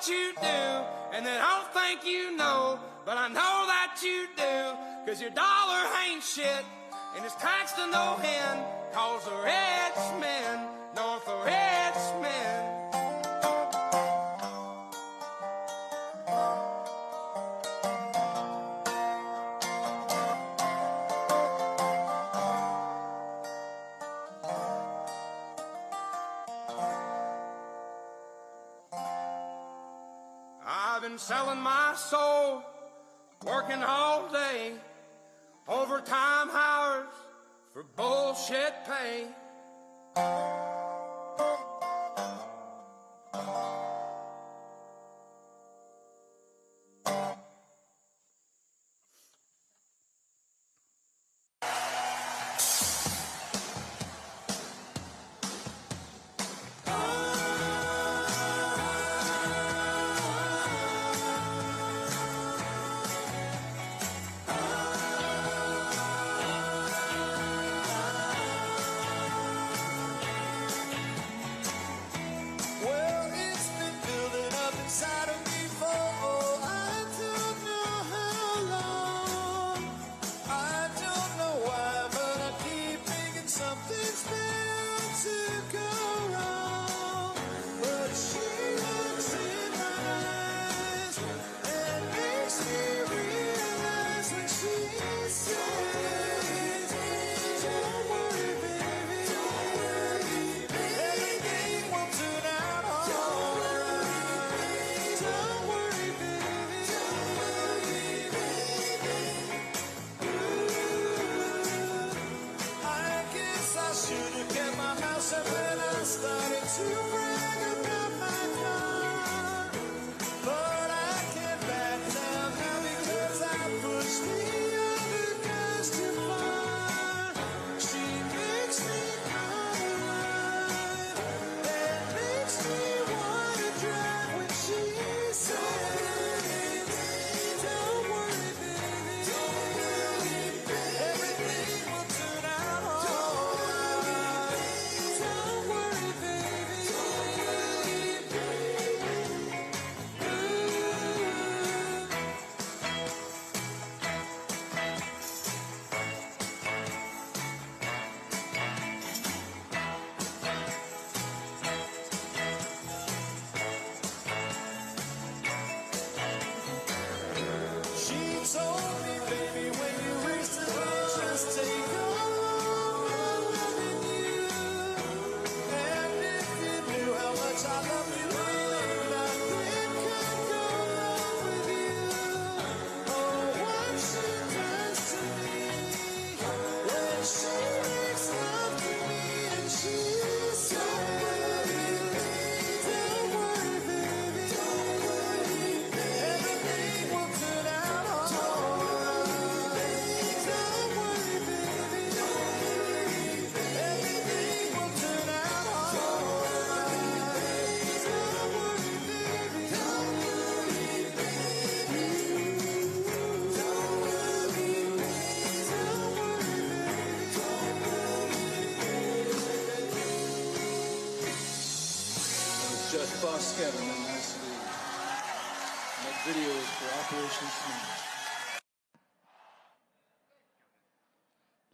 what you do, and they don't think you know, but I know that you do, 'cause your dollar ain't shit, and it's taxed to no end, 'cause the rich men, north the rich men. I've been selling my soul, working all day, overtime hours for bullshit pay.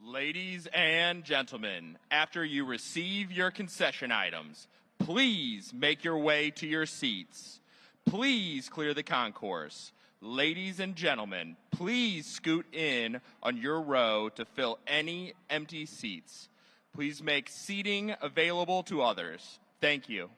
Ladies and gentlemen, after you receive your concession items, please make your way to your seats. Please clear the concourse. Ladies and gentlemen, please scoot in on your row to fill any empty seats. Please make seating available to others. Thank you.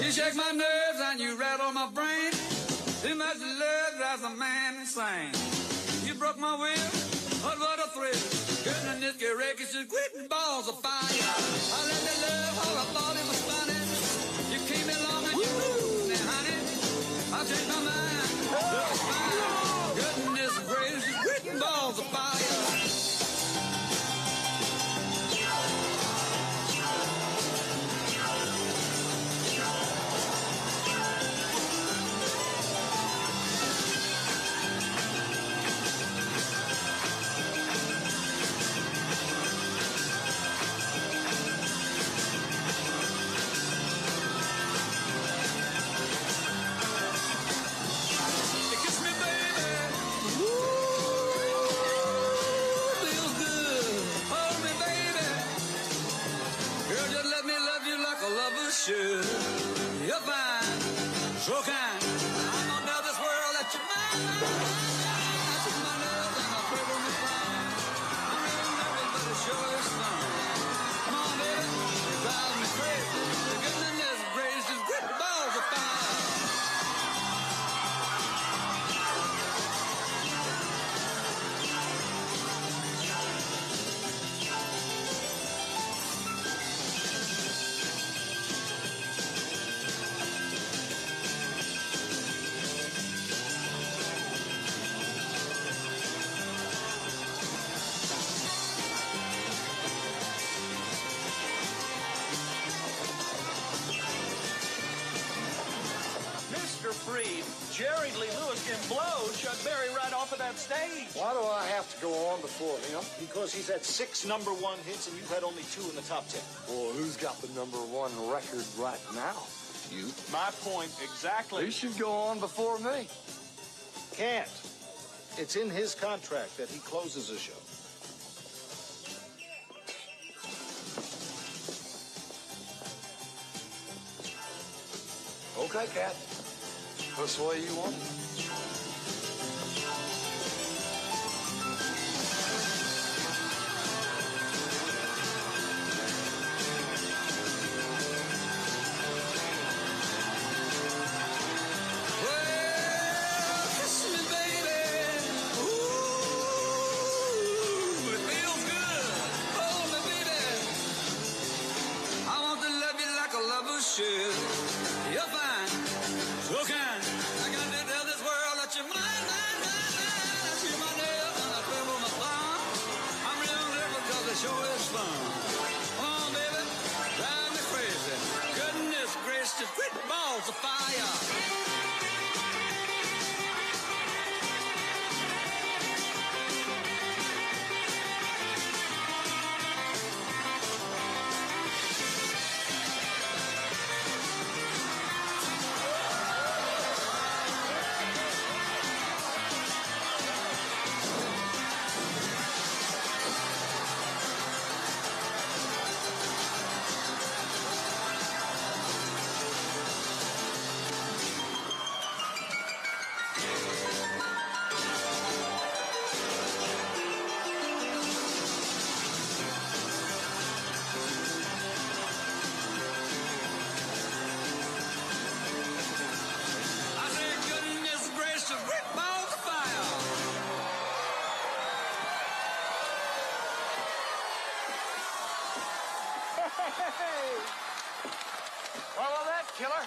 You shake my nerves and you rattle my brain. Too much love drives a man insane. You broke my will, but what a thrill. Getting this wreck is just quitting balls of fire. I let you love how I thought it was funny. You came along and you moved me, honey. I changed my mind, looks fine. Goodness gracious, just quitting balls of fire. You're fine, so kind. I'm gonna tell this world that you're mine. I took my love and I put on the fire. I'm real nervous, but it sure is fun. Come on, baby, you drive me crazy. The goodness gracious, just quit the balls of fire. Jerry Lee Lewis can blow Chuck Berry right off of that stage. Why do I have to go on before him? Because he's had 6 #1 hits and you've had only 2 in the top 10. Well, who's got the #1 record right now? You. My point exactly. He should go on before me. Can't. It's in his contract that he closes the show. Okay, Cat. That's the way you want it. You're fine, so kind. I got to tell this world that you're mine, mine, mine, mine. I see my nails and I tremble my thumb. I'm real nervous because it sure is fun. Come on, baby, drive me crazy. Goodness gracious, quit balls of fire. Follow that, killer.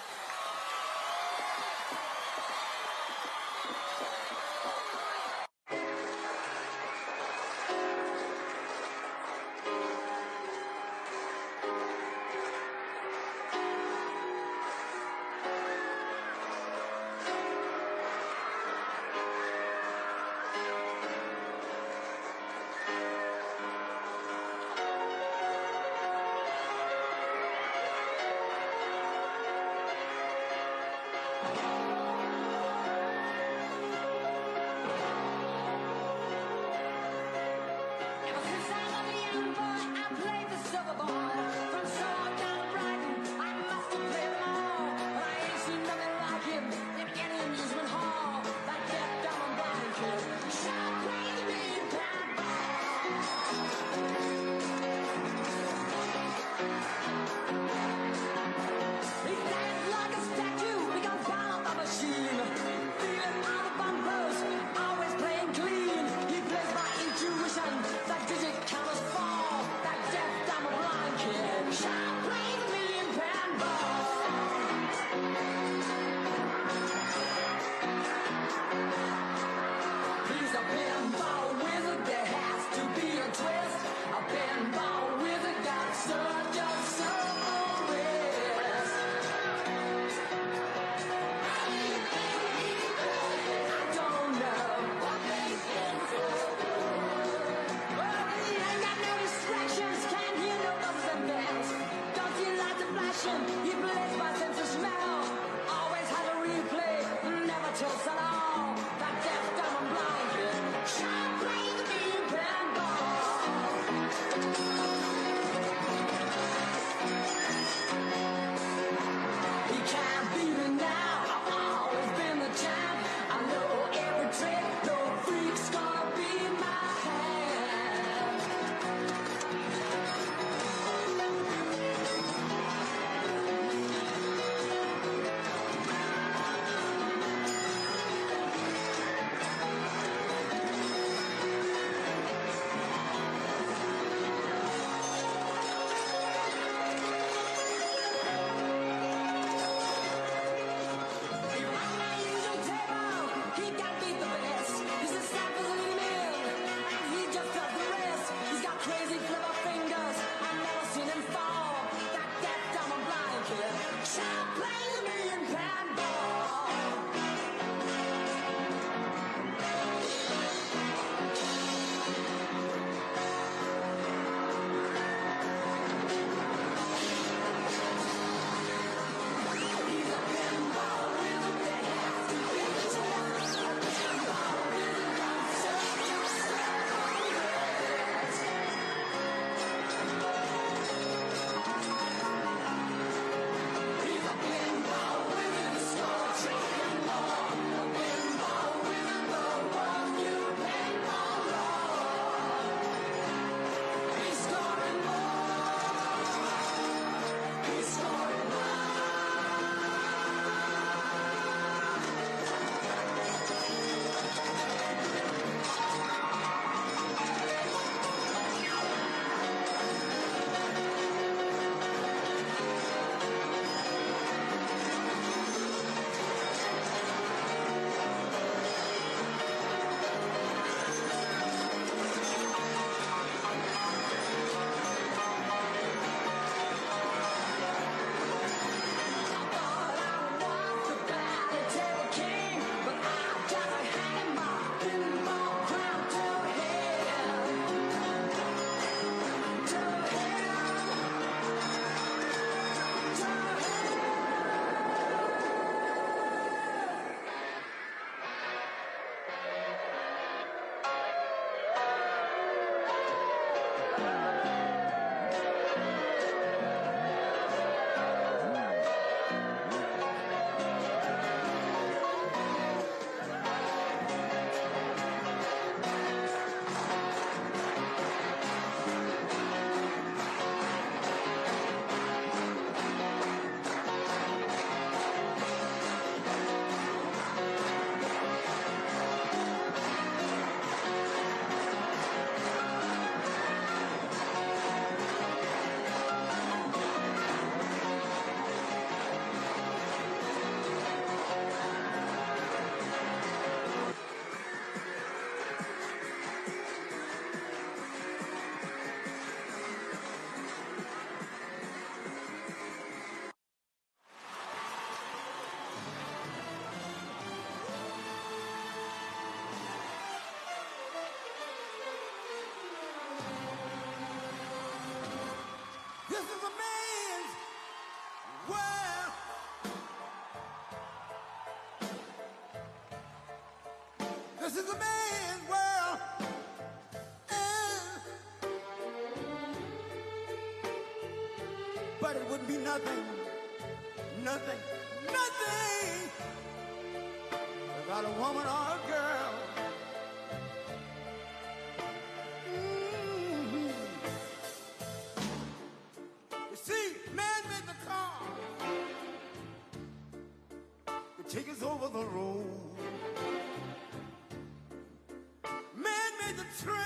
This is a man's world. This is a man's world. But it wouldn't be nothing, nothing, nothing without a woman or a girl. You see, man made the car to take us over the road. Man made the train,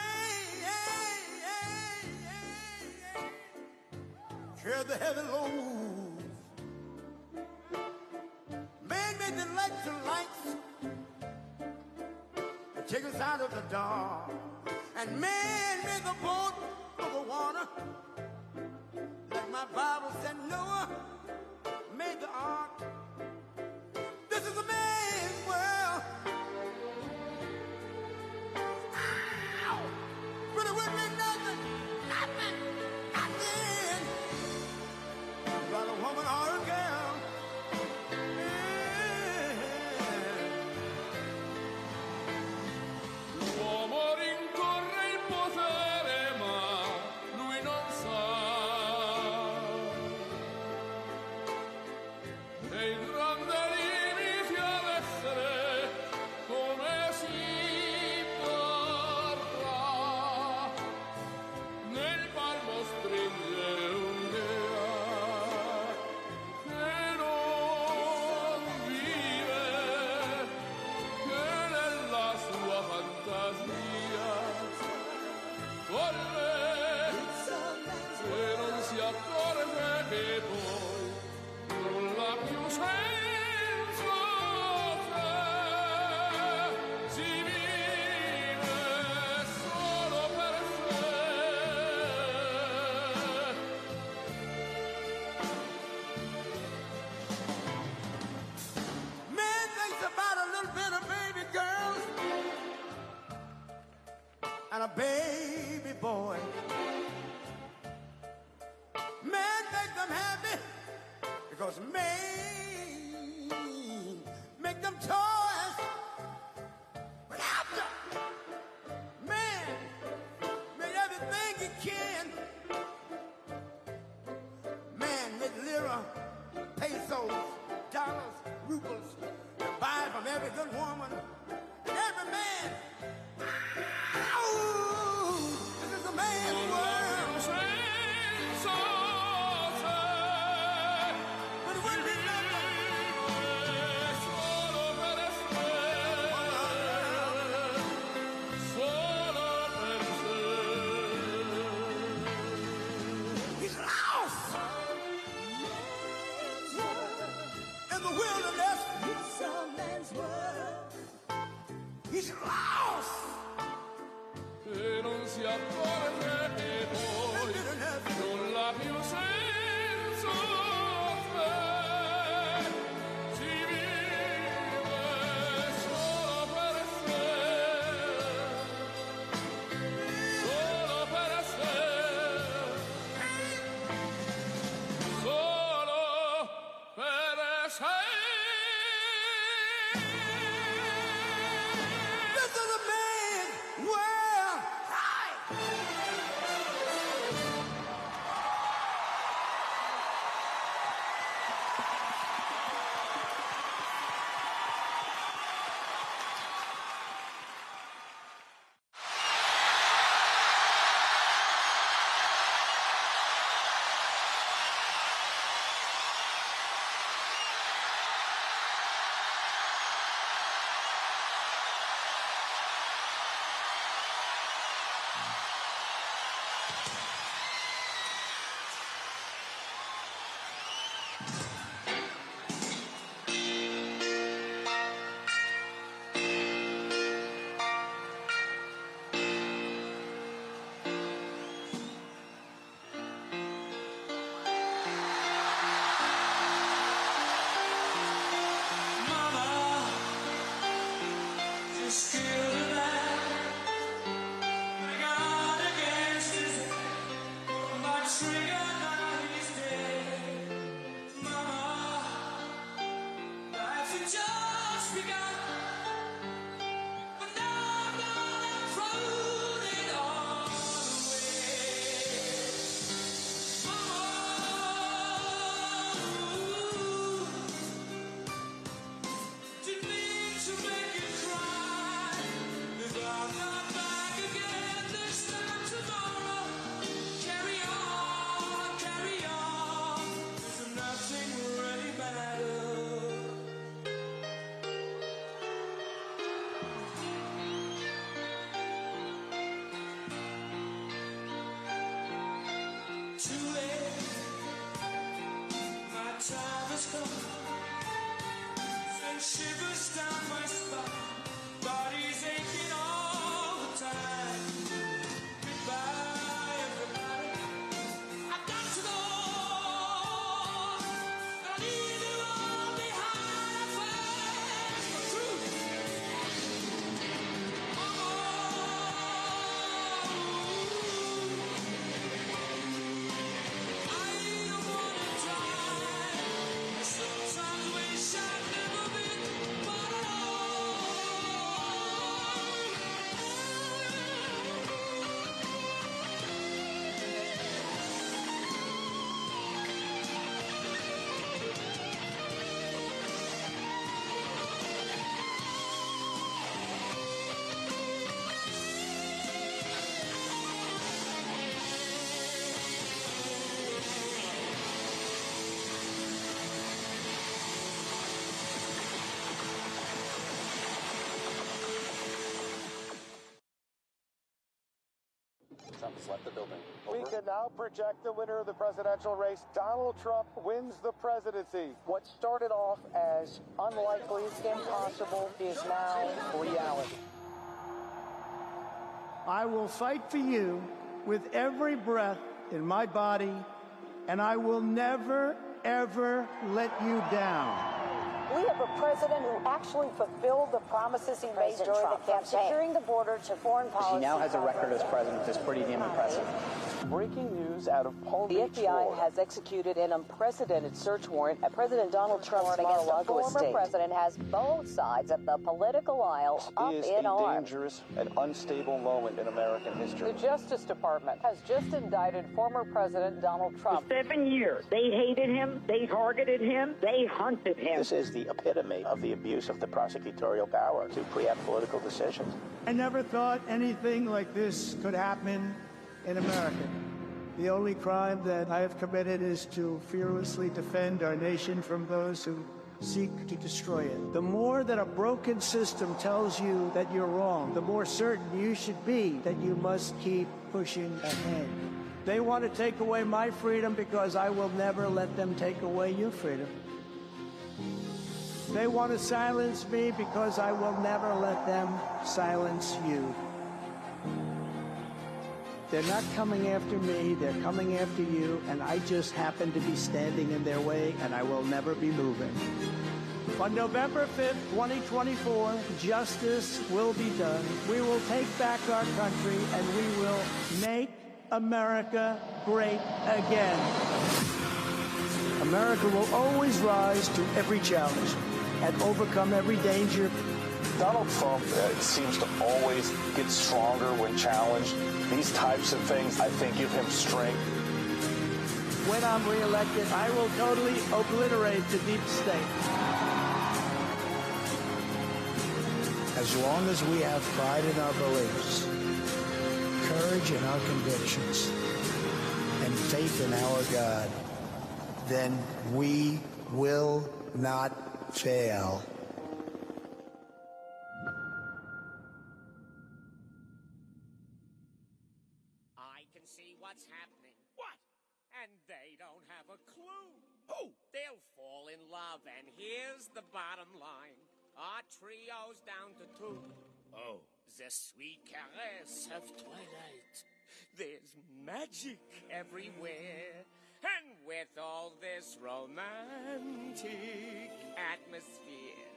carry the heavy loads. Man made the electric lights to take us out of the dark. And man made the boat for the water. Like my Bible said, Noah made the ark. This is a man's world. Ow! But it wouldn't be nothing, nothing, nothing about a woman or a girl. L'uomo rincorre il potere, ma lui non sa dei grandi limiti ad essere come si vorrà. Nel palmo stringe un'idea che non vive, che nella sua fantasia corre, se non si accorge che poi non ha più senso, se si vive solo per sé. Man thinks about a little bit of baby girls and a baby boy. Man make them happy because man make them toys. But after man made everything he can, man made lira, pesos, dollars, rubles, to buy from every good woman and every man. Ow! This is a man's world. Senso se But it wouldn't be nothing. solo per sé, solo per sé. He's lost in the wilderness. He's lost E non si accorge che in poi bitterness. non ha più senso, se si vive solo per sé, solo per sé, solo per sé. This is a man's world. has come. Send shivers down my spine. Body's aching all the time. Goodbye, everybody. I've got to go. I leave you all behind. Face the truth. Trump's left the building. We can now project the winner of the presidential race. Donald Trump wins the presidency. What started off as unlikely, impossible, is now reality. I will fight for you with every breath in my body, and I will never, ever let you down. We have a president who actually fulfilled the promises he made during the campaign, securing the border to foreign policy. He now has a record as president that's pretty damn impressive. Breaking news out of Palm Beach, The FBI has executed an unprecedented search warrant at President Donald Trump's Mar-a-Lago estate. The former president has both sides of the political aisle up in arms. This is a dangerous and unstable moment in American history. The Justice Department has just indicted former President Donald Trump. For 7 years, they hated him, they targeted him, they hunted him. This is the epitome of the abuse of the prosecutorial power to preempt political decisions. I never thought anything like this could happen in America. The only crime that I have committed is to fearlessly defend our nation from those who seek to destroy it. The more that a broken system tells you that you're wrong, the more certain you should be that you must keep pushing ahead. They want to take away my freedom because I will never let them take away your freedom. They want to silence me because I will never let them silence you. They're not coming after me, they're coming after you, and I just happen to be standing in their way, and I will never be moving. On November 5th, 2024, justice will be done. We will take back our country, and we will make America great again. America will always rise to every challenge and overcome every danger. Donald Trump seems to always get stronger when challenged. These types of things, I think, give him strength. When I'm reelected, I will totally obliterate the deep state. As long as we have pride in our beliefs, courage in our convictions, and faith in our God, then we will not fail. I can see what's happening. What? And they don't have a clue. Who? They'll fall in love, and here's the bottom line. Our trio's down to 2. Oh. The sweet caress of twilight. There's magic everywhere. And with all this romantic atmosphere,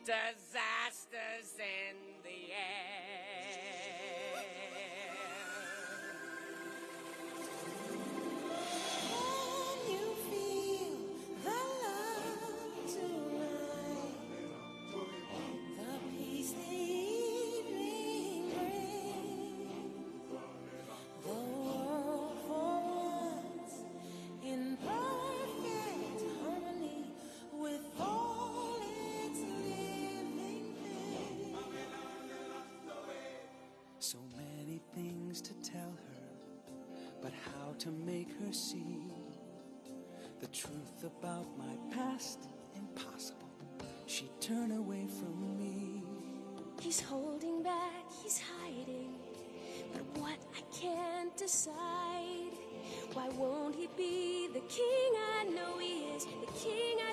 disasters in the air. Can you feel the love tonight? The peace the evening brings. The world for once in perfect harmony with all its living things. So many things to tell her, but how to make her see the truth about my past? Impossible. She'd turn away from me. He's holding back, he's hiding, but what I can't decide. Why won't he be the king I know he is, the king I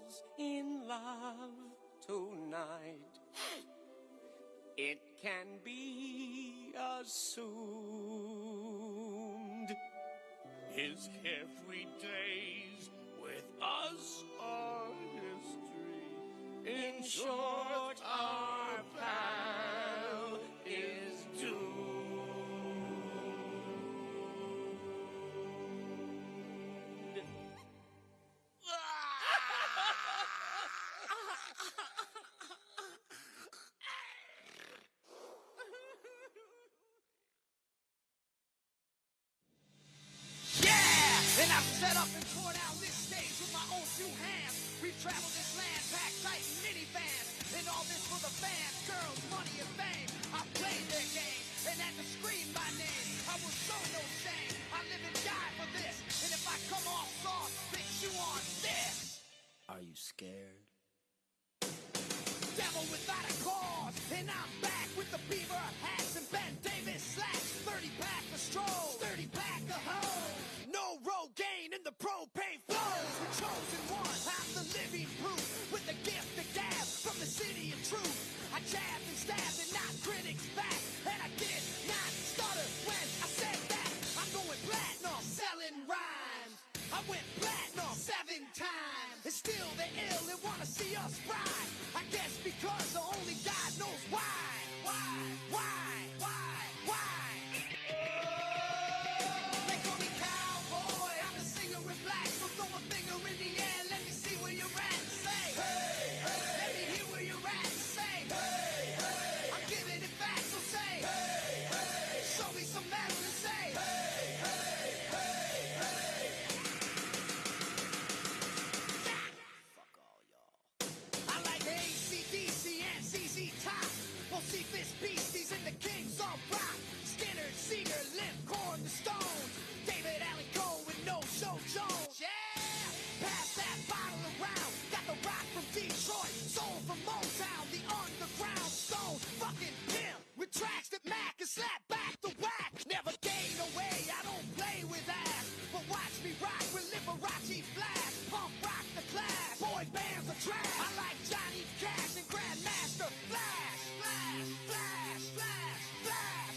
falls in love tonight, it can be assumed his carefree days with us are history. In short, our pal is doomed. And I've set up and torn down this stage with my own two hands. We've traveled this land, packed tight in minivans. And all this for the fans, girls, money, and fame. I played their game and had to scream my name. I will show no shame. I live and die for this. And if I come off soft, bitch, you on this. Are you scared? Devil without a cause, and I'm back with the beaver hats and Ben Davis slacks. 30-pack of stroll, 30-pack of hoe. No Rogaine in the propane flows. The chosen one, I'm the living proof. With the gift of gab from the city of truth. I jabbed and stabbed and knocked critics back. And I did not stutter when I said that. I'm going platinum, selling rhymes. I went platinum 7 times. And still they're ill and wanna see us ride. I guess because only God knows why. They call me cowboy, I'm a singer in black. So throw a finger in the air, let me see where you're at. Say, hey, hey. Let me hear where you're at. Say, hey, hey. I'm giving it back, so say, hey, hey. Show me some metal and say, hey, hey, hey, hey. Fuck all y'all. I like AC/DC and ZZ Top. We'll see this beasties and the kings of rock. Skinner, Seeger, Limp, Korn, the Stones. David Allen Coe with No Show Jones. Yeah! Pass that bottle around. Got the rock from Detroit. Soul from Motown. The underground stone. Fucking pimp. With tracks that Mac and slap back the whack. Never gain away. I don't play with ass. But watch me rock with Liberace Flash. Punk rock the class. Boy bands are trash. I like Johnny Cash and Grandmaster Flash. Flash, flash, flash, flash.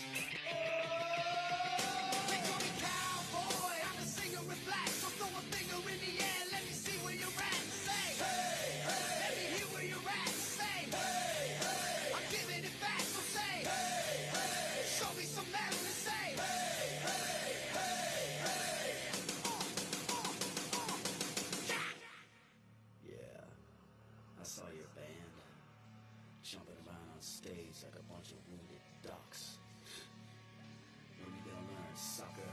They call me cowboy, I'm a singer in black. So throw a finger in the air, let me see where you're at. Say, hey, hey. Let me hear where you're at. Say, hey, hey. I'm giving it back, so say, hey, hey. Show me some metal and say, hey, hey, hey, hey. Yeah, I saw your band jumping around on stage like a bunch of wounded ducks. When you gonna learn, sucker?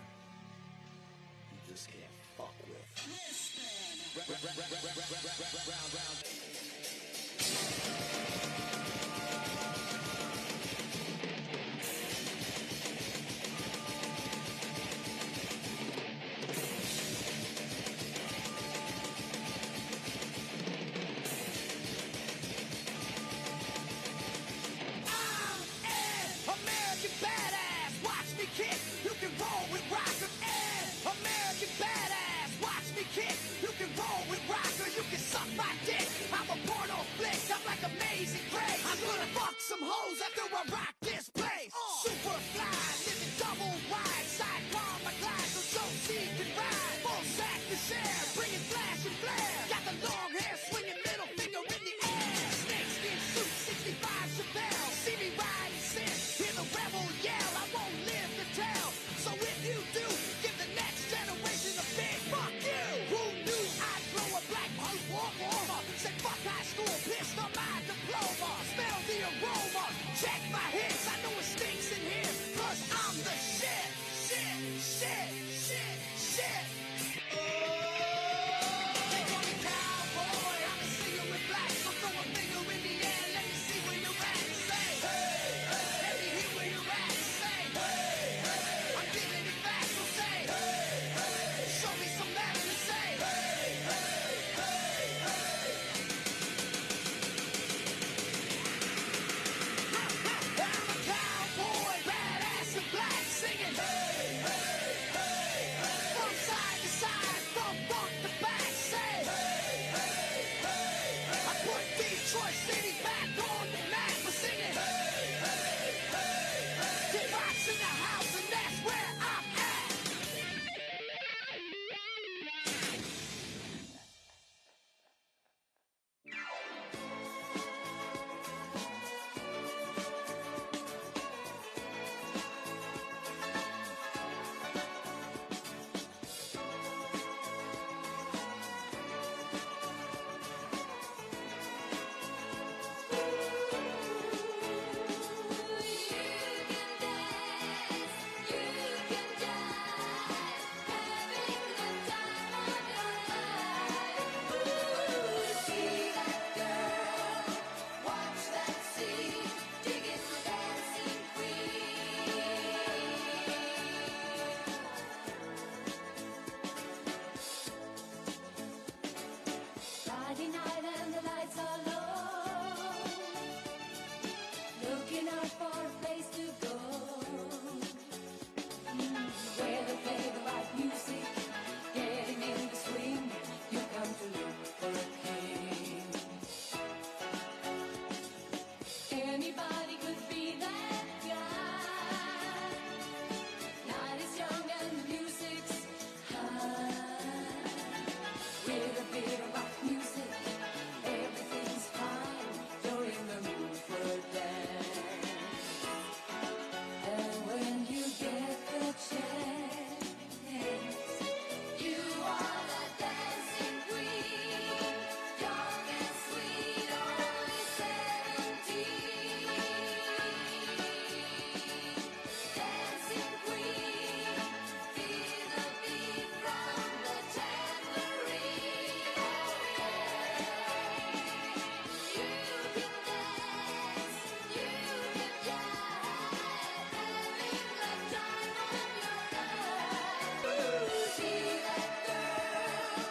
You just can't fuck with. American badass, watch me kick. You can roll with rocker. American badass, watch me kick. You can roll with rocker. You can suck my dick. I'm a porno flick. I'm like Amazing Grace. I'm gonna fuck some hoes after I rock this place. Super fly, living double wide. Sidecar my glide so Josie can ride. Full sack to share, bringing flash and flare. Got the long hair, swinging middle finger in the air. Snakeskin suit, 65 Chevelle. See me ride and sit. Hear the rebel yell, I won't live to tell. So if you do, give the next generation a big fuck you. Who knew I'd blow a black punk walk over? Said fuck high school, pissed on my diploma. Smell the aroma, check my hit. Detroit City back on the map. We're singing. Hey, hey, hey, hey. T-Rock's in the house and that's where I'm at. Friday night and the lights are low, looking out for a place to go, where they play the right music, getting in the swing. You come to look for a king. Anybody could be that guy. Night is young and the music's high. With a bit of rock music, everything's fine. You're in the mood for a dance. And when you get the chance, you are the dancing queen. Young and sweet, only 17. Dancing queen, feel the beat from the tambourine. You can dance, you can jive, having the time of your life. See that girl,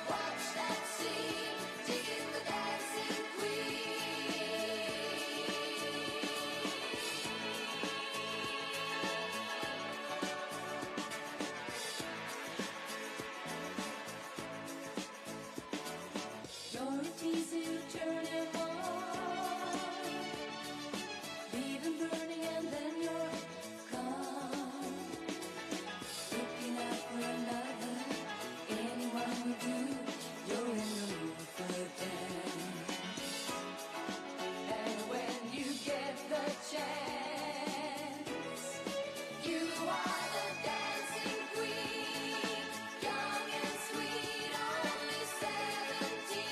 watch that scene, digging the dancing queen. You're a teaser, you turn him on, leave him burning and then you're gone. Looking out for another, anyone will do. You're in the mood for a dance. And when you get the chance, you are the dancing queen. Young and sweet, only 17.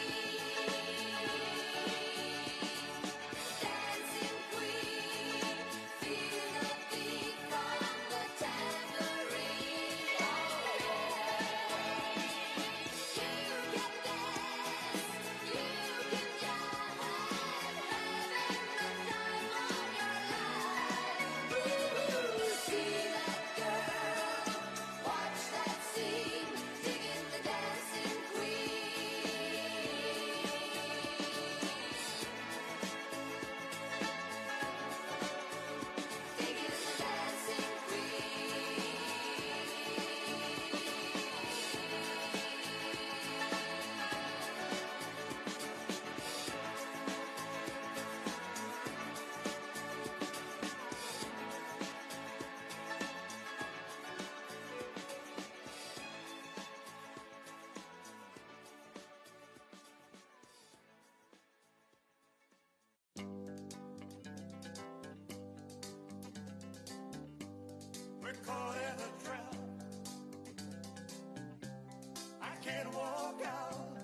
Dancing queen, feel the beat from the tambourine. You can dance, you can jive, having the time of your life. See that girl, watch that scene, digging the dancing queen. Digging the dancing We're caught in a trap. I can't walk out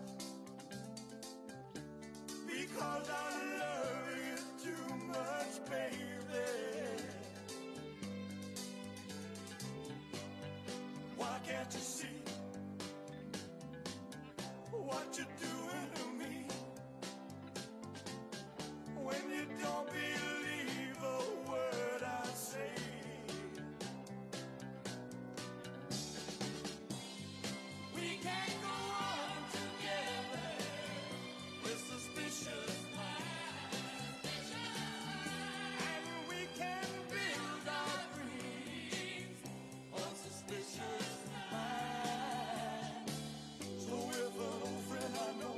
because I love you too much, baby. Why can't you see what you're doing to me when you don't believe a word I say? We can't go on together with suspicious minds, and we can build our dreams on suspicious minds. So if an old friend I know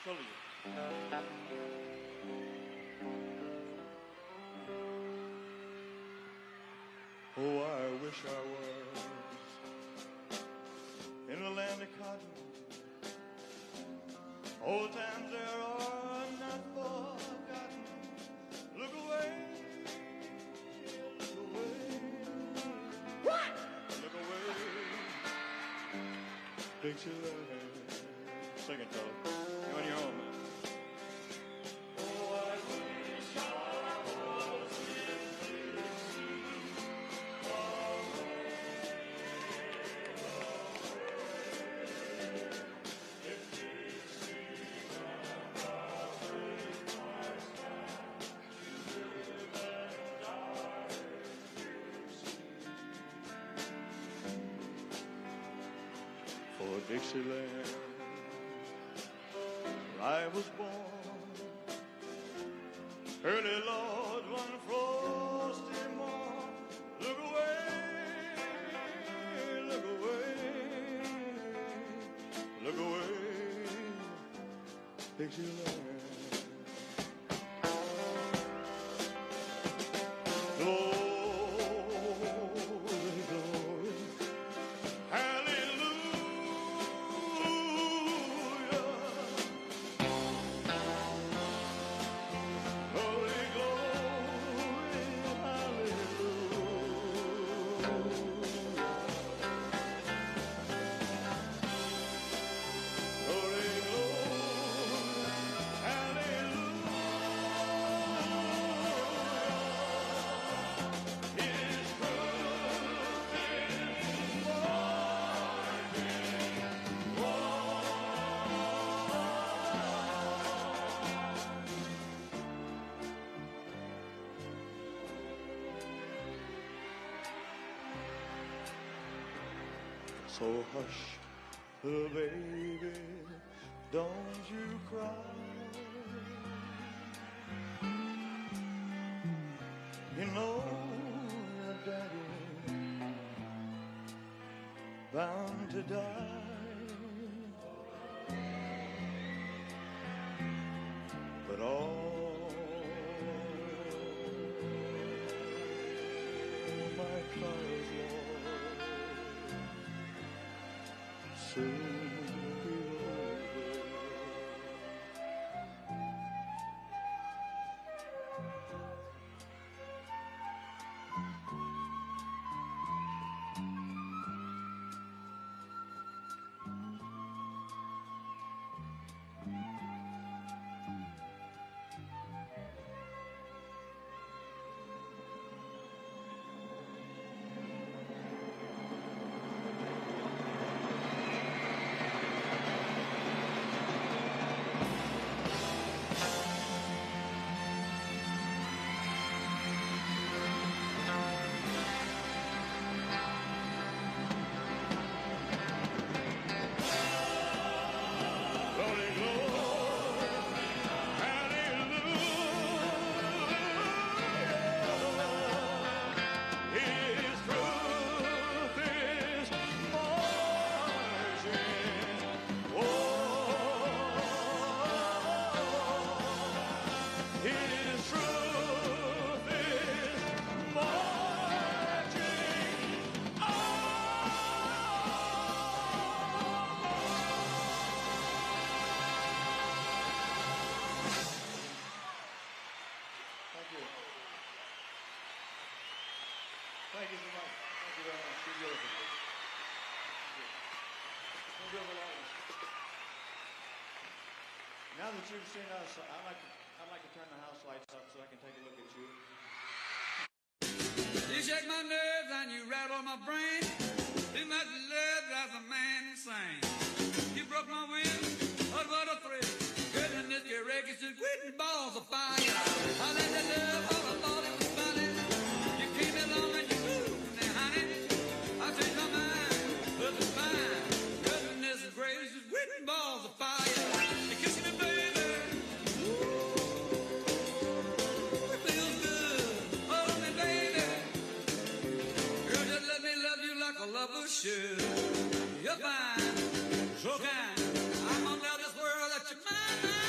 Oh, I wish I was in the land of cotton. Old times there are not forgotten. Look away, look away. What? Look away, Dixieland. Sing it, fella. You on your own, man. Dixieland, I was born early, Lord, one frosty morn. Look away, look away, look away, Dixieland. So hush, little baby, don't you cry. You know your daddy bound to die, but all my trials, Lord, soon be over. Thank you so much. Thank you very much. You're beautiful. Thank you. Now that you've seen us, I'd like to turn the house lights up so I can take a look at you. You shake my nerves and you rattle my brain. Too much love drives a man insane. You broke my will, oh, what a thrill. Goodness, your records just quitting balls of fire. I let that love, all I thought it was funny. You came along and you moved me, honey. I changed my mind, but it's fine. Goodness gracious, quitting balls of fire. You kiss me, baby. Ooh, it feels good. Hold me, baby. Girl, just let me love you like a lover should. You're fine, so kind. I'm gonna tell this world that you're mine.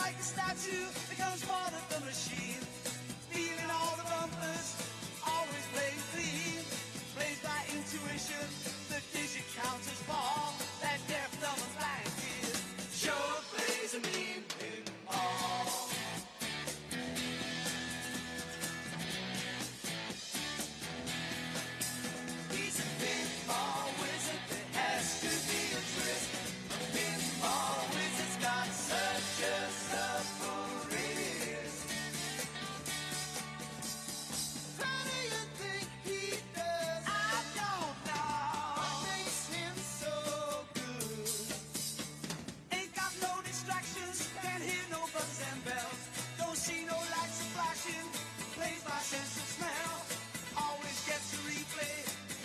like a statue, becomes part of the machine. Feeling all the bumpers, always playing clean. Plays by intuition, the digit counters fall. That deaf, dumb, and blind kid sure plays a mean pinball. He's a pinball wizard, there has to be a twist. A pinball wizard's got such a supple wrist. How do you think he does? I don't know. What makes him so good? Ain't got no distractions, can't hear no buzzes and bells. Don't see no lights flashing, plays by sense of smell. Always gets a replay,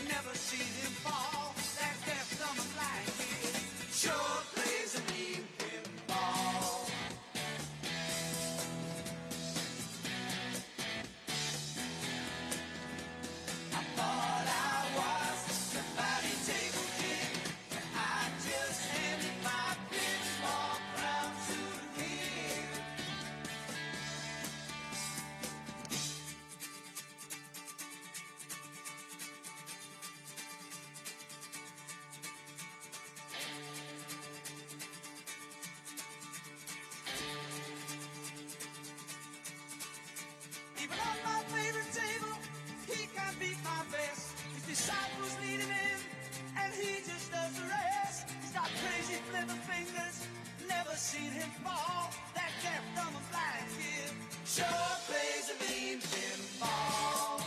never seen him fall. That deaf, dumb, and blind kid sure plays a mean pinball. I thought I was the body table king. I just handed my pinball crown to the king. Even on my favorite table, he can't beat my best. His disciples lead him in, and he just does the rest. He's got crazy flipper fingers, never seen him fall. That deaf, dumb, and blind kid sure plays a mean pinball.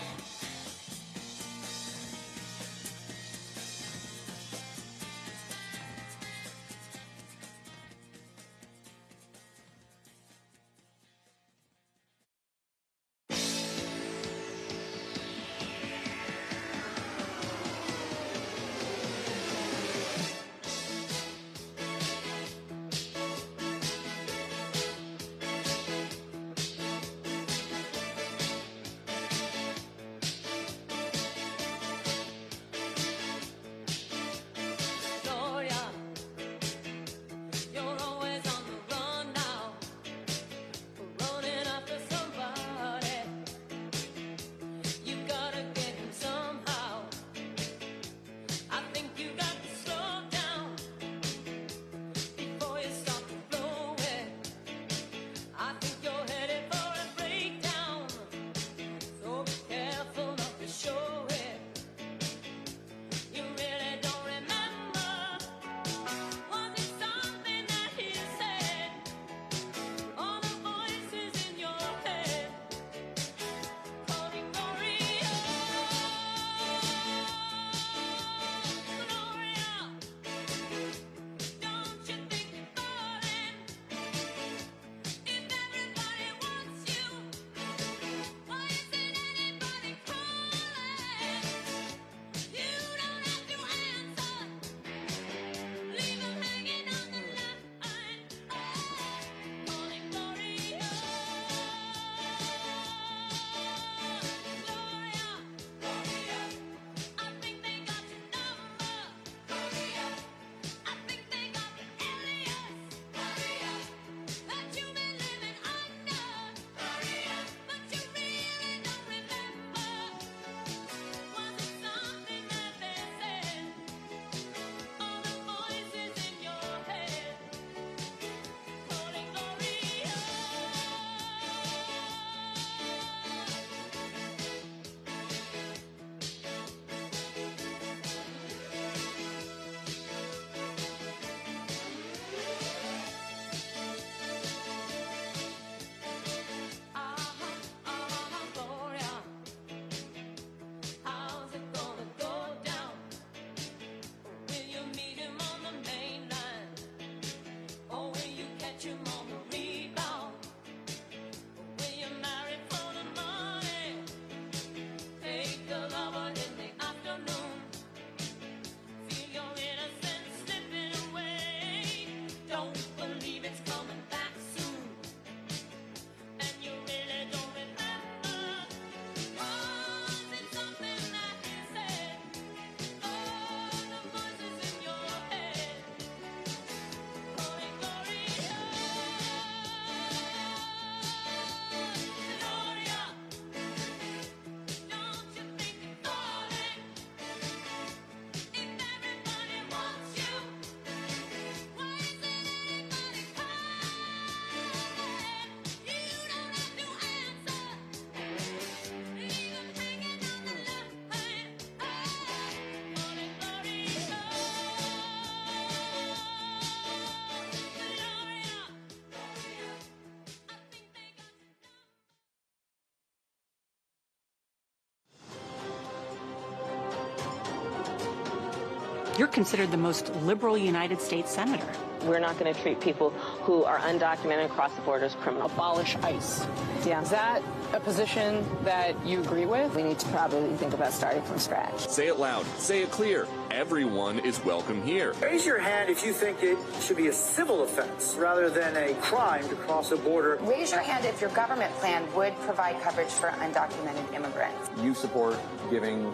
considered the most liberal United States senator. We're not going to treat people who are undocumented across the border as criminals. Abolish ICE. Yeah. Is that a position that you agree with? We need to probably think about starting from scratch. Say it loud. Say it clear. Everyone is welcome here. Raise your hand if you think it should be a civil offense rather than a crime to cross a border. Raise your hand if your government plan would provide coverage for undocumented immigrants. You support giving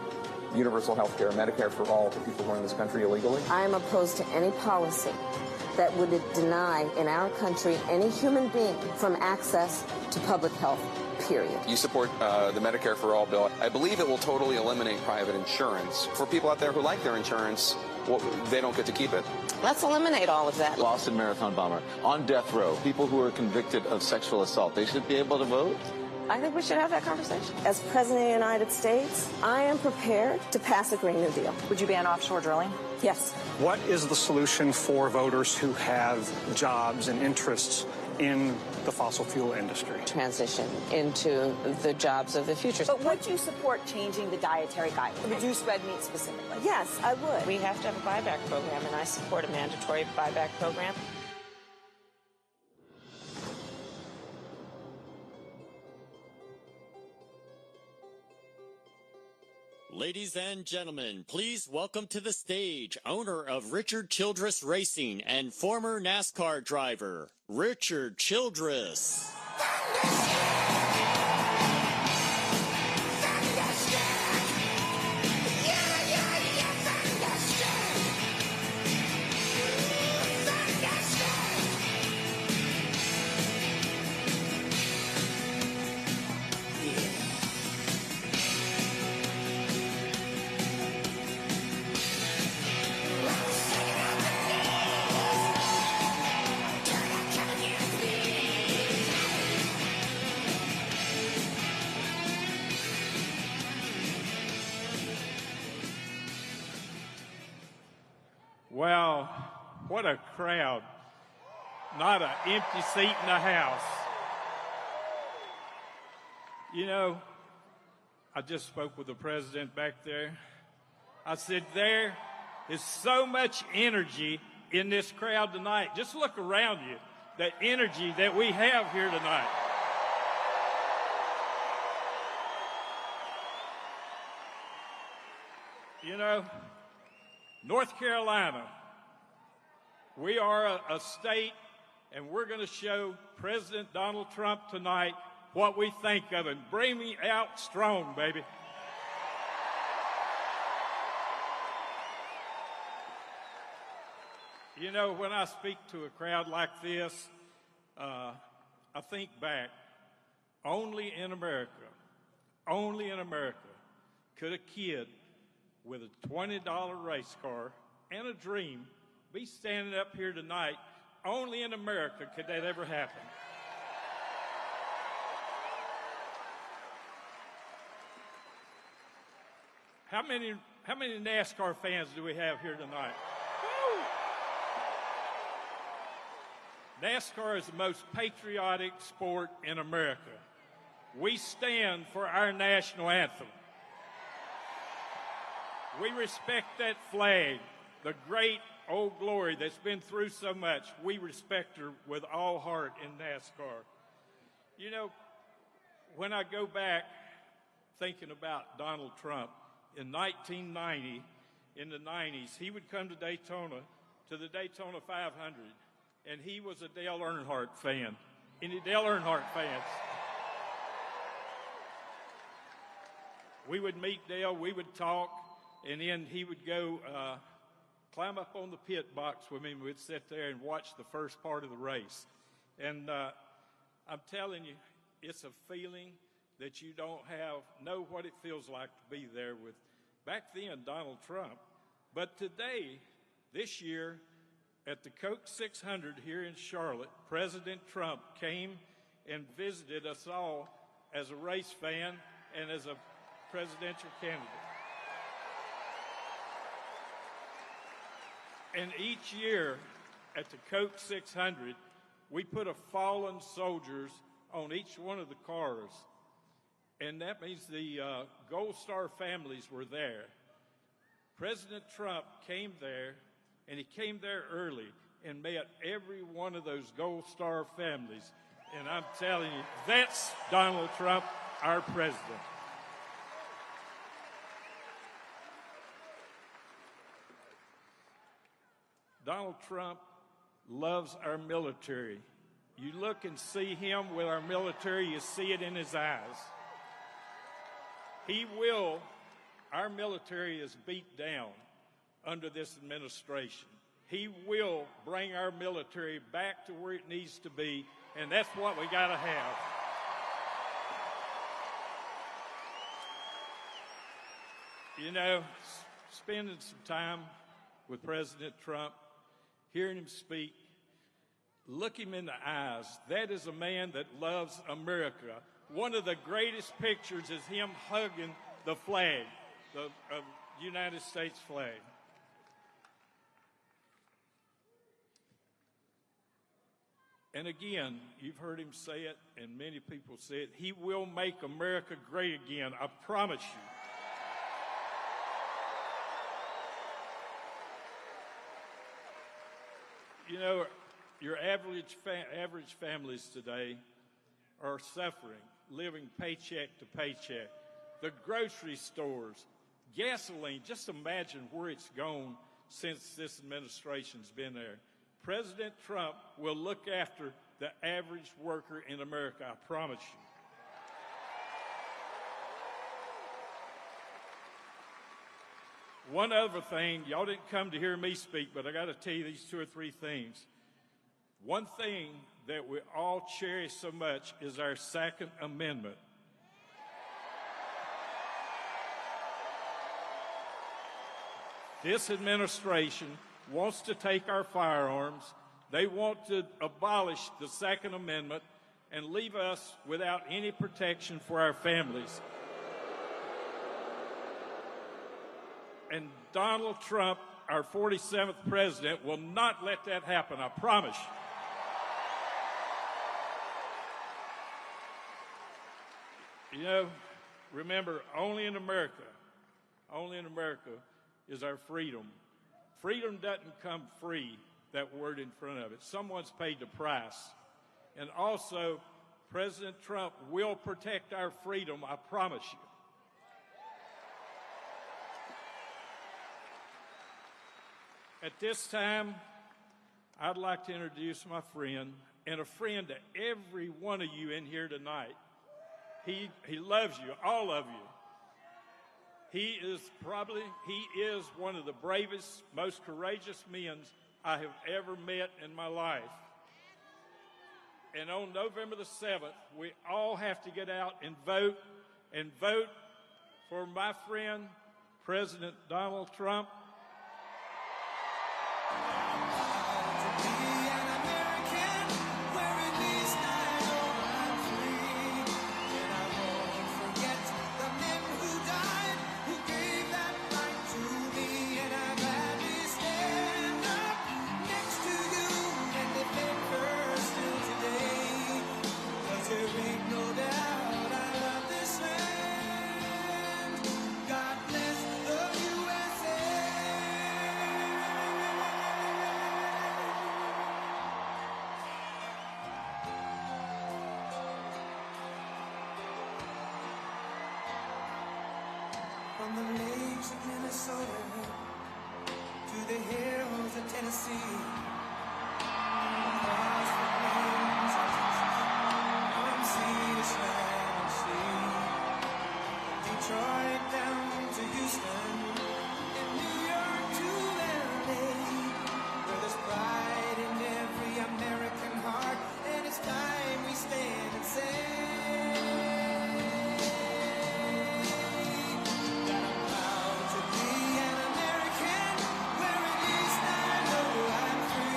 universal health care, Medicare for all to people who are in this country illegally? I am opposed to any policy that would deny in our country any human being from access to public health, period. You support the Medicare for All bill. I believe it will totally eliminate private insurance. For people out there who like their insurance, well, they don't get to keep it. Let's eliminate all of that. Boston Marathon bomber, on death row, people who are convicted of sexual assault, they should be able to vote? I think we should have that conversation. As President of the United States, I am prepared to pass a Green New Deal. Would you ban offshore drilling? Yes. What is the solution for voters who have jobs and interests in the fossil fuel industry? Transition into the jobs of the future. But would you support changing the dietary guidelines? Reduce red meat specifically? Yes, I would. We have to have a buyback program, and I support a mandatory buyback program. Ladies and gentlemen, please welcome to the stage owner of Richard Childress Racing and former NASCAR driver, Richard Childress. Well, what a crowd. Not an empty seat in the house. You know, I just spoke with the president back there. I said, there is so much energy in this crowd tonight. Just look around you, the energy that we have here tonight. You know, North Carolina, we are a state, and we're going to show President Donald Trump tonight what we think of him. Bring me out strong, baby. You know, when I speak to a crowd like this, I think back, only in America could a kid with a $20 race car and a dream be standing up here tonight. Only in America could that ever happen. How many NASCAR fans do we have here tonight? Woo! NASCAR is the most patriotic sport in America. We stand for our national anthem. We respect that flag, the great Old Glory that's been through so much. We respect her with all heart in NASCAR. You know, when I go back thinking about Donald Trump, in 1990, in the 90s, he would come to Daytona, to the Daytona 500, and he was a Dale Earnhardt fan. Any Dale Earnhardt fans? We would meet Dale, we would talk, and then he would go climb up on the pit box with me, and we'd sit there and watch the first part of the race. And I'm telling you, it's a feeling that you don't know what it feels like to be there with, back then, Donald Trump. But today, this year, at the Coke 600 here in Charlotte, President Trump came and visited us all as a race fan and as a presidential candidate. And each year at the Coke 600, we put a fallen soldiers on each one of the cars. And that means the Gold Star families were there. President Trump came there, and he came there early and met every one of those Gold Star families. And I'm telling you, that's Donald Trump, our president. Donald Trump loves our military. You look and see him with our military, you see it in his eyes. Our military is beat down under this administration. He will bring our military back to where it needs to be, and that's what we got to have. You know, spending some time with President Trump, hearing him speak, look him in the eyes. That is a man that loves America. One of the greatest pictures is him hugging the flag, the United States flag. And again, you've heard him say it, and many people say it, he will make America great again, I promise you. You know, your average families today are suffering, living paycheck to paycheck. The grocery stores, gasoline, just imagine where it's gone since this administration's been there. President Trump will look after the average worker in America, I promise you. One other thing, y'all didn't come to hear me speak, but I got to tell you these 2 or 3 things. One thing that we all cherish so much is our Second Amendment. This administration wants to take our firearms. They want to abolish the Second Amendment and leave us without any protection for our families. And Donald Trump, our 47th president, will not let that happen, I promise you. You know, remember, only in America is our freedom. Freedom doesn't come free, that word in front of it. Someone's paid the price. And also, President Trump will protect our freedom, I promise you. At this time, I'd like to introduce my friend, and a friend to every one of you in here tonight. He loves you, all of you. He is one of the bravest, most courageous men I have ever met in my life. And on November the 7th, we all have to get out and vote for my friend, President Donald Trump. From the lakes of Minnesota to the hills of Tennessee, across the plains of Texas, from sea to shining sea, Detroit down to Houston, and New York to LA, where there's pride in every American heart, and it's time we stand and say. Free.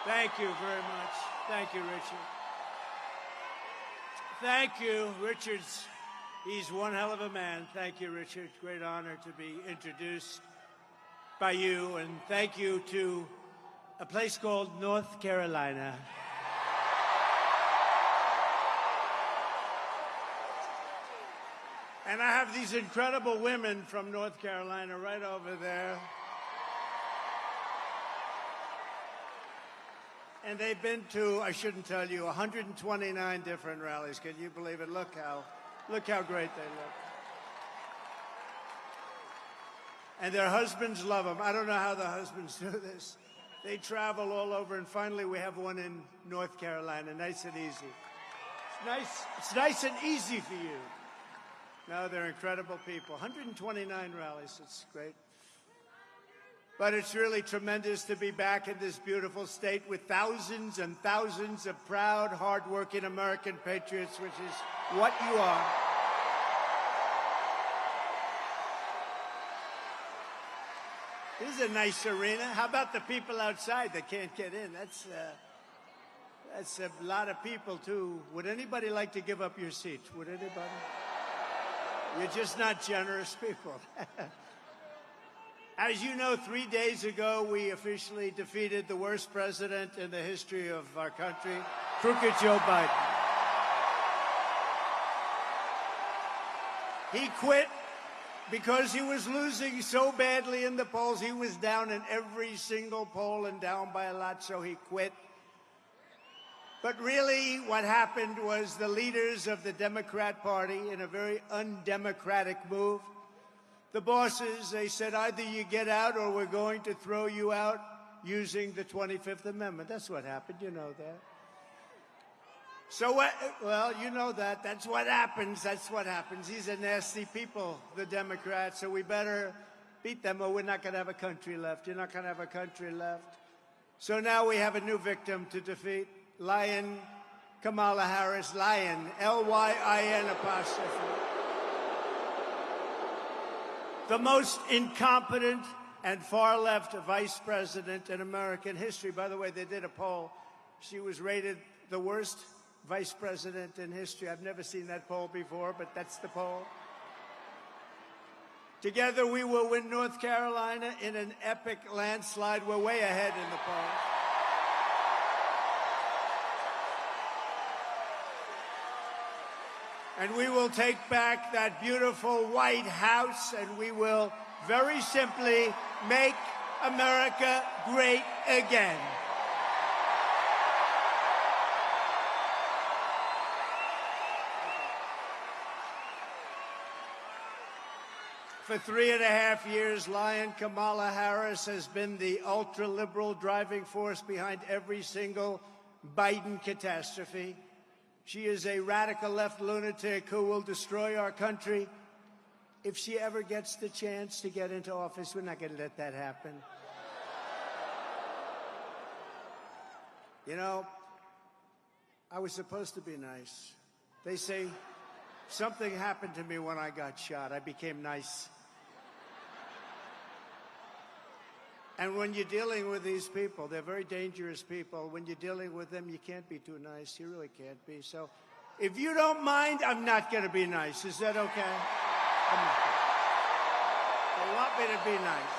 Thank you very much. Thank you, Richard. Thank you, Richard's. He's one hell of a man. Thank you, Richard. Great honor to be introduced by you, and thank you to a place called North Carolina. And I have these incredible women from North Carolina right over there. And they've been to, I shouldn't tell you, 129 different rallies. Can you believe it? Look how great they look. And their husbands love them. I don't know how the husbands do this. They travel all over, and finally we have one in North Carolina, nice and easy. It's nice and easy for you. No, they're incredible people. 129 rallies, it's great. But it's really tremendous to be back in this beautiful state with thousands and thousands of proud, hardworking American patriots, which is what you are. This is a nice arena. How about the people outside that can't get in? That's a lot of people, too. Would anybody like to give up your seat? Would anybody? You're just not generous people. As you know, 3 days ago, we officially defeated the worst president in the history of our country, crooked Joe Biden. He quit because he was losing so badly in the polls. He was down in every single poll and down by a lot, so he quit. But really, what happened was the leaders of the Democrat Party, in a very undemocratic move, the bosses, they said, either you get out or we're going to throw you out using the 25th Amendment. That's what happened. You know that. So, well, you know that. That's what happens. That's what happens. These are nasty people, the Democrats, so we better beat them or we're not going to have a country left. You're not going to have a country left. So now we have a new victim to defeat. Lion Kamala Harris, Lion, L-Y-I-N apostrophe. The most incompetent and far-left vice president in American history. By the way, they did a poll. She was rated the worst vice president in history. I've never seen that poll before, but that's the poll. Together, we will win North Carolina in an epic landslide. We're way ahead in the polls. And we will take back that beautiful White House, and we will very simply make America great again. For 3.5 years, Lion Kamala Harris has been the ultra-liberal driving force behind every single Biden catastrophe. She is a radical left lunatic who will destroy our country. If she ever gets the chance to get into office, we're not going to let that happen. You know, I was supposed to be nice. They say something happened to me when I got shot. I became nice. And when you're dealing with these people, they're very dangerous people. When you're dealing with them, you can't be too nice. You really can't be. So if you don't mind, I'm not going to be nice. Is that okay? I'm not gonna. They want me to be nice.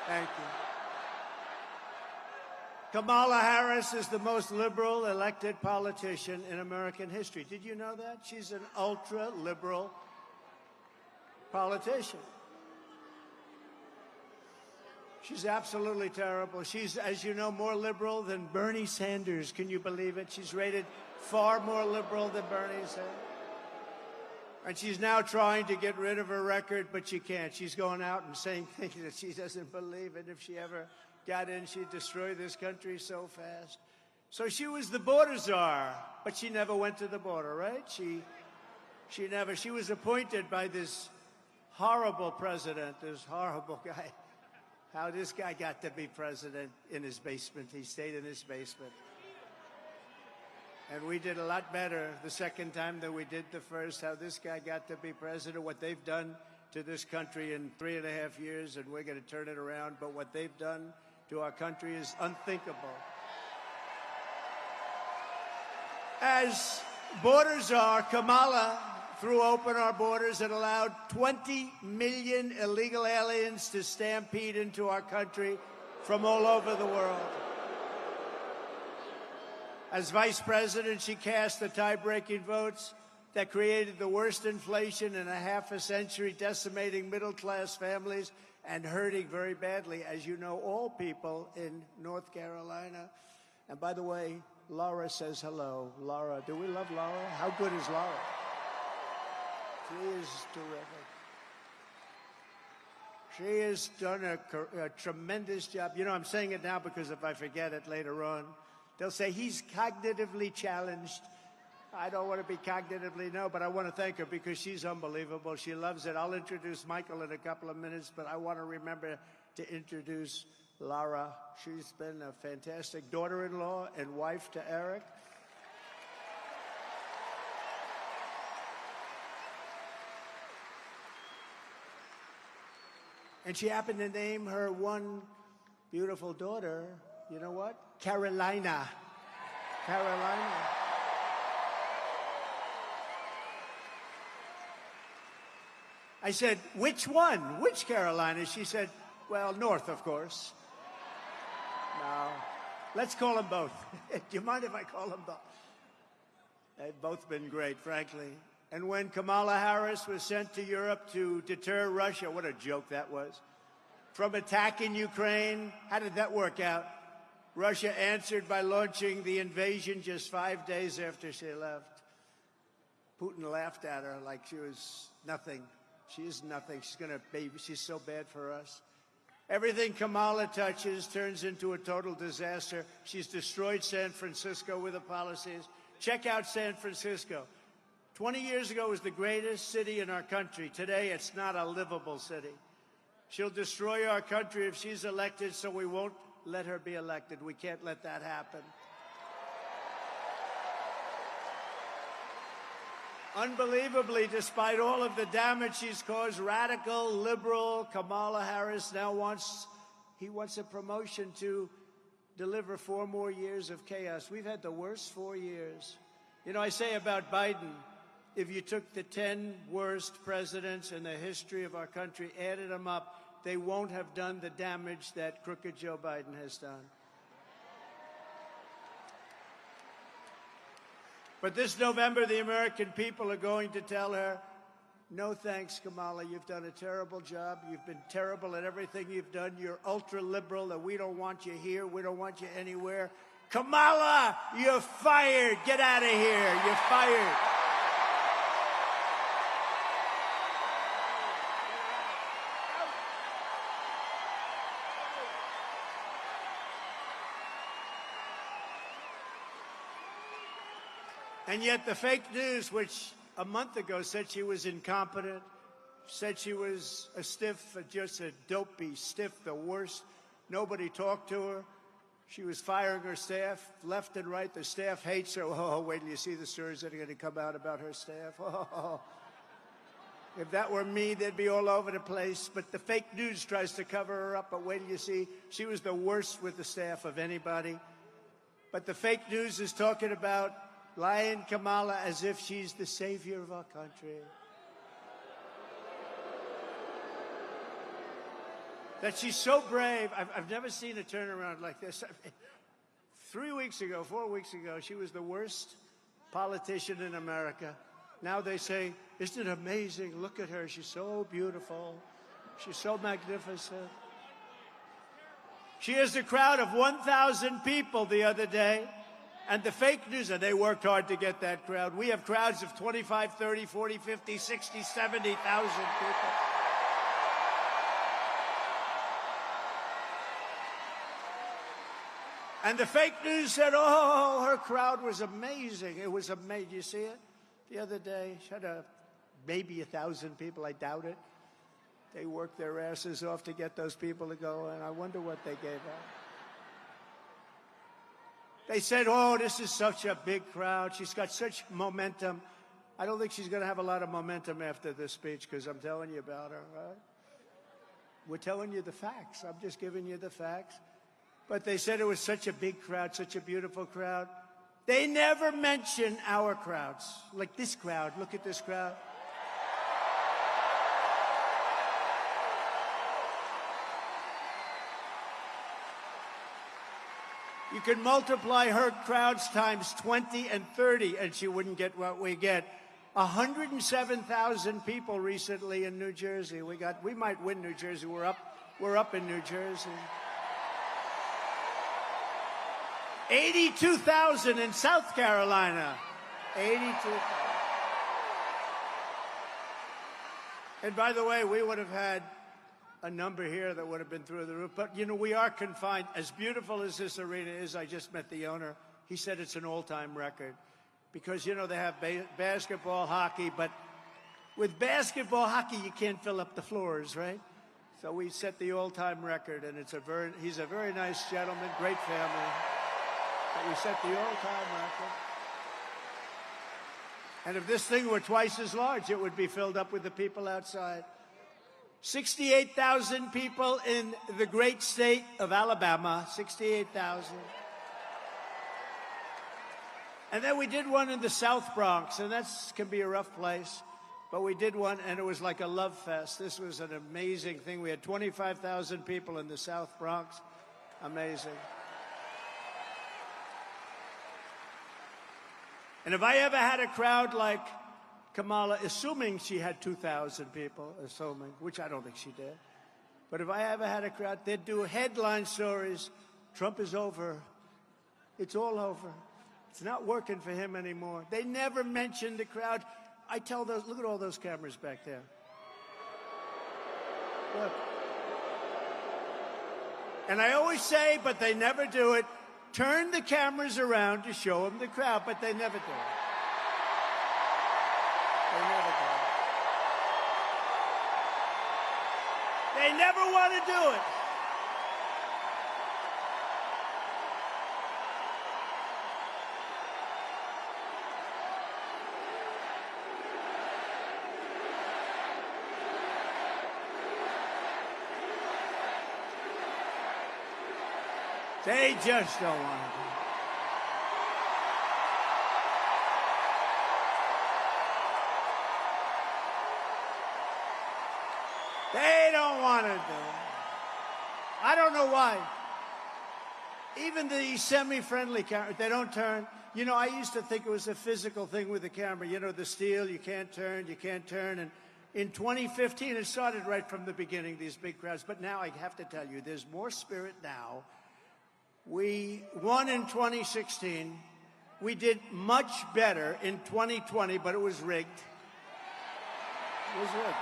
Thank you. Kamala Harris is the most liberal elected politician in American history. Did you know that? She's an ultra-liberal politician. She's absolutely terrible. She's, as you know, more liberal than Bernie Sanders. Can you believe it? She's rated far more liberal than Bernie Sanders. And she's now trying to get rid of her record, but she can't. She's going out and saying things that she doesn't believe in. If she ever got in, she'd destroy this country so fast. So she was the border czar, but she never went to the border, right? She was appointed by this horrible president, this horrible guy. How this guy got to be president in his basement. He stayed in his basement. And we did a lot better the second time than we did the first. How this guy got to be president, what they've done to this country in 3.5 years, and we're going to turn it around. But what they've done to our country is unthinkable. As borders are, Kamala threw open our borders and allowed 20 million illegal aliens to stampede into our country from all over the world. As vice president, she cast the tie-breaking votes that created the worst inflation in a half a century, decimating middle-class families and hurting very badly, as you know, all people in North Carolina. And by the way, Laura says hello. Laura, do we love Laura? How good is Laura? She is terrific. She has done a tremendous job. You know, I'm saying it now because if I forget it later on, they'll say he's cognitively challenged. I don't want to be cognitively, no, but I want to thank her because she's unbelievable. She loves it. I'll introduce Michael in a couple of minutes, but I want to remember to introduce Laura. She's been a fantastic daughter-in-law and wife to Eric. And she happened to name her one beautiful daughter, you know what? Carolina. Carolina. I said, which one? Which Carolina? She said, well, North, of course. No. Let's call them both. Do you mind if I call them both? They've both been great, frankly. And when Kamala Harris was sent to Europe to deter Russia, what a joke that was, from attacking Ukraine, how did that work out? Russia answered by launching the invasion just 5 days after she left. Putin laughed at her like she was nothing. She is nothing. She's so bad for us. Everything Kamala touches turns into a total disaster. She's destroyed San Francisco with her policies. Check out San Francisco. 20 years ago, it was the greatest city in our country. Today, it's not a livable city. She'll destroy our country if she's elected, so we won't let her be elected. We can't let that happen. Unbelievably, despite all of the damage she's caused, radical, liberal Kamala Harris now wants a promotion to deliver 4 more years of chaos. We've had the worst 4 years. You know, I say about Biden, if you took the 10 worst presidents in the history of our country, added them up, they won't have done the damage that crooked Joe Biden has done. But this November, the American people are going to tell her, no thanks, Kamala. You've done a terrible job. You've been terrible at everything you've done. You're ultra-liberal, and we don't want you here. We don't want you anywhere. Kamala, you're fired. Get out of here. You're fired. And yet the fake news, which a month ago said she was incompetent, said she was a stiff, just a dopey stiff, the worst. Nobody talked to her. She was firing her staff left and right. The staff hates her. Oh, wait till you see the stories that are going to come out about her staff. Oh. If that were me, they'd be all over the place. But the fake news tries to cover her up. But wait till you see, she was the worst with the staff of anybody. But the fake news is talking about lying Kamala as if she's the savior of our country. That she's so brave. I've never seen a turnaround like this. I mean, 3 weeks ago, 4 weeks ago, she was the worst politician in America. Now they say, isn't it amazing? Look at her. She's so beautiful. She's so magnificent. She has a crowd of 1,000 people the other day. And the fake news, and they worked hard to get that crowd. We have crowds of 25, 30, 40, 50, 60, 70,000 people. And the fake news said, oh, her crowd was amazing. It was amazing. You see it? The other day, she had maybe 1,000 people. I doubt it. They worked their asses off to get those people to go, and I wonder what they gave out. They said, oh, this is such a big crowd. She's got such momentum. I don't think she's going to have a lot of momentum after this speech because I'm telling you about her, right? We're telling you the facts. I'm just giving you the facts. But they said it was such a big crowd, such a beautiful crowd. They never mention our crowds. Like this crowd. Look at this crowd. You can multiply her crowds times 20 and 30, and she wouldn't get what we get. 107,000 people recently in New Jersey. We might win New Jersey. We're up in New Jersey. 82,000 in South Carolina. 82,000. And by the way, we would have had a number here that would have been through the roof. But, you know, we are confined. As beautiful as this arena is, I just met the owner. He said it's an all-time record. Because, you know, they have basketball, hockey, but with basketball, hockey, you can't fill up the floors, right? So we set the all-time record, and he's a very nice gentleman, great family. But we set the all-time record. And if this thing were twice as large, it would be filled up with the people outside. 68,000 people in the great state of Alabama, 68,000. And then we did one in the South Bronx, and that can be a rough place. But we did one, and it was like a love fest. This was an amazing thing. We had 25,000 people in the South Bronx. Amazing. And if I ever had a crowd like Kamala, assuming she had 2,000 people, which I don't think she did. But if I ever had a crowd, they'd do headline stories. Trump is over. It's all over. It's not working for him anymore. They never mention the crowd. I tell those, look at all those cameras back there. Look. And I always say, but they never do it, turn the cameras around to show them the crowd, but they never do it. They never do it. They never want to do it. They just don't want to do it. They don't want to do it. I don't know why. Even the semi-friendly camera, they don't turn. You know, I used to think it was a physical thing with the camera. You know, the steel, you can't turn, you can't turn. And in 2015, it started right from the beginning, these big crowds. But now I have to tell you, there's more spirit now. We won in 2016. We did much better in 2020, but it was rigged. It was rigged.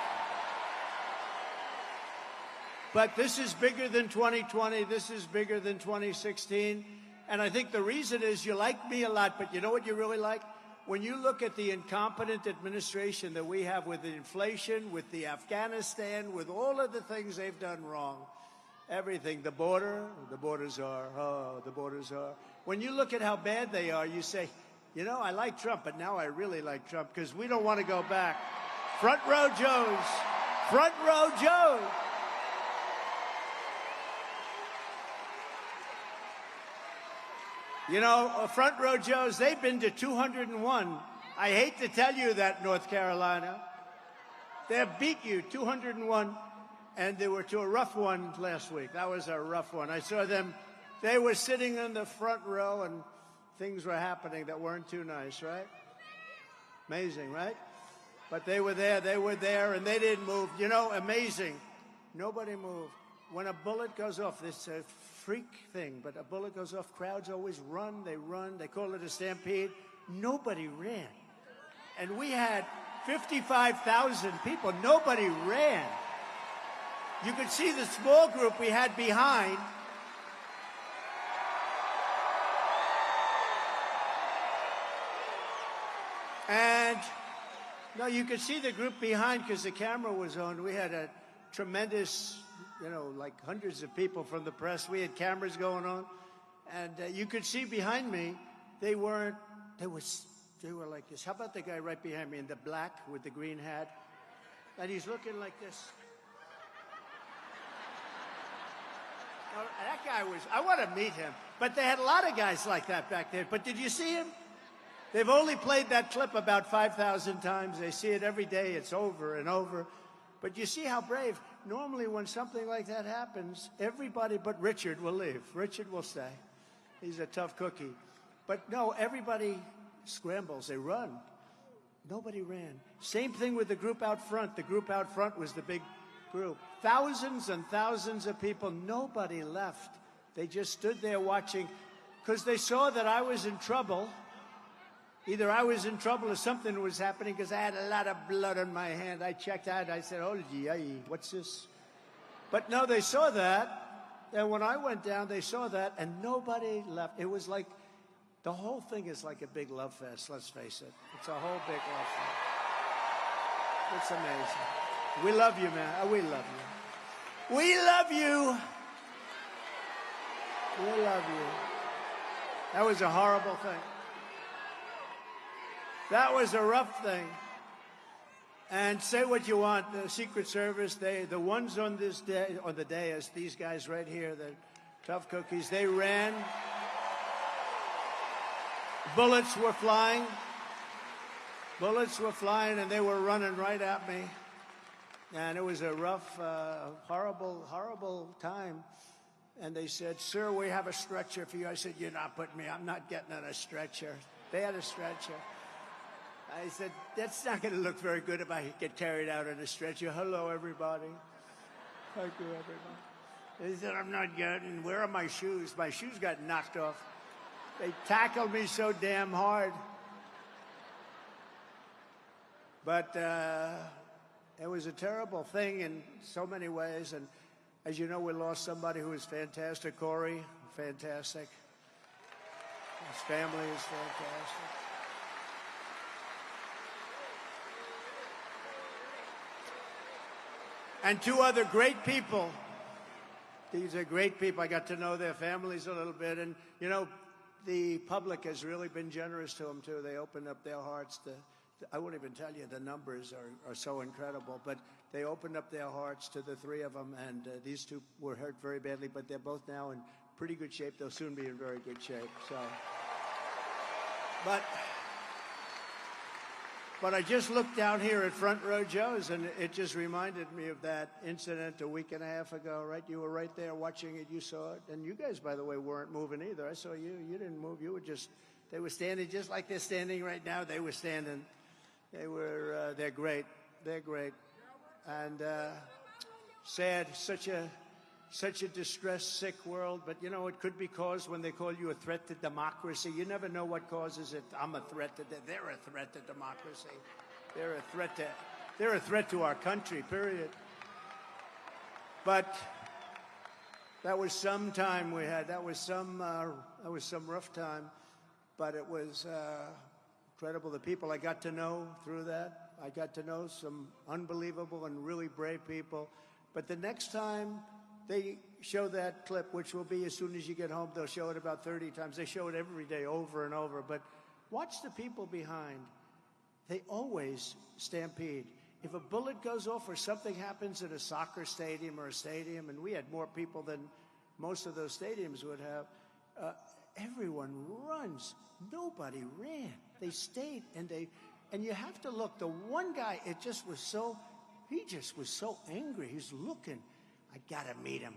But this is bigger than 2020. This is bigger than 2016. And I think the reason is you like me a lot, but you know what you really like? When you look at the incompetent administration that we have with the inflation, with the Afghanistan, with all of the things they've done wrong, everything, the borders are. When you look at how bad they are, you say, you know, I like Trump, but now I really like Trump because we don't want to go back. Front row Joes. Front row Joes. You know, front row Joes, they've been to 201. I hate to tell you that, North Carolina. They beat you, 201. And they were to a rough one last week. That was a rough one. I saw them. They were sitting in the front row, and things were happening that weren't too nice, right? Amazing, right? But they were there, and they didn't move. You know, amazing. Nobody moved. When a bullet goes off, it's a freak thing, but a bullet goes off, crowds always run. They call it a stampede. Nobody ran. And we had 55,000 people. Nobody ran. You could see the small group we had behind. And, no, you could see the group behind because the camera was on. We had a tremendous, you know, like hundreds of people from the press. We had cameras going on. And you could see behind me, they were like this. How about the guy right behind me in the black with the green hat? And he's looking like this. Now, that guy was, I want to meet him. But they had a lot of guys like that back there. But did you see him? They've only played that clip about 5,000 times. They see it every day. It's over and over. But you see how brave. Normally when something like that happens, everybody but Richard will leave. Richard will stay. He's a tough cookie. But no, everybody scrambles. They run. Nobody ran. Same thing with the group out front. The group out front was the big group. Thousands and thousands of people. Nobody left. They just stood there watching because they saw that I was in trouble. Either I was in trouble or something was happening because I had a lot of blood on my hand. I checked out. I said, oh, gee, what's this? But no, they saw that. And when I went down, they saw that, and nobody left. It was like, the whole thing is like a big love fest, let's face it. It's a whole big love fest. It's amazing. We love you, man. We love you. We love you. We love you. That was a horrible thing. That was a rough thing. And say what you want, the Secret Service, the ones on this day, on the dais, these guys right here, the tough cookies, they ran. Bullets were flying. Bullets were flying, and they were running right at me. And it was a rough, horrible, horrible time. And they said, sir, we have a stretcher for you. I said, you're not putting me, I'm not getting on a stretcher. They had a stretcher. I said, that's not going to look very good if I get carried out on a stretcher. Hello, everybody. Thank you, everybody. They said, I'm not getting, where are my shoes? My shoes got knocked off. They tackled me so damn hard. But it was a terrible thing in so many ways. And as you know, we lost somebody who was fantastic, Corey, fantastic. His family is fantastic. And two other great people. These are great people. I got to know their families a little bit. And, you know, the public has really been generous to them, too. They opened up their hearts to I won't even tell you, the numbers are so incredible. But they opened up their hearts to the three of them. And these two were hurt very badly, but they're both now in pretty good shape. They'll soon be in very good shape. So, But I just looked down here at Front Row Joe's, and it just reminded me of that incident a week and a half ago, right? You were right there watching it. You saw it. And you guys, by the way, weren't moving either. I saw you. You didn't move. You were just, they were standing just like they're standing right now. They were standing. They were, they're great. They're great. And sad, such a distressed, sick world. But, you know, it could be caused when they call you a threat to democracy. You never know what causes it. I'm a threat to, they're a threat to democracy. They're a threat to our country, period. But that was some time we had. That was some rough time. But it was incredible. The people I got to know through that. I got to know some unbelievable and really brave people. But the next time they show that clip, which will be as soon as you get home, they'll show it about 30 times. They show it every day over and over. But watch the people behind. They always stampede. If a bullet goes off or something happens at a soccer stadium or a stadium, and we had more people than most of those stadiums would have, everyone runs. Nobody ran. They stayed, and you have to look. The one guy, he just was so angry. He's looking. I gotta meet him.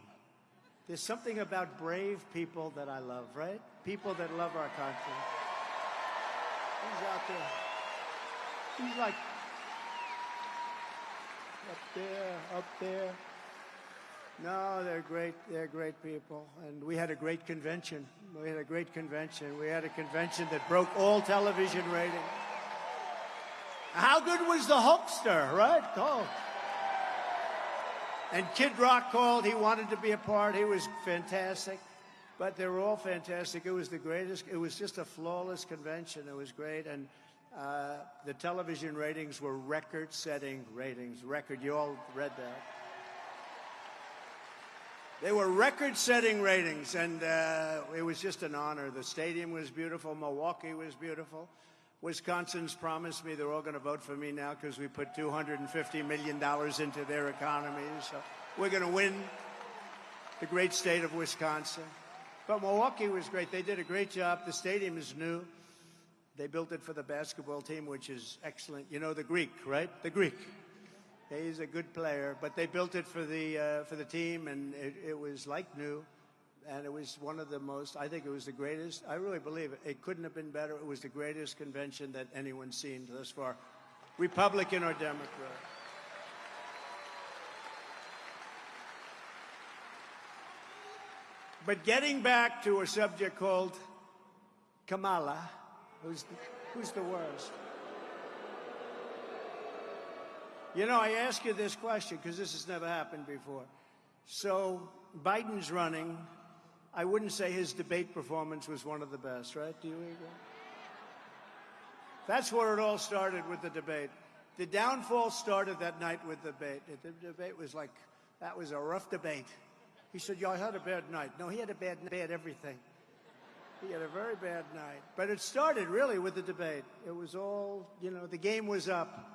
There's something about brave people that I love, right? People that love our country. He's out there. He's like up there. No, they're great. They're great people. And we had a great convention. We had a convention that broke all television ratings. How good was the Hulkster, right? Oh. And Kid Rock called. He wanted to be a part. He was fantastic. But they were all fantastic. It was the greatest. It was just a flawless convention. It was great. And the television ratings were record-setting ratings. You all read that. They were record-setting ratings, and it was just an honor. The stadium was beautiful. Milwaukee was beautiful. Wisconsin's promised me they're all going to vote for me now because we put $250 million into their economy. So we're going to win the great state of Wisconsin. But Milwaukee was great. They did a great job. The stadium is new. They built it for the basketball team, which is excellent. You know the Greek, right? The Greek. He's a good player, but they built it for the team, and it was like new, and it was one of the most. I think it was the greatest. I really believe it. It couldn't have been better. It was the greatest convention that anyone's seen thus far, Republican or Democrat. But getting back to a subject called Kamala, who's the worst? You know, I ask you this question because this has never happened before. So Biden's running. I wouldn't say his debate performance was one of the best, right? Do you agree? That's where it all started with the debate. The downfall started that night with the debate. The debate was like, that was a rough debate. He said, y'all had a bad night. No, he had a bad everything. He had a very bad night. But it started really with the debate. It was all, you know, the game was up.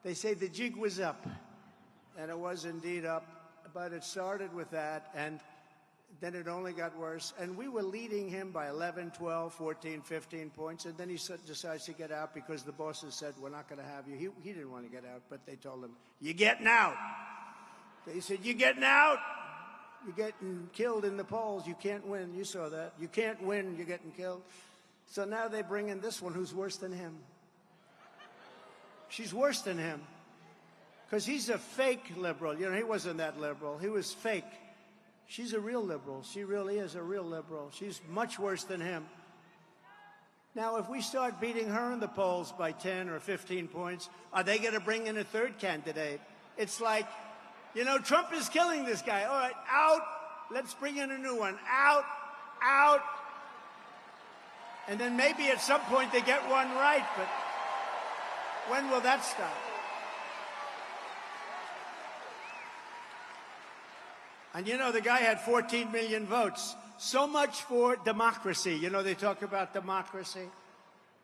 They say the jig was up, and it was indeed up, but it started with that, and then it only got worse. And we were leading him by 11, 12, 14, 15 points, and then he decides to get out because the bosses said, we're not going to have you. He didn't want to get out, but they told him, you're getting out. They said, you're getting out. You're getting killed in the polls. You can't win. You saw that. You can't win. You're getting killed. So now they bring in this one who's worse than him. She's worse than him because he's a fake liberal. You know, he wasn't that liberal. He was fake. She's a real liberal. She really is a real liberal. She's much worse than him. Now, if we start beating her in the polls by 10 or 15 points, are they going to bring in a third candidate? It's like, you know, Trump is killing this guy. All right, out. Let's bring in a new one. Out, out. And then maybe at some point they get one right, but when will that stop? And you know, the guy had 14 million votes. So much for democracy. You know, they talk about democracy.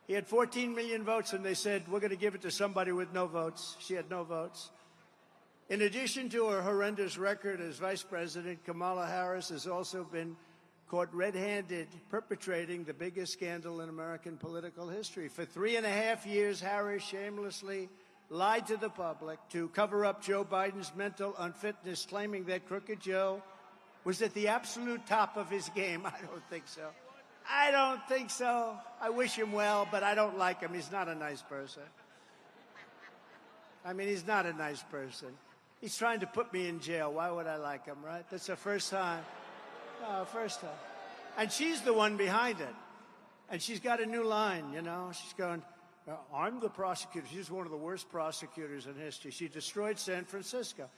He had 14 million votes, and they said, we're going to give it to somebody with no votes. She had no votes. In addition to her horrendous record as vice president, Kamala Harris has also been caught red-handed perpetrating the biggest scandal in American political history. For 3.5 years, Harris shamelessly lied to the public to cover up Joe Biden's mental unfitness, claiming that Crooked Joe was at the absolute top of his game. I don't think so. I don't think so. I wish him well, but I don't like him. He's not a nice person. I mean, he's not a nice person. He's trying to put me in jail. Why would I like him, right? That's the first time. First time. And she's the one behind it. And she's got a new line, you know. She's going, I'm the prosecutor. She's one of the worst prosecutors in history. She destroyed San Francisco.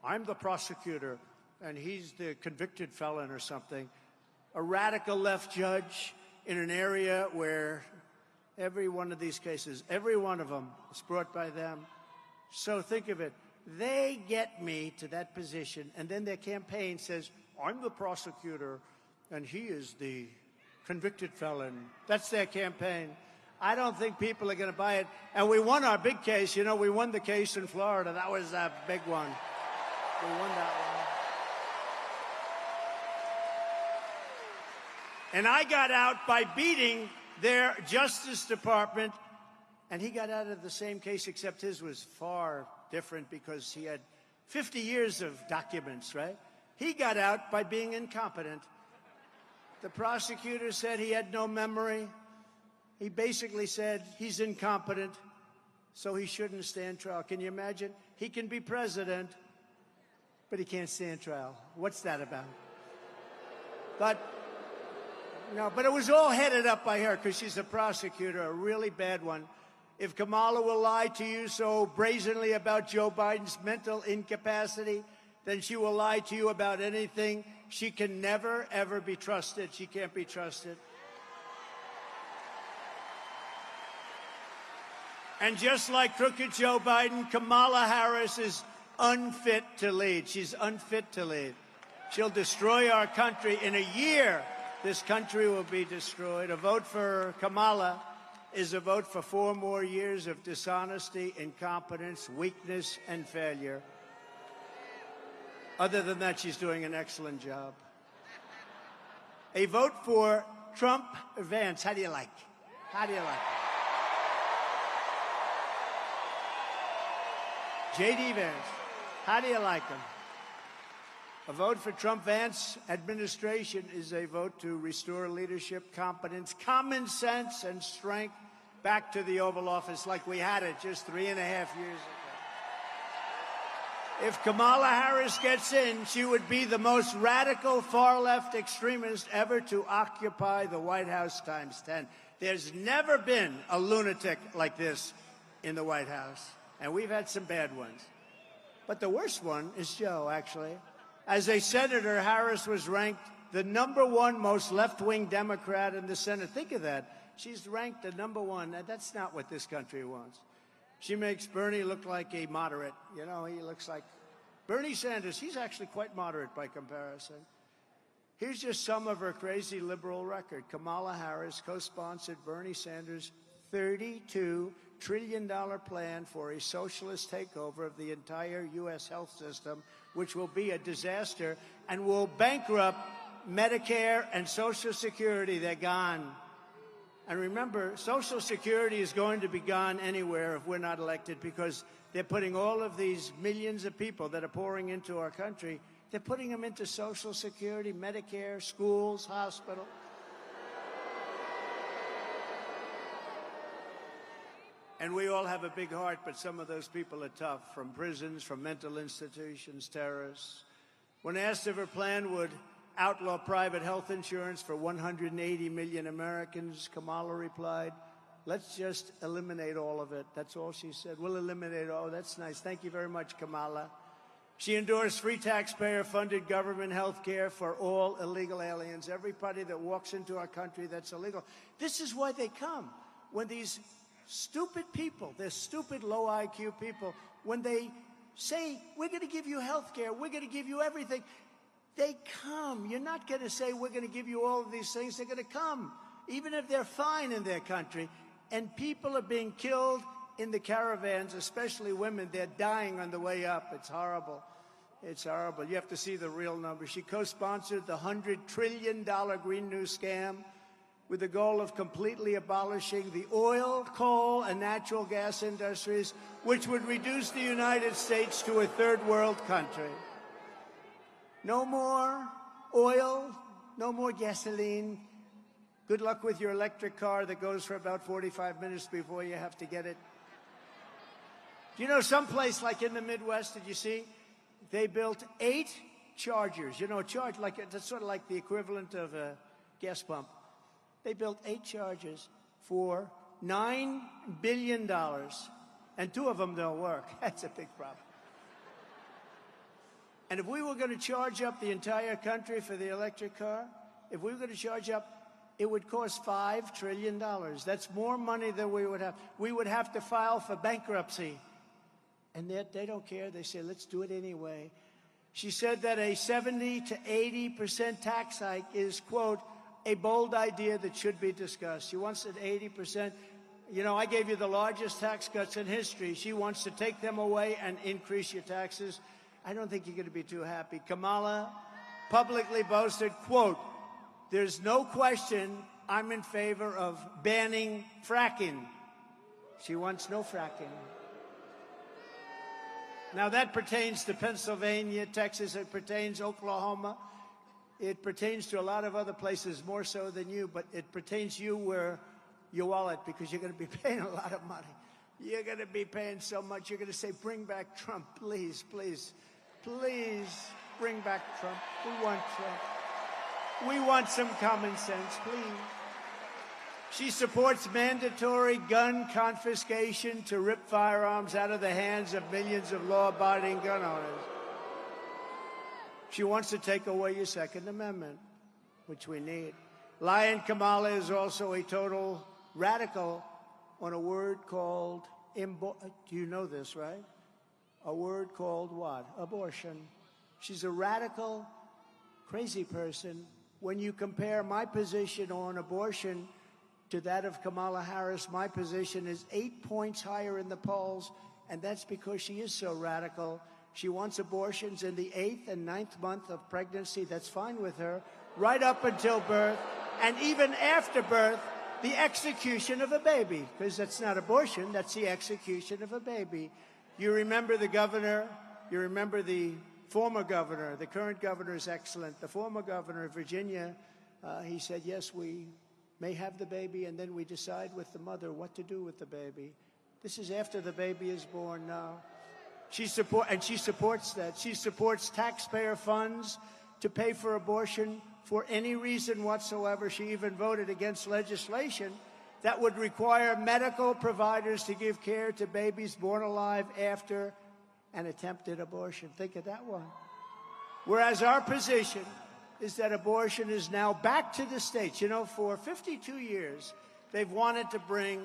I'm the prosecutor, and he's the convicted felon or something. A radical left judge in an area where every one of these cases, every one of them is brought by them. So think of it. They get me to that position, and then their campaign says, I'm the prosecutor, and he is the convicted felon. That's their campaign. I don't think people are going to buy it. And we won our big case. You know, we won the case in Florida. That was a big one. We won that one. And I got out by beating their Justice Department, and he got out of the same case, except his was far different because he had 50 years of documents, right? He got out by being incompetent. The prosecutor said he had no memory. He basically said he's incompetent, so he shouldn't stand trial. Can you imagine? He can be president, but he can't stand trial. What's that about? But it was all headed up by her because she's a prosecutor, a really bad one. If Kamala will lie to you so brazenly about Joe Biden's mental incapacity, then she will lie to you about anything. She can never, ever be trusted. She can't be trusted. And just like crooked Joe Biden, Kamala Harris is unfit to lead. She's unfit to lead. She'll destroy our country. In a year, this country will be destroyed. A vote for Kamala is a vote for 4 more years of dishonesty, incompetence, weakness, and failure. Other than that, she's doing an excellent job. A vote for Trump Vance. How do you like? How do you like? J.D. Vance. How do you like him? A vote for Trump Vance administration is a vote to restore leadership, competence, common sense, and strength back to the Oval Office like we had it just 3.5 years ago. If Kamala Harris gets in, she would be the most radical far-left extremist ever to occupy the White House ×10. There's never been a lunatic like this in the White House, and we've had some bad ones. But the worst one is Joe, actually. As a senator, Harris was ranked the #1 most left-wing Democrat in the Senate. Think of that. She's ranked the #1. That's not what this country wants. She makes Bernie look like a moderate. You know, he looks like Bernie Sanders. He's actually quite moderate by comparison. Here's just some of her crazy liberal record. Kamala Harris co-sponsored Bernie Sanders' $32 trillion plan for a socialist takeover of the entire U.S. health system, which will be a disaster and will bankrupt Medicare and Social Security. They're gone. And remember, Social Security is going to be gone anywhere if we're not elected, because they're putting all of these millions of people that are pouring into our country, they're putting them into Social Security, Medicare, schools, hospitals. And we all have a big heart, but some of those people are tough, from prisons, from mental institutions, terrorists. When asked if her plan would outlaw private health insurance for 180 million Americans, Kamala replied, "Let's just eliminate all of it." That's all she said. We'll eliminate all. That's nice. Thank you very much, Kamala. She endorsed free taxpayer-funded government health care for all illegal aliens, everybody that walks into our country that's illegal. This is why they come. When these stupid people, they're stupid, low IQ people, when they say, we're going to give you health care, we're going to give you everything, they come. You're not going to say, we're going to give you all of these things. They're going to come, even if they're fine in their country. And people are being killed in the caravans, especially women. They're dying on the way up. It's horrible. It's horrible. You have to see the real numbers. She co-sponsored the $100 trillion Green New scam with the goal of completely abolishing the oil, coal, and natural gas industries, which would reduce the United States to a third world country. No more oil, no more gasoline. Good luck with your electric car that goes for about 45 minutes before you have to get it. Do you know someplace like in the Midwest, did you see? They built 8 chargers. You know, that's sort of like the equivalent of a gas pump. They built 8 chargers for $9 billion, and 2 of them don't work. That's a big problem. And if we were going to charge up the entire country for the electric car, if we were going to charge up, it would cost $5 trillion. That's more money than we would have. We would have to file for bankruptcy. And they don't care. They say, let's do it anyway. She said that a 70 to 80% tax hike is, quote, a bold idea that should be discussed. She wants it 80%. You know, I gave you the largest tax cuts in history. She wants to take them away and increase your taxes. I don't think you're going to be too happy. Kamala publicly boasted, quote, "There's no question I'm in favor of banning fracking." She wants no fracking. Now, that pertains to Pennsylvania, Texas. It pertains to Oklahoma. It pertains to a lot of other places, more so than you, but it pertains to you where your wallet, because you're going to be paying a lot of money. You're going to be paying so much. You're going to say, bring back Trump, please, please, please bring back Trump. We want Trump. We want some common sense, please. She supports mandatory gun confiscation to rip firearms out of the hands of millions of law-abiding gun owners. She wants to take away your Second Amendment, which we need. Lion Kamala is also a total radical on a word called, do you know this, right? A word called what? Abortion. She's a radical crazy person when you compare my position on abortion to that of Kamala Harris. My position is 8 points higher in the polls, and that's because she is so radical. She wants abortions in the 8th and 9th month of pregnancy. That's fine with her, right up until birth, and even after birth, the execution of a baby, because that's not abortion, that's the execution of a baby. You remember the governor, you remember the former governor. The current governor is excellent. The former governor of Virginia, he said, yes, we may have the baby, and then we decide with the mother what to do with the baby. This is after the baby is born now. She supports that. She supports taxpayer funds to pay for abortion for any reason whatsoever. She even voted against legislation that would require medical providers to give care to babies born alive after an attempted abortion. Think of that one. Whereas our position is that abortion is now back to the states. You know, for 52 years, they've wanted to bring,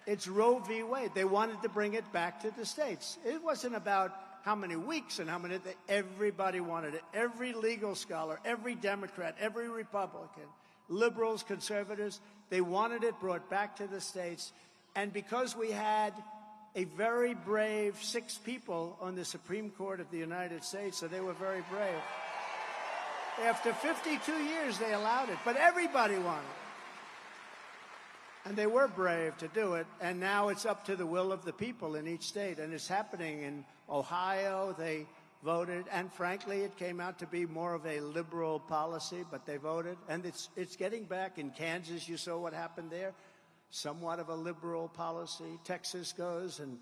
it's Roe v. Wade. They wanted to bring it back to the states. It wasn't about how many weeks and how many, everybody wanted it. Every legal scholar, every Democrat, every Republican, liberals, conservatives, they wanted it brought back to the states. And because we had a very brave 6 people on the Supreme Court of the United States, so they were very brave. After 52 years, they allowed it, but everybody wanted it. And they were brave to do it, and now it's up to the will of the people in each state, and it's happening in Ohio. They voted, and frankly, it came out to be more of a liberal policy, but they voted, and it's getting back. In Kansas, you saw what happened there. Somewhat of a liberal policy. Texas goes, and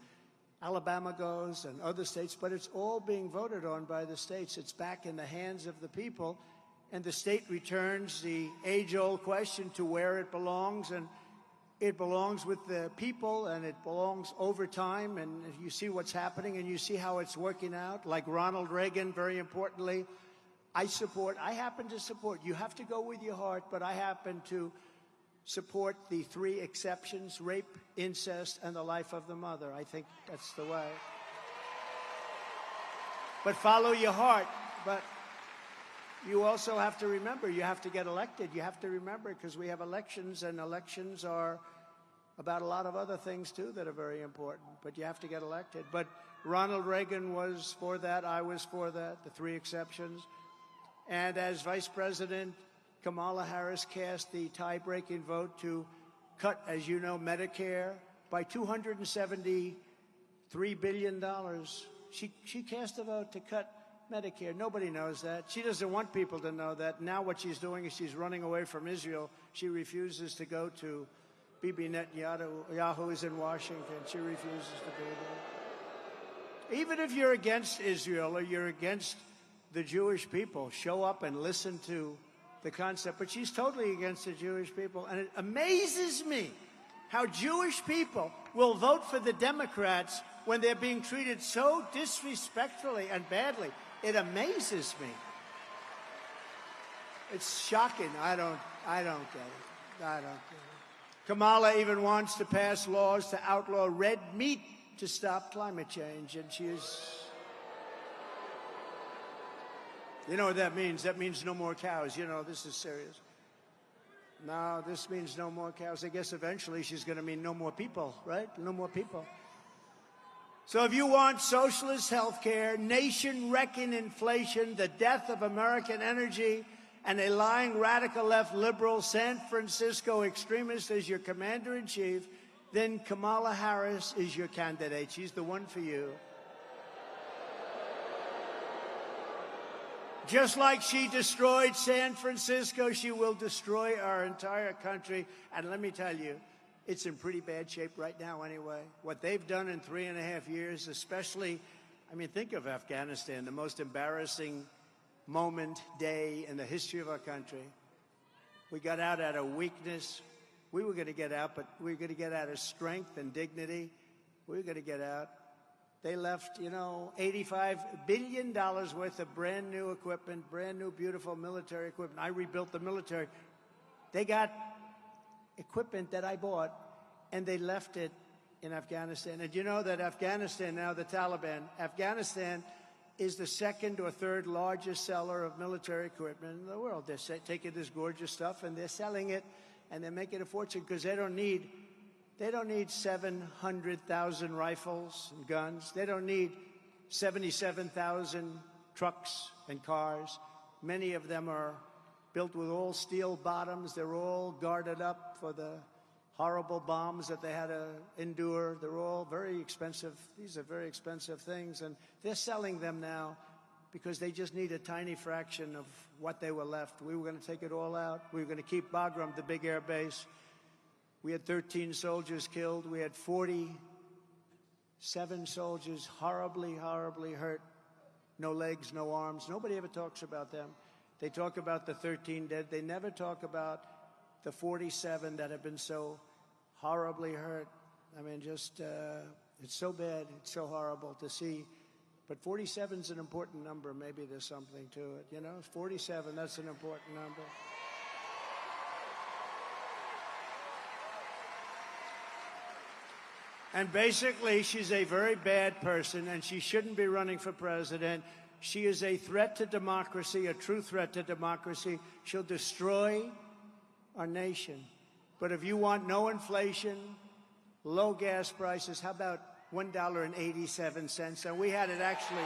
Alabama goes, and other states, but it's all being voted on by the states. It's back in the hands of the people, and the state returns the age-old question to where it belongs, and it belongs with the people, and it belongs over time, and you see what's happening, and you see how it's working out. Like Ronald Reagan, very importantly, I happen to support. You have to go with your heart, but I happen to support the 3 exceptions: rape, incest, and the life of the mother. I think that's the way. But follow your heart. But you also have to remember, you have to get elected. You have to remember, because we have elections, and elections are about a lot of other things, too, that are very important. But you have to get elected. But Ronald Reagan was for that. I was for that, the 3 exceptions. And as Vice President, Kamala Harris cast the tie-breaking vote to cut, as you know, Medicare by $273 billion. She cast a vote to cut Medicare. Nobody knows that. She doesn't want people to know that. Now what she's doing is she's running away from Israel. She refuses to go to Bibi Netanyahu is in Washington. She refuses to do that. Even if you're against Israel or you're against the Jewish people, show up and listen to the concept. But she's totally against the Jewish people. And it amazes me how Jewish people will vote for the Democrats when they're being treated so disrespectfully and badly. It amazes me. It's shocking. I don't get it. I don't get it. Kamala even wants to pass laws to outlaw red meat to stop climate change, and she is... You know what that means? That means no more cows. You know, this is serious. No, this means no more cows. I guess eventually she's going to mean no more people, right? No more people. So if you want socialist health care, nation-wrecking inflation, the death of American energy, and a lying radical left liberal San Francisco extremist as your commander-in-chief, then Kamala Harris is your candidate. She's the one for you. Just like she destroyed San Francisco, she will destroy our entire country. And let me tell you, it's in pretty bad shape right now anyway. What they've done in 3.5 years, especially, I mean, think of Afghanistan, the most embarrassing moment, day in the history of our country. We got out of weakness. We were going to get out, but we were going to get out of strength and dignity. We were going to get out. They left, you know, $85 billion worth of brand new equipment, brand new, beautiful military equipment. I rebuilt the military. They got equipment that I bought, and they left it in Afghanistan. And you know that Afghanistan now, the Taliban, Afghanistan is the second or third largest seller of military equipment in the world. They're taking this gorgeous stuff and they're selling it, and they're making a fortune because they don't need 700,000 rifles and guns. They don't need 77,000 trucks and cars. Many of them are built with all steel bottoms. They're all guarded up for the horrible bombs that they had to endure. They're all very expensive. These are very expensive things, and they're selling them now because they just need a tiny fraction of what they were left. We were going to take it all out. We were going to keep Bagram, the big air base. We had 13 soldiers killed. We had 47 soldiers horribly, horribly hurt. No legs, no arms. Nobody ever talks about them. They talk about the 13 dead. They never talk about the 47 that have been so horribly hurt. I mean, just, it's so bad. It's so horrible to see. But 47 is an important number. Maybe there's something to it. You know, 47, that's an important number. And basically, she's a very bad person, and she shouldn't be running for president. She is a threat to democracy, a true threat to democracy. She'll destroy our nation. But if you want no inflation, low gas prices, how about $1.87? And we had it actually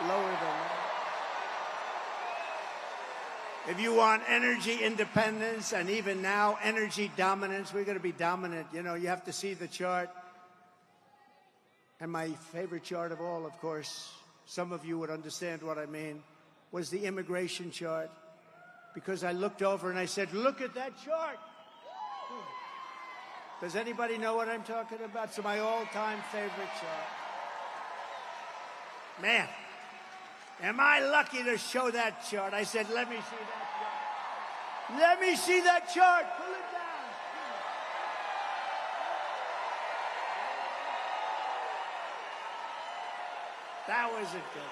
lower than that. If you want energy independence, and even now energy dominance, we're going to be dominant. You know, you have to see the chart. And my favorite chart of all, of course, some of you would understand what I mean, was the immigration chart. Because I looked over and I said, look at that chart. Does anybody know what I'm talking about? It's my all-time favorite chart. Man, am I lucky to show that chart? I said, let me see that chart. Let me see that chart. Pull it down. That was it, good.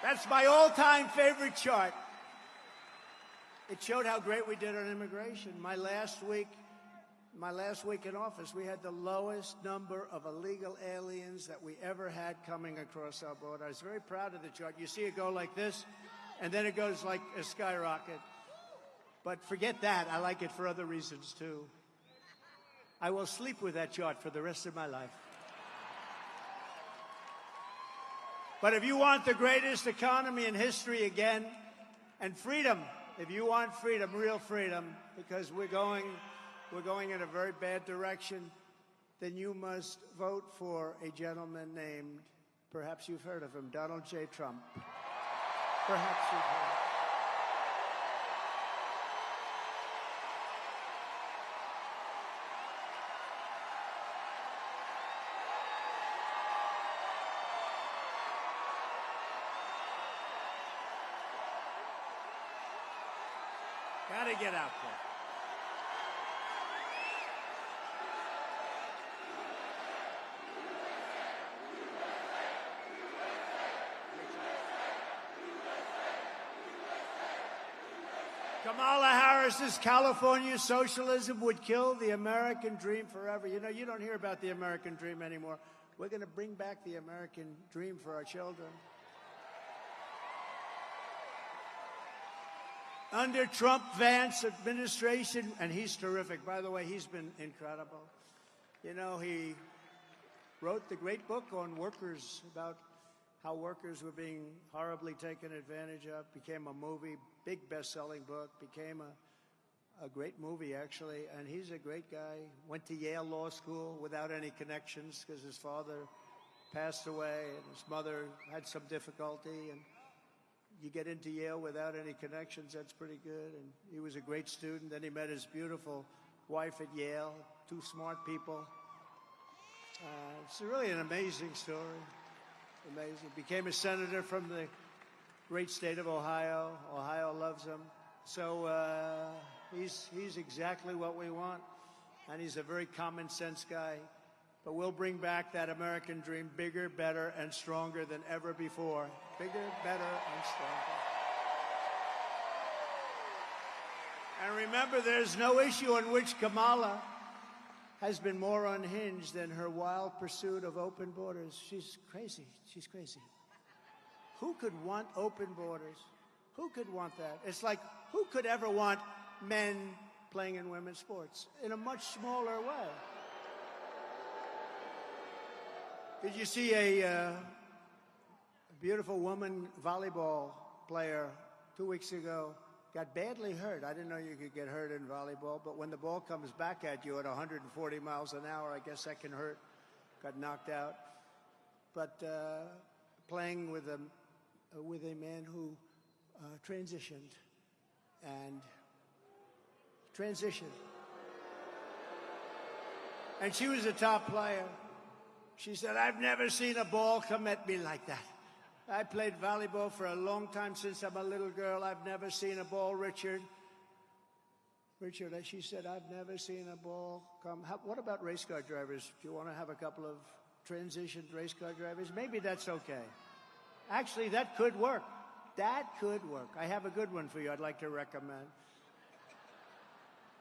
That's my all-time favorite chart. It showed how great we did on immigration. My last week in office, we had the lowest number of illegal aliens that we ever had coming across our border. I was very proud of the chart. You see it go like this, and then it goes like a skyrocket. But forget that. I like it for other reasons, too. I will sleep with that chart for the rest of my life. But if you want the greatest economy in history again, and freedom, if you want freedom, real freedom, because we're going in a very bad direction, then you must vote for a gentleman named, perhaps you've heard of him, Donald J. Trump. Perhaps you've heard of him. Gotta get out there. Kamala Harris's California socialism would kill the American dream forever. You know, you don't hear about the American dream anymore. We're going to bring back the American dream for our children. Under Trump-Vance administration, and he's terrific. By the way, he's been incredible. You know, he wrote the great book on workers, about how workers were being horribly taken advantage of. Became a movie, big best-selling book, became a great movie, actually. And he's a great guy. Went to Yale Law School without any connections because his father passed away and his mother had some difficulty. And you get into Yale without any connections, that's pretty good. And he was a great student. Then he met his beautiful wife at Yale, two smart people. It's really an amazing story. Amazing. Became a senator from the great state of Ohio. Ohio loves him. So he's exactly what we want. And he's a very common sense guy. But we'll bring back that American dream bigger, better, and stronger than ever before. Bigger, better, and stronger. And remember, there's no issue on which Kamala has been more unhinged than her wild pursuit of open borders. She's crazy. She's crazy. Who could want open borders? Who could want that? It's like, who could ever want men playing in women's sports in a much smaller way? Did you see a beautiful woman volleyball player 2 weeks ago got badly hurt? I didn't know you could get hurt in volleyball, but when the ball comes back at you at 140 miles an hour, I guess that can hurt. Got knocked out. But playing with a man who transitioned. And she was a top player. She said, "I've never seen a ball come at me like that. I played volleyball for a long time since I'm a little girl. I've never seen a ball, Richard." Richard, she said, "I've never seen a ball come." What about race car drivers? Do you want to have a couple of transitioned race car drivers? Maybe that's okay. Actually, that could work. That could work. I have a good one for you I'd like to recommend.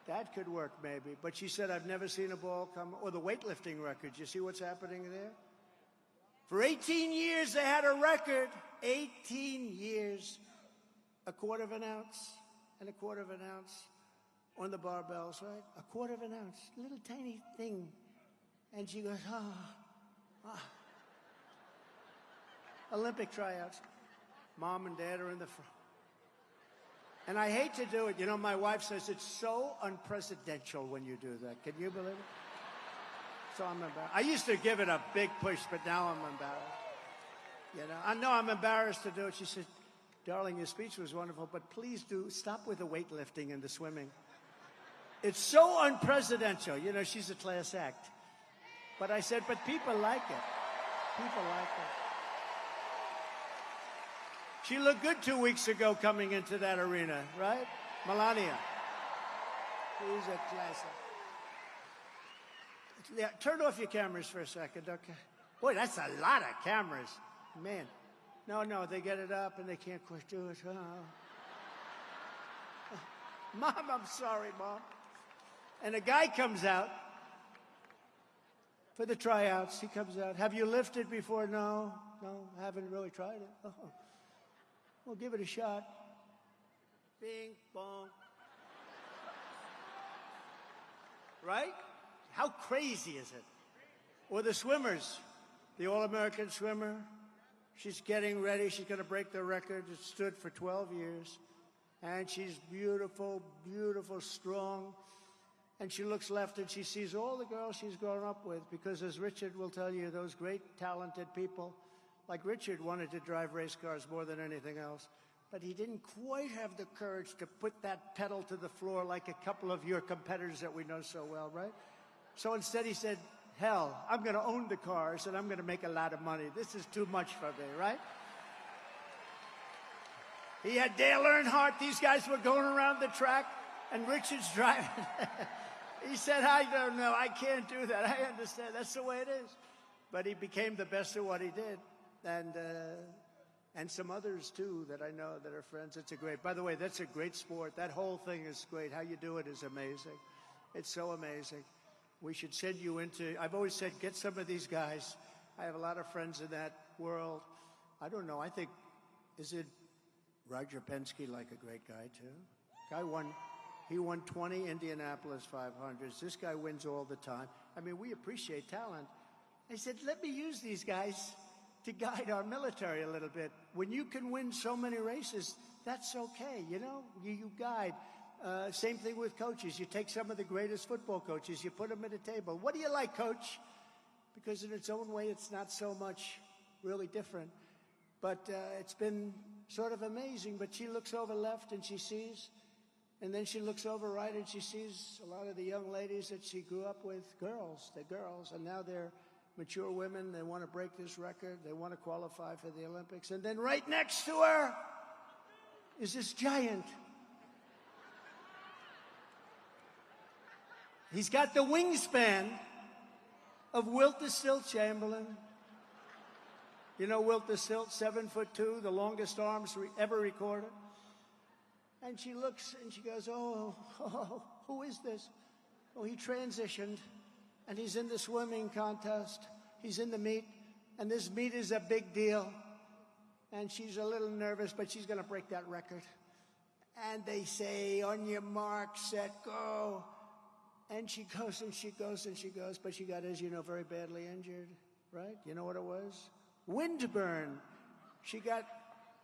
That could work, maybe. But she said, "I've never seen a ball come." Or the weightlifting records. You see what's happening there? For 18 years, they had a record. 18 years. A quarter of an ounce and a quarter of an ounce on the barbells, right? A quarter of an ounce. Little tiny thing. And she goes, Olympic tryouts. Mom and Dad are in the front. And I hate to do it. You know, my wife says it's so unpresidential when you do that. Can you believe it? So I'm embarrassed. I used to give it a big push, but now I'm embarrassed. You know, I know I'm embarrassed to do it. She said, "Darling, your speech was wonderful, but please do stop with the weightlifting and the swimming. It's so unpresidential." You know, she's a class act. But I said, but people like it. People like it. She looked good 2 weeks ago coming into that arena, right? Melania. She's a class act. Yeah, turn off your cameras for a second, okay? Boy, that's a lot of cameras. Man. No, they get it up and they can't quite do it. Oh. Mom, I'm sorry, Mom. And a guy comes out for the tryouts. He comes out. "Have you lifted before?" No, I haven't really tried it. Oh. Well, give it a shot. Bing, bong. Right? How crazy is it? Or the swimmers. The All-American swimmer. She's getting ready. She's going to break the record. It stood for 12 years. And she's beautiful, beautiful, strong. And she looks left and she sees all the girls she's grown up with. Because as Richard will tell you, those great, talented people, like Richard wanted to drive race cars more than anything else. But he didn't quite have the courage to put that pedal to the floor like a couple of your competitors that we know so well, right? So instead he said, "Hell, I'm going to own the cars and I'm going to make a lot of money. This is too much for me," right? He had Dale Earnhardt. These guys were going around the track and Richard's driving. He said, "I don't know. I can't do that. I understand. That's the way it is." But he became the best at what he did. And some others, too, that I know that are friends. It's a great, by the way, that's a great sport. That whole thing is great. How you do it is amazing. It's so amazing. We should send you into, I've always said, get some of these guys. I have a lot of friends in that world. I don't know. I think, is it Roger Penske, like a great guy, too? He won 20 Indianapolis 500s. This guy wins all the time. I mean, we appreciate talent. I said, let me use these guys to guide our military a little bit. When you can win so many races, that's okay, you know? You guide. Same thing with coaches. You take some of the greatest football coaches, you put them at a table. "What do you like, coach?" Because in its own way, it's not so much really different. But it's been sort of amazing. But she looks over left and she sees, and then she looks over right and she sees a lot of the young ladies that she grew up with, girls. They're girls, and now they're mature women. They want to break this record. They want to qualify for the Olympics. And then right next to her is this giant. He's got the wingspan of Wilt the Stilt Chamberlain. You know Wilt the Stilt, 7'2", the longest arms ever recorded. And she looks and she goes, oh, who is this? Oh, he transitioned, and he's in the swimming contest. He's in the meet, and this meet is a big deal. and she's a little nervous, but she's going to break that record. And they say, on your mark, set, go. And she goes, and she goes, and she goes, but she got, as you know, very badly injured, right? You know what it was? Wind burn. She got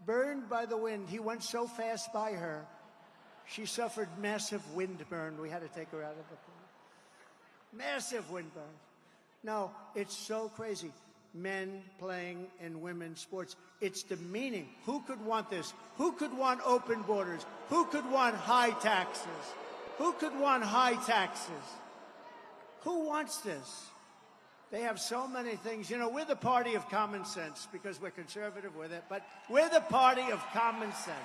burned by the wind. He went so fast by her, she suffered massive wind burn. We had to take her out of the pool. Massive wind burn. No, it's so crazy. Men playing in women's sports. It's demeaning. Who could want this? Who could want open borders? Who could want high taxes? Who could want high taxes? Who wants this? They have so many things. You know, we're the party of common sense because we're conservative with it, but we're the party of common sense.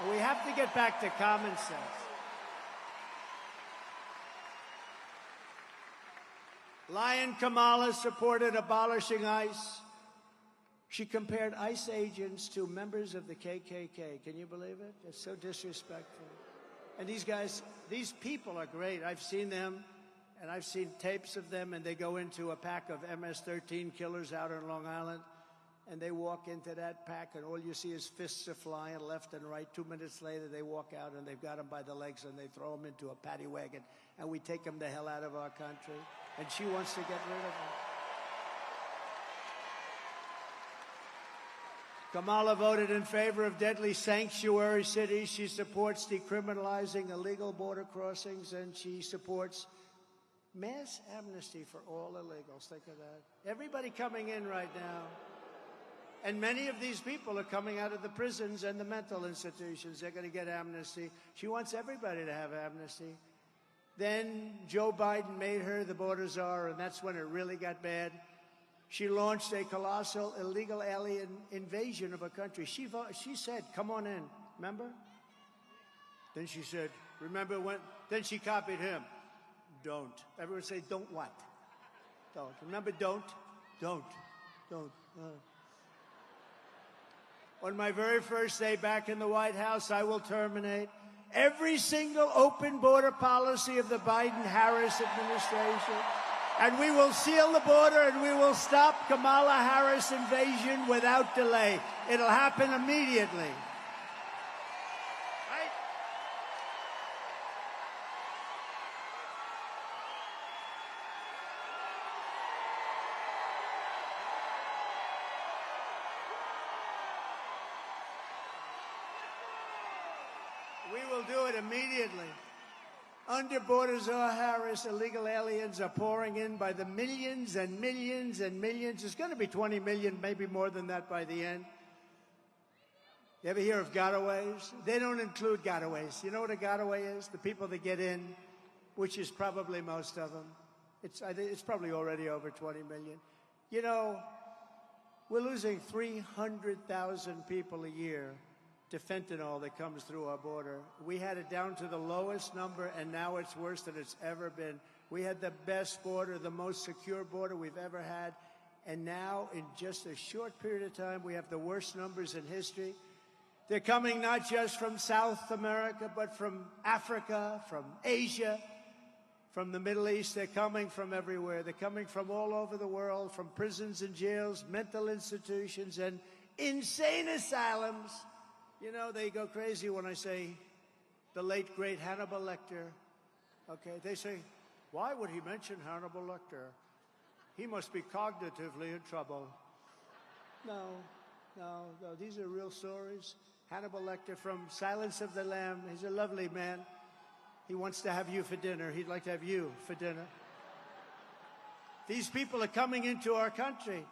And we have to get back to common sense. Lion Kamala supported abolishing ICE. She compared ICE agents to members of the KKK. Can you believe it? It's so disrespectful. And these guys, these people are great. I've seen them, and I've seen tapes of them, and they go into a pack of MS-13 killers out on Long Island, and they walk into that pack, and all you see is fists are flying left and right. 2 minutes later, they walk out, and they've got them by the legs, and they throw them into a paddy wagon, and we take them the hell out of our country. And she wants to get rid of them. Kamala voted in favor of deadly sanctuary cities. She supports decriminalizing illegal border crossings, and she supports mass amnesty for all illegals. Think of that. Everybody coming in right now. And many of these people are coming out of the prisons and the mental institutions. They're going to get amnesty. She wants everybody to have amnesty. Then Joe Biden made her the border czar, and that's when it really got bad. She launched a colossal illegal alien invasion of a country. She said, come on in, remember? Then she said, remember when? Then she copied him. Don't. Everyone say, don't what? Don't. Remember, don't? Don't. Don't. On my very first day back in the White House, I will terminate every single open border policy of the Biden-Harris administration. And we will seal the border and we will stop Kamala Harris invasion without delay. It'll happen immediately. Right? We will do it immediately. Under border czar Harris, illegal aliens are pouring in by the millions and millions and millions. It's going to be 20 million, maybe more than that by the end. You ever hear of gotaways? They don't include gotaways. You know what a gotaway is? The people that get in, which is probably most of them. It's probably already over 20 million. You know, we're losing 300,000 people a year to fentanyl that comes through our border. We had it down to the lowest number, and now it's worse than it's ever been. We had the best border, the most secure border we've ever had, and now in just a short period of time, we have the worst numbers in history. They're coming not just from South America, but from Africa, from Asia, from the Middle East. They're coming from everywhere. They're coming from all over the world, from prisons and jails, mental institutions, and insane asylums. You know, they go crazy when I say the late, great Hannibal Lecter. Okay, they say, why would he mention Hannibal Lecter? He must be cognitively in trouble. No, these are real stories. Hannibal Lecter from Silence of the Lamb. He's a lovely man. He wants to have you for dinner. He'd like to have you for dinner. These people are coming into our country.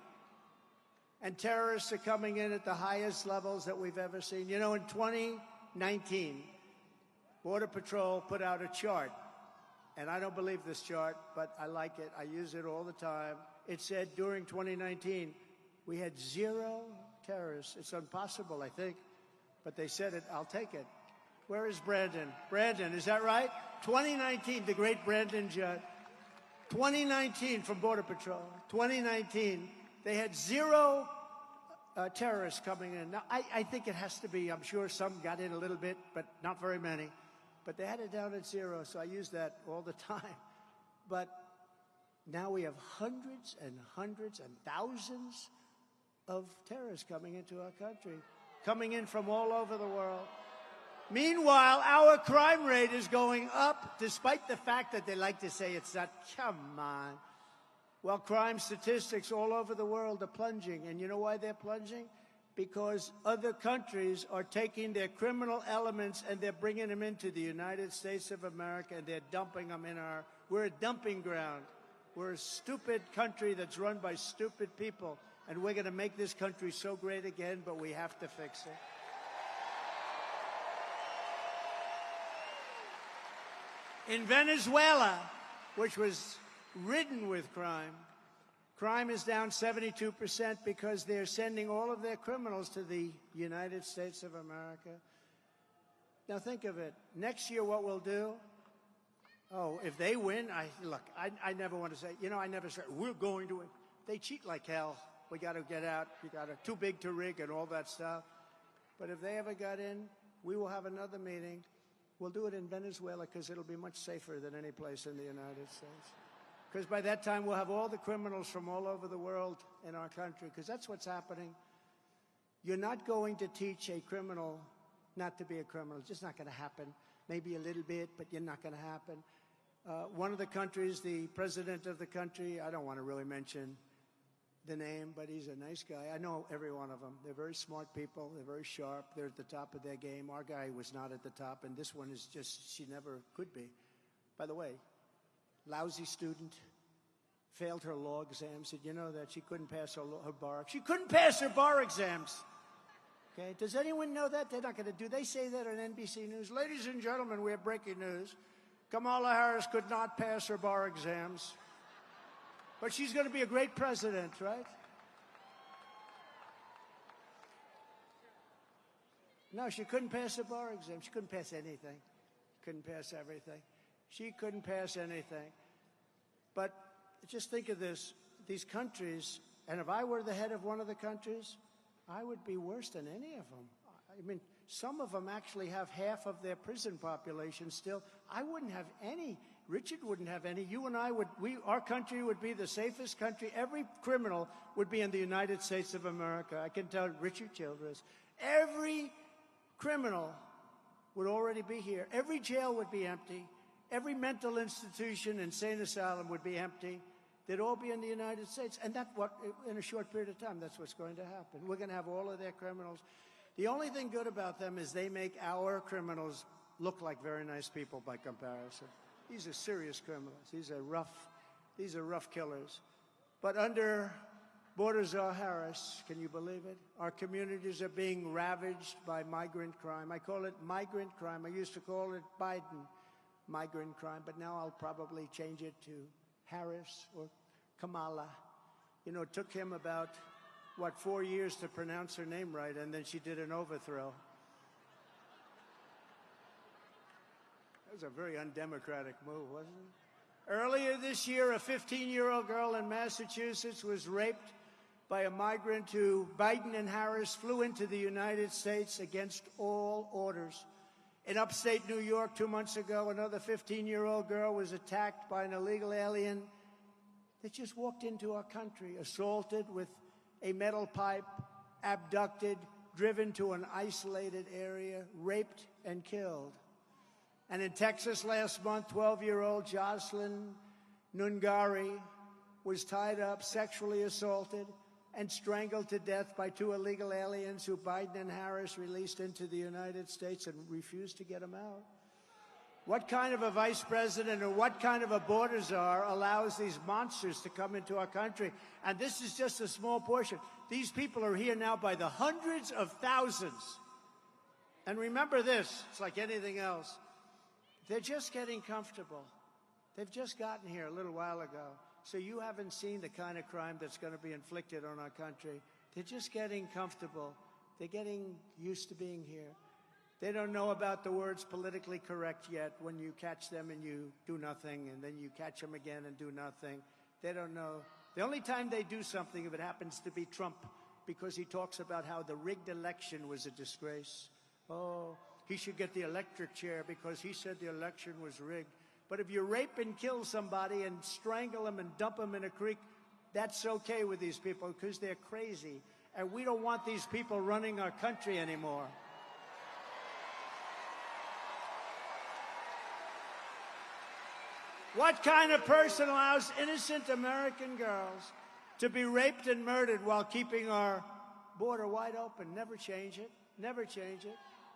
And terrorists are coming in at the highest levels that we've ever seen. You know, in 2019, Border Patrol put out a chart. And I don't believe this chart, but I like it. I use it all the time. It said during 2019, we had 0 terrorists. It's impossible, I think. But they said it. I'll take it. Where is Brandon? Brandon, is that right? 2019, the great Brandon Judd. 2019 from Border Patrol. 2019. They had 0 terrorists coming in. Now, I think it has to be, I'm sure some got in a little bit, but not very many. But they had it down at 0, so I use that all the time. But now we have hundreds and hundreds and thousands of terrorists coming into our country, coming in from all over the world. Meanwhile, our crime rate is going up, despite the fact that they like to say it's not. Come on. Well, crime statistics all over the world are plunging. And you know why they're plunging? Because other countries are taking their criminal elements and they're bringing them into the United States of America, and they're dumping them in our... We're a dumping ground. We're a stupid country that's run by stupid people, and we're going to make this country so great again, but we have to fix it. In Venezuela, which was ridden with crime, crime is down 72% because they're sending all of their criminals to the United States of America. Now think of it. Next year, what we'll do? Oh, if they win, I never want to say, I never say, we're going to win. They cheat like hell. We got to get out. We got to, too big to rig and all that stuff. But if they ever got in, we will have another meeting. We'll do it in Venezuela because it'll be much safer than any place in the United States. Because by that time, we'll have all the criminals from all over the world in our country, because that's what's happening. You're not going to teach a criminal not to be a criminal. It's just not going to happen. Maybe a little bit, but you're not going to happen. One of the countries, the president of the country, I don't want to really mention the name, but he's a nice guy. I know every one of them. They're very smart people. They're very sharp. They're at the top of their game. Our guy was not at the top, and this one is just, she never could be. By the way, lousy student, failed her law exams. Did you know that? She couldn't pass her bar. She couldn't pass her bar exams. Okay, does anyone know that? They're not going to do. They say that on NBC News. Ladies and gentlemen, we have breaking news. Kamala Harris could not pass her bar exams. But she's going to be a great president, right? No, she couldn't pass the bar exam. She couldn't pass anything. Couldn't pass everything. She couldn't pass anything. But just think of this. These countries, and if I were the head of one of the countries, I would be worse than any of them. I mean, some of them actually have half of their prison population still. I wouldn't have any. Richard wouldn't have any. You and I would, our country would be the safest country. Every criminal would be in the United States of America. I can tell Richard Childress. Every criminal would already be here. Every jail would be empty. Every mental institution, insane asylum would be empty. They'd all be in the United States. And that's what, in a short period of time, that's what's going to happen. We're going to have all of their criminals. The only thing good about them is they make our criminals look like very nice people by comparison. These are serious criminals. These are rough killers. But under Border Czar Harris, can you believe it? Our communities are being ravaged by migrant crime. I call it migrant crime. I used to call it Biden migrant crime, but now I'll probably change it to Harris or Kamala. You know, it took him about, 4 years to pronounce her name right, and then she did an overthrow. That was a very undemocratic move, wasn't it? Earlier this year, a 15-year-old girl in Massachusetts was raped by a migrant who Biden and Harris flew into the United States against all orders. In upstate New York 2 months ago, another 15-year-old girl was attacked by an illegal alien that just walked into our country, assaulted with a metal pipe, abducted, driven to an isolated area, raped and killed. And in Texas last month, 12-year-old Jocelyn Nungari was tied up, sexually assaulted, and strangled to death by 2 illegal aliens who Biden and Harris released into the United States and refused to get them out. What kind of a vice president or what kind of a border czar allows these monsters to come into our country? And this is just a small portion. These people are here now by the hundreds of thousands. And remember this, it's like anything else. They're just getting comfortable. They've just gotten here a little while ago. So you haven't seen the kind of crime that's going to be inflicted on our country. They're just getting comfortable. They're getting used to being here. They don't know about the words politically correct yet when you catch them and you do nothing, and then you catch them again and do nothing. They don't know. The only time they do something, if it happens to be Trump, because he talks about how the rigged election was a disgrace. Oh, he should get the electric chair because he said the election was rigged. But if you rape and kill somebody and strangle them and dump them in a creek, that's okay with these people because they're crazy. And we don't want these people running our country anymore. What kind of person allows innocent American girls to be raped and murdered while keeping our border wide open? Never change it. Never change it.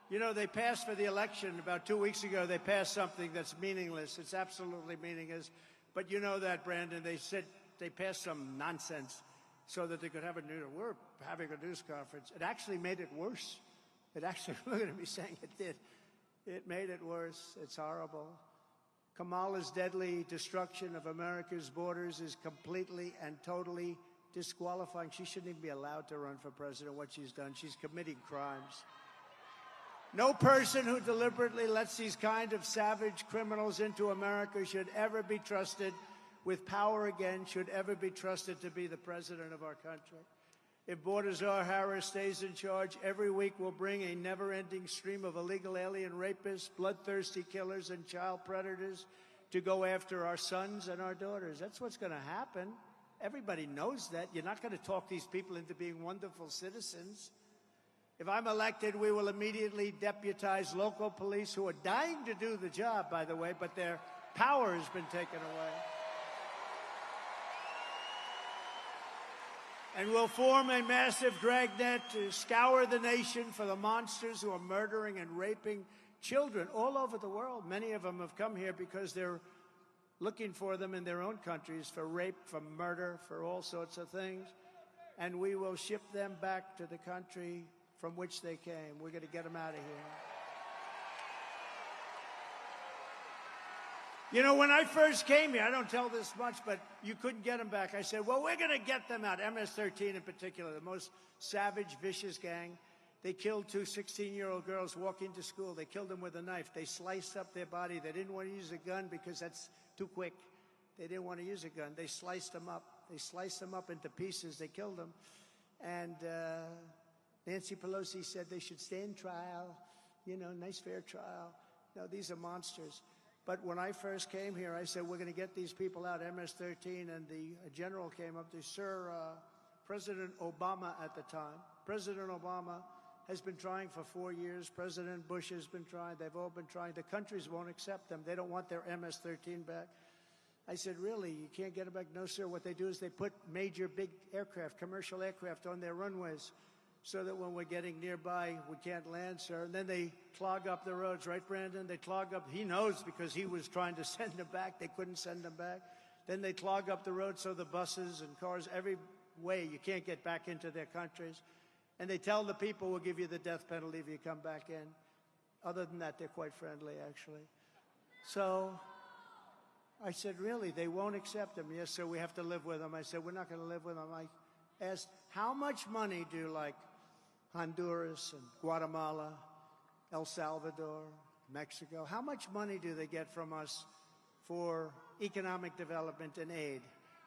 You know, they passed for the election about 2 weeks ago. They passed something that's meaningless. It's absolutely meaningless. But you know that, Brandon. They said they passed some nonsense so that they could have a news. We're having a news conference. It actually made it worse. It actually, look at me saying it did. It made it worse. It's horrible. Kamala's deadly destruction of America's borders is completely and totally disqualifying. She shouldn't even be allowed to run for president, what she's done. She's committing crimes. No person who deliberately lets these kind of savage criminals into America should ever be trusted with power again, should ever be trusted to be the president of our country. If Baltazar Harris stays in charge, every week will bring a never-ending stream of illegal alien rapists, bloodthirsty killers, and child predators to go after our sons and our daughters. That's what's going to happen. Everybody knows that. You're not going to talk these people into being wonderful citizens. If I'm elected, we will immediately deputize local police who are dying to do the job, by the way, but their power has been taken away. And we'll form a massive dragnet to scour the nation for the monsters who are murdering and raping children all over the world. Many of them have come here because they're looking for them in their own countries for rape, for murder, for all sorts of things. And we will ship them back to the country from which they came. We're going to get them out of here. You know, when I first came here, I don't tell this much, but you couldn't get them back. I said, well, we're going to get them out. MS-13 in particular, the most savage, vicious gang. They killed two 16-year-old girls walking to school. They killed them with a knife. They sliced up their body. They didn't want to use a gun because that's too quick. They didn't want to use a gun. They sliced them up. They sliced them up into pieces. They killed them. And Nancy Pelosi said they should stand trial, you know, nice fair trial. No, these are monsters. But when I first came here, I said, we're going to get these people out, MS-13, and the general came up to, sir, President Obama at the time. President Obama has been trying for 4 years. President Bush has been trying. They've all been trying. The countries won't accept them. They don't want their MS-13 back. I said, really, you can't get it back? No, sir. What they do is they put major big aircraft, commercial aircraft, on their runways so that when we're getting nearby, we can't land, sir. And then they clog up the roads, right, Brandon? They clog up. He knows because he was trying to send them back. They couldn't send them back. Then they clog up the roads so the buses and cars, every way, you can't get back into their countries. And they tell the people, we'll give you the death penalty if you come back in. Other than that, they're quite friendly, actually. So I said, really, they won't accept them? Yes, sir, we have to live with them. I said, we're not going to live with them. I asked, how much money do, like, Honduras and Guatemala, El Salvador, Mexico, how much money do they get from us for economic development and aid?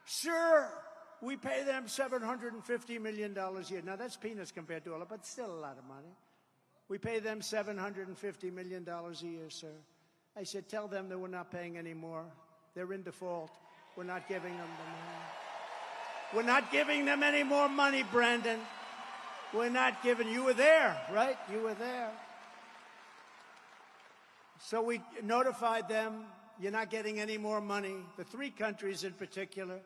Sir, we pay them $750 million a year. Now, that's peanuts compared to all of it, but still a lot of money. We pay them $750 million a year, sir. I said, tell them that we're not paying any more. They're in default. We're not giving them the money. We're not giving them any more money, Brandon. We're not giving. You were there, right? You were there. So we notified them, you're not getting any more money. The three countries in particular,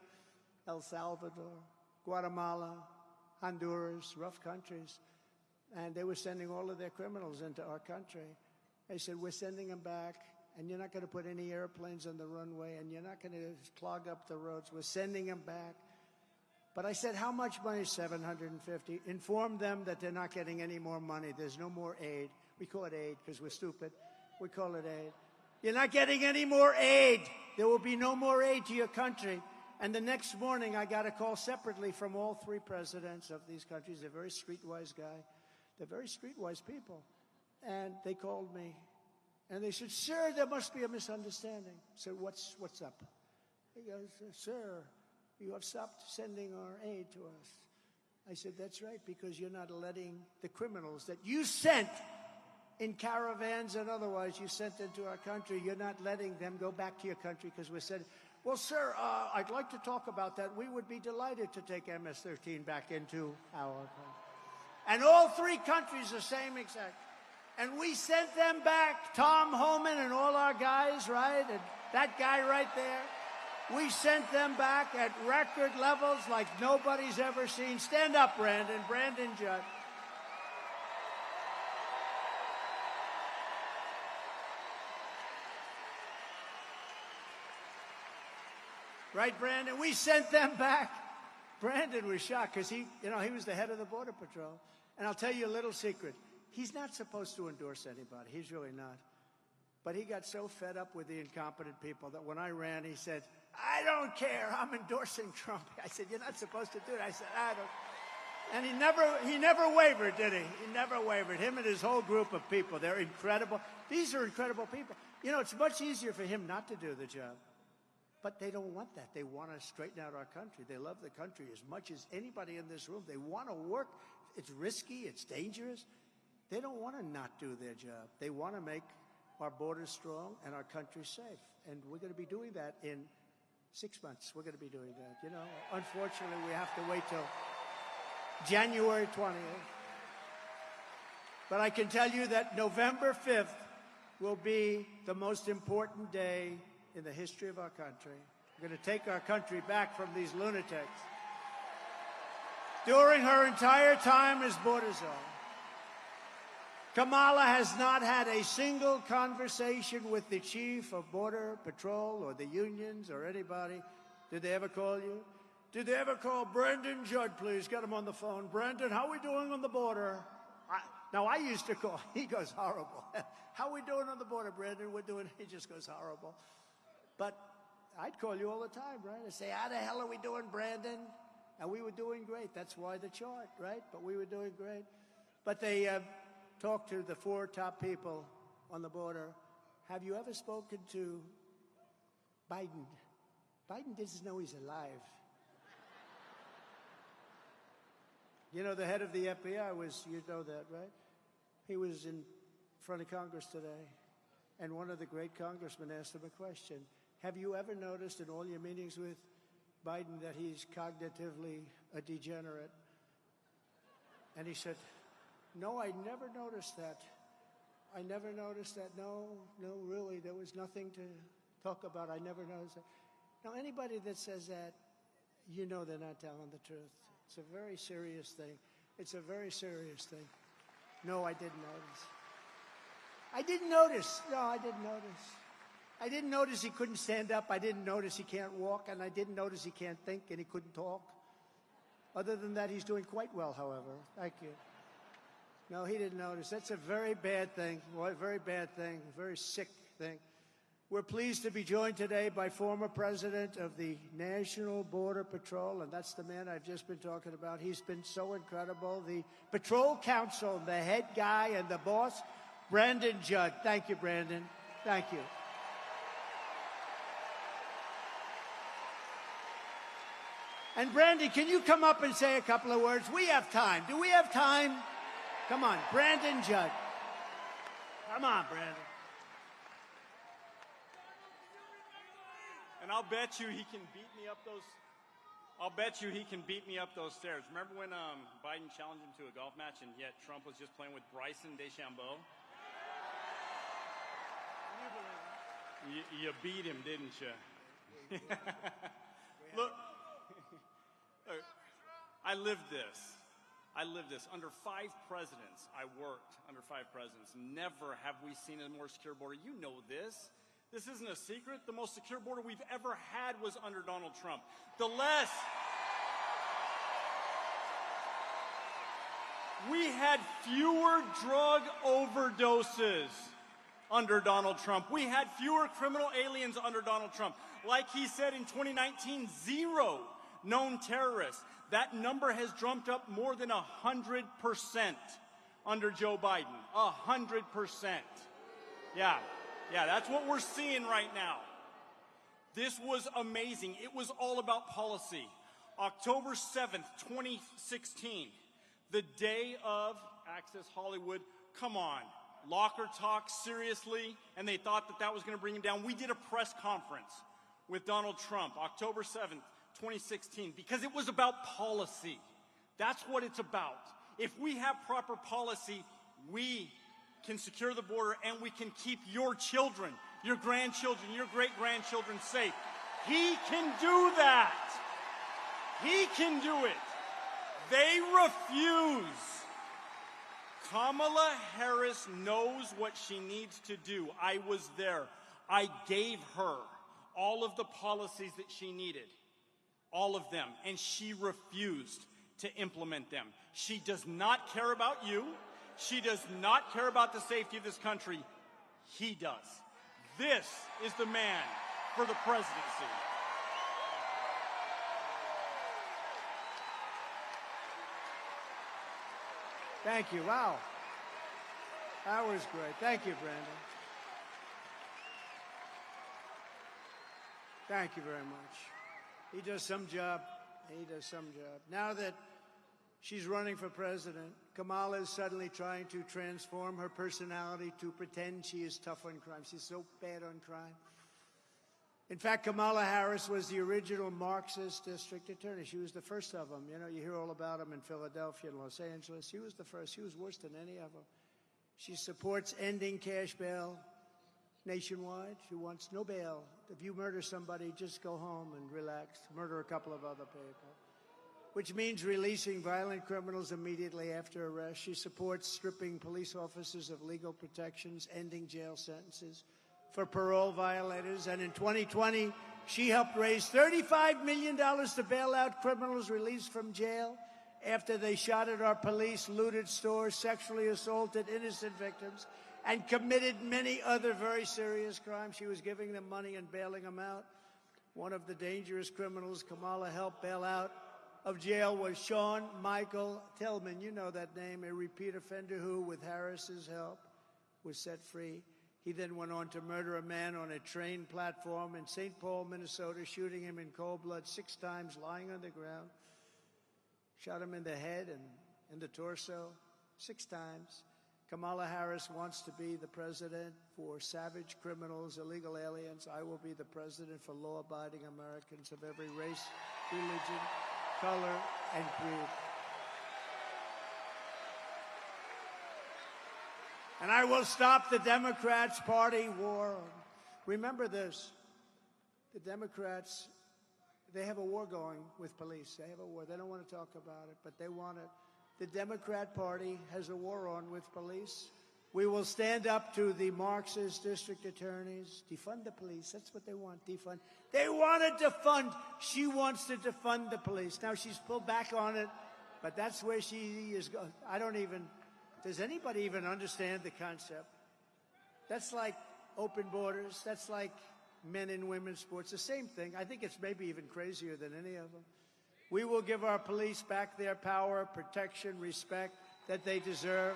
El Salvador, Guatemala, Honduras, rough countries. And they were sending all of their criminals into our country. I said, we're sending them back, and you're not going to put any airplanes on the runway, and you're not going to clog up the roads. We're sending them back. But I said, how much money? $750. Inform them that they're not getting any more money. There's no more aid. We call it aid because we're stupid. We call it aid. You're not getting any more aid. There will be no more aid to your country. And the next morning, I got a call separately from all three presidents of these countries. They're very streetwise guy. They're very streetwise people. And they called me. And they said, sir, there must be a misunderstanding. I said, what's up? He goes, sir, you have stopped sending our aid to us. I said, that's right, because you're not letting the criminals that you sent in caravans and otherwise you sent into our country. You're not letting them go back to your country because we said, well, sir, I'd like to talk about that. We would be delighted to take MS-13 back into our country. And all three countries the same exact. And we sent them back, Tom Homan and all our guys, right? And that guy right there. We sent them back at record levels like nobody's ever seen. Stand up, Brandon. Brandon Judd. Right, Brandon? We sent them back. Brandon was shocked because he was the head of the Border Patrol. And I'll tell you a little secret. He's not supposed to endorse anybody. He's really not. But he got so fed up with the incompetent people that when I ran, he said, I don't care. I'm endorsing Trump. I said, you're not supposed to do it. I said, I don't. And he never wavered, did he? He never wavered. Him and his whole group of people, they're incredible. These are incredible people. You know, it's much easier for him not to do the job. But they don't want that. They want to straighten out our country. They love the country as much as anybody in this room. They want to work. It's risky. It's dangerous. They don't want to not do their job. They want to make our borders strong and our country safe. And we're going to be doing that in 6 months. We're going to be doing that. You know, unfortunately, we have to wait till January 20th. But I can tell you that November 5th will be the most important day in the history of our country. We're going to take our country back from these lunatics. During her entire time as border czar, Kamala has not had a single conversation with the chief of Border Patrol or the unions or anybody. Did they ever call you? Did they ever call Brandon Judd, please? Get him on the phone. Brandon, how are we doing on the border? I used to call. He goes, horrible. How are we doing on the border, Brandon? He just goes, horrible. But I'd call you all the time, right? I'd say, how the hell are we doing, Brandon? And we were doing great. That's why the chart, right? But we were doing great. But they talked to the 4 top people on the border. Have you ever spoken to Biden? Biden doesn't know he's alive. You know, the head of the FBI was, you know that, right? He was in front of Congress today. And one of the great congressmen asked him a question. Have you ever noticed in all your meetings with Biden that he's cognitively a degenerate? And he said, no, I never noticed that. I never noticed that. No, really, there was nothing to talk about. I never noticed that. Now, anybody that says that, you know they're not telling the truth. It's a very serious thing. It's a very serious thing. No, I didn't notice. I didn't notice. No, I didn't notice. I didn't notice he couldn't stand up. I didn't notice he can't walk. And I didn't notice he can't think and he couldn't talk. Other than that, he's doing quite well, however. Thank you. No, he didn't notice. That's a very bad thing. Very bad thing. Very sick thing. We're pleased to be joined today by former president of the National Border Patrol, and that's the man I've just been talking about. He's been so incredible. The Patrol Council, the head guy and the boss, Brandon Judd. Thank you, Brandon. Thank you. And Brandon, can you come up and say a couple of words? We have time. Do we have time? Come on, Brandon Judd. Come on, Brandon. And I'll bet you he can beat me up those. I'll bet you he can beat me up those stairs. Remember when Biden challenged him to a golf match, and yet Trump was just playing with Bryson DeChambeau? You beat him, didn't you? Look, I lived this. Under 5 presidents, I worked under 5 presidents. Never have we seen a more secure border. You know this. This isn't a secret. The most secure border we've ever had was under Donald Trump. We had fewer drug overdoses under Donald Trump. We had fewer criminal aliens under Donald Trump. Like he said in 2019, 0 known terrorists. That number has jumped up more than 100% under Joe Biden. 100%. Yeah, that's what we're seeing right now. This was amazing. It was all about policy. October 7th, 2016, the day of Access Hollywood. Come on. locker talk seriously, and they thought that that was going to bring him down. We did a press conference with Donald Trump, October 7th, 2016, because it was about policy. That's what it's about. If we have proper policy, we can secure the border and we can keep your children, your grandchildren, your great-grandchildren safe. He can do that. He can do it. They refuse. Kamala Harris knows what she needs to do. I was there. I gave her all of the policies that she needed, all of them, and she refused to implement them. She does not care about you. She does not care about the safety of this country. He does. This is the man for the presidency. Thank you. Wow. That was great. Thank you, Brandon. Thank you very much. He does some job. He does some job. Now that she's running for president, Kamala is suddenly trying to transform her personality to pretend she is tough on crime. She's so bad on crime. In fact, Kamala Harris was the original Marxist district attorney. She was the first of them. You know, you hear all about them in Philadelphia and Los Angeles. She was the first. She was worse than any of them. She supports ending cash bail nationwide. She wants no bail. If you murder somebody, just go home and relax. Murder a couple of other people. Which means releasing violent criminals immediately after arrest. She supports stripping police officers of legal protections, ending jail sentences for parole violators. And in 2020, she helped raise $35 million to bail out criminals released from jail after they shot at our police, looted stores, sexually assaulted innocent victims, and committed many other very serious crimes. She was giving them money and bailing them out. One of the dangerous criminals Kamala helped bail out of jail was Sean Michael Tillman. You know that name, a repeat offender who, with Harris's help, was set free. He then went on to murder a man on a train platform in St. Paul, Minnesota, shooting him in cold blood 6 times, lying on the ground. Shot him in the head and in the torso 6 times. Kamala Harris wants to be the president for savage criminals, illegal aliens. I will be the president for law-abiding Americans of every race, religion, color, and creed. And I will stop the Democrats' party war. Remember this. The Democrats, they have a war going with police. They have a war. They don't want to talk about it, but they want it. The Democrat Party has a war on with police. We will stand up to the Marxist district attorneys. Defund the police. That's what they want, defund. They want to defund. She wants to defund the police. Now, she's pulled back on it, but that's where she is going. Does anybody even understand the concept? That's like open borders. That's like men and women's sports. The same thing. I think it's maybe even crazier than any of them. We will give our police back their power, protection, respect that they deserve.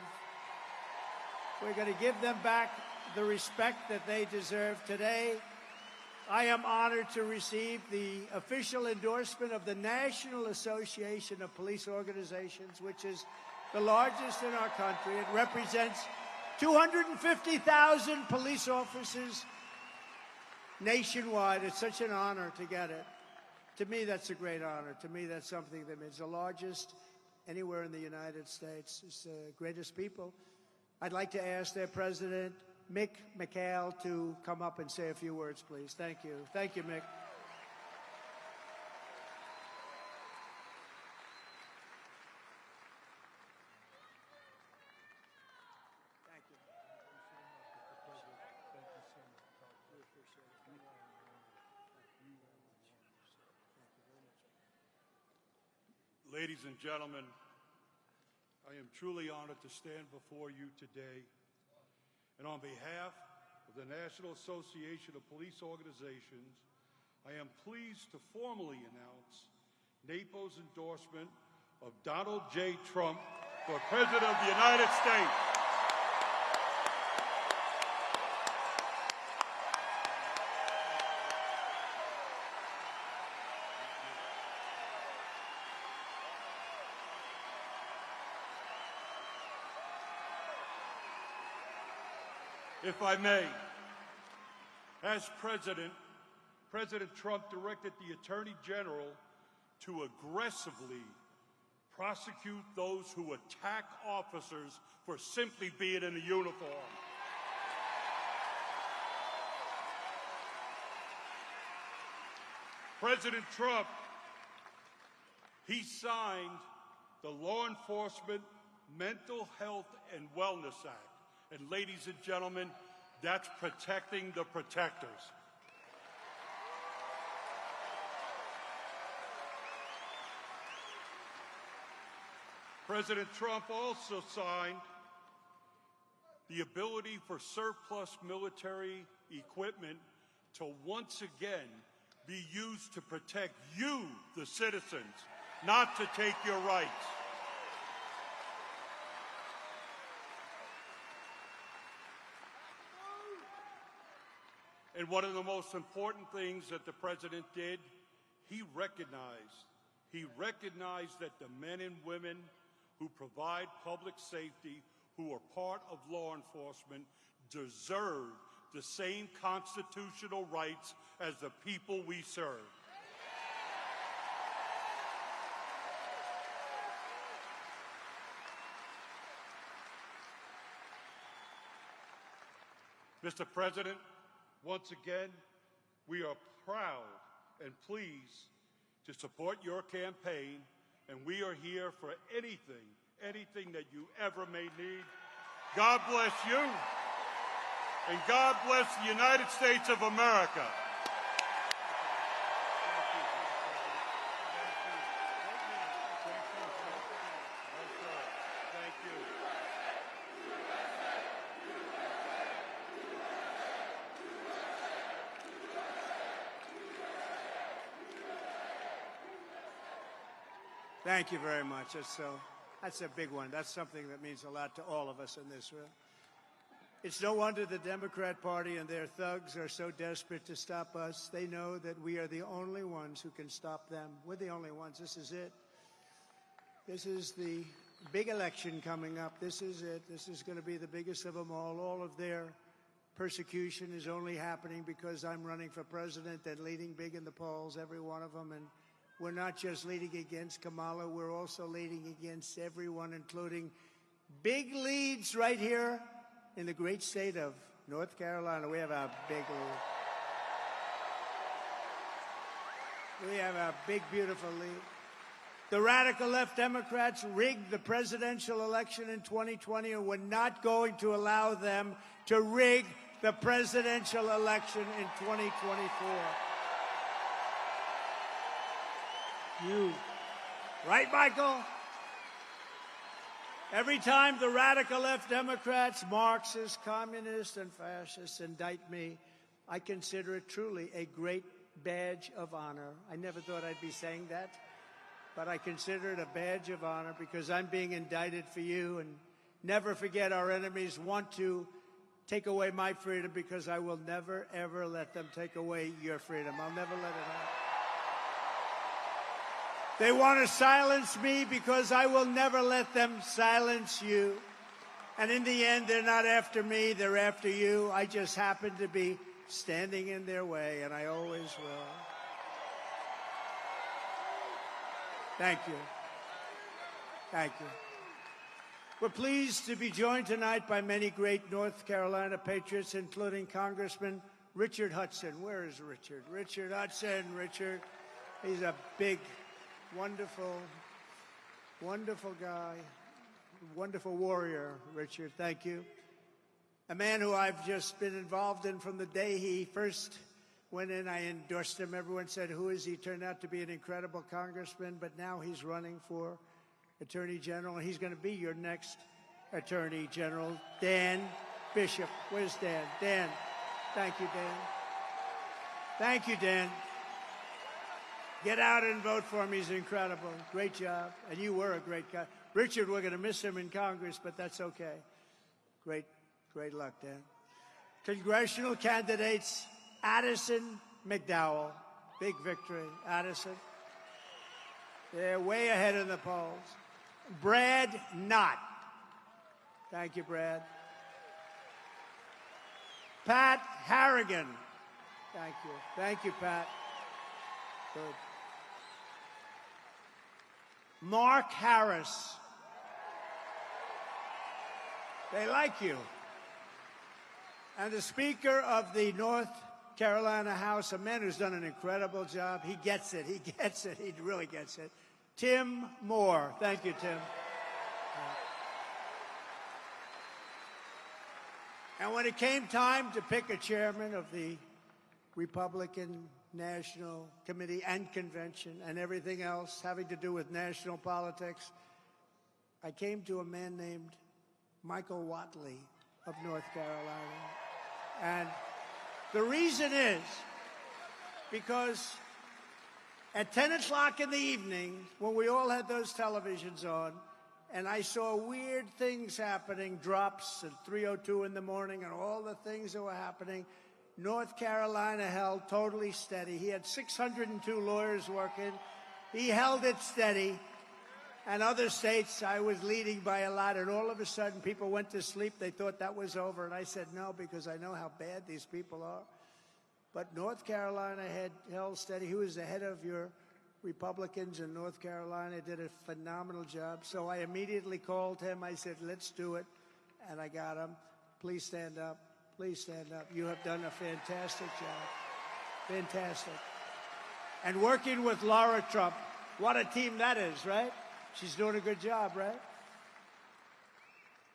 We're going to give them back the respect that they deserve. Today, I am honored to receive the official endorsement of the National Association of Police Organizations, which is the largest in our country. It represents 250,000 police officers nationwide. It's such an honor to get it. To me, that's a great honor. To me, that's something that means the largest anywhere in the United States. It's the greatest people. I'd like to ask their president, Mick McHale, to come up and say a few words, please. Thank you. Thank you, Mick. Ladies and gentlemen, I am truly honored to stand before you today. And on behalf of the National Association of Police Organizations, I am pleased to formally announce NAPO's endorsement of Donald J. Trump for President of the United States. If I may, as President, President Trump directed the Attorney General to aggressively prosecute those who attack officers for simply being in a uniform. President Trump, he signed the Law Enforcement Mental Health and Wellness Act. And ladies and gentlemen, that's protecting the protectors. President Trump also signed the ability for surplus military equipment to once again be used to protect you, the citizens, not to take your rights. And one of the most important things that the president did, he recognized that the men and women who provide public safety, who are part of law enforcement, deserve the same constitutional rights as the people we serve. Mr. President, once again, we are proud and pleased to support your campaign, and we are here for anything that you ever may need. God bless you, and God bless the United States of America. Thank you very much. That's a big one. That's something that means a lot to all of us in this room. It's no wonder the Democrat Party and their thugs are so desperate to stop us. They know that we are the only ones who can stop them. We're the only ones. This is it. This is the big election coming up. This is it. This is going to be the biggest of them all. All of their persecution is only happening because I'm running for president and leading big in the polls, every one of them. And we're not just leading against Kamala, we're also leading against everyone, including big leads right here in the great state of North Carolina. We have a big lead. We have a big, beautiful lead. The radical left Democrats rigged the presidential election in 2020, and we're not going to allow them to rig the presidential election in 2024. You. Right, Michael? Every time the radical left Democrats, Marxists, communists, and fascists indict me, I consider it truly a great badge of honor. I never thought I'd be saying that, but I consider it a badge of honor because I'm being indicted for you. And never forget, our enemies want to take away my freedom because I will never, ever let them take away your freedom. I'll never let it happen. They want to silence me because I will never let them silence you. And in the end, they're not after me, they're after you. I just happen to be standing in their way, and I always will. Thank you. Thank you. We're pleased to be joined tonight by many great North Carolina patriots, including Congressman Richard Hudson. Where is Richard? Richard Hudson. Richard. He's a big, wonderful, wonderful guy, wonderful warrior, Richard. Thank you. A man who I've just been involved in from the day he first went in. I endorsed him. Everyone said, who is he? Turned out to be an incredible congressman, but now he's running for Attorney General, and he's going to be your next Attorney General, Dan Bishop. Where's Dan? Dan. Thank you, Dan. Thank you, Dan. Get out and vote for him. He's incredible. Great job. And you were a great guy. Richard, we're going to miss him in Congress, but that's okay. Great luck, Dan. Congressional candidates, Addison McDowell. Big victory, Addison. They're way ahead in the polls. Brad Knott. Thank you, Brad. Pat Harrigan. Thank you. Thank you, Pat. Good. Mark Harris. They like you. And the Speaker of the North Carolina House, a man who's done an incredible job. He gets it. He gets it. He really gets it. Tim Moore. Thank you, Tim. And when it came time to pick a chairman of the Republican National Committee and Convention and everything else having to do with national politics, I came to a man named Michael Whatley of North Carolina. And the reason is because at 10 o'clock in the evening, when we all had those televisions on, and I saw weird things happening, drops at 3:02 in the morning and all the things that were happening, North Carolina held totally steady. He had 602 lawyers working. He held it steady. And other states, I was leading by a lot, and all of a sudden people went to sleep. They thought that was over. And I said, no, because I know how bad these people are. But North Carolina had held steady. He was the head of your Republicans in North Carolina, did a phenomenal job. So I immediately called him. I said, let's do it. And I got him. Please stand up. Please stand up. You have done a fantastic job. Fantastic. And working with Laura Trump, what a team that is, right? She's doing a good job, right?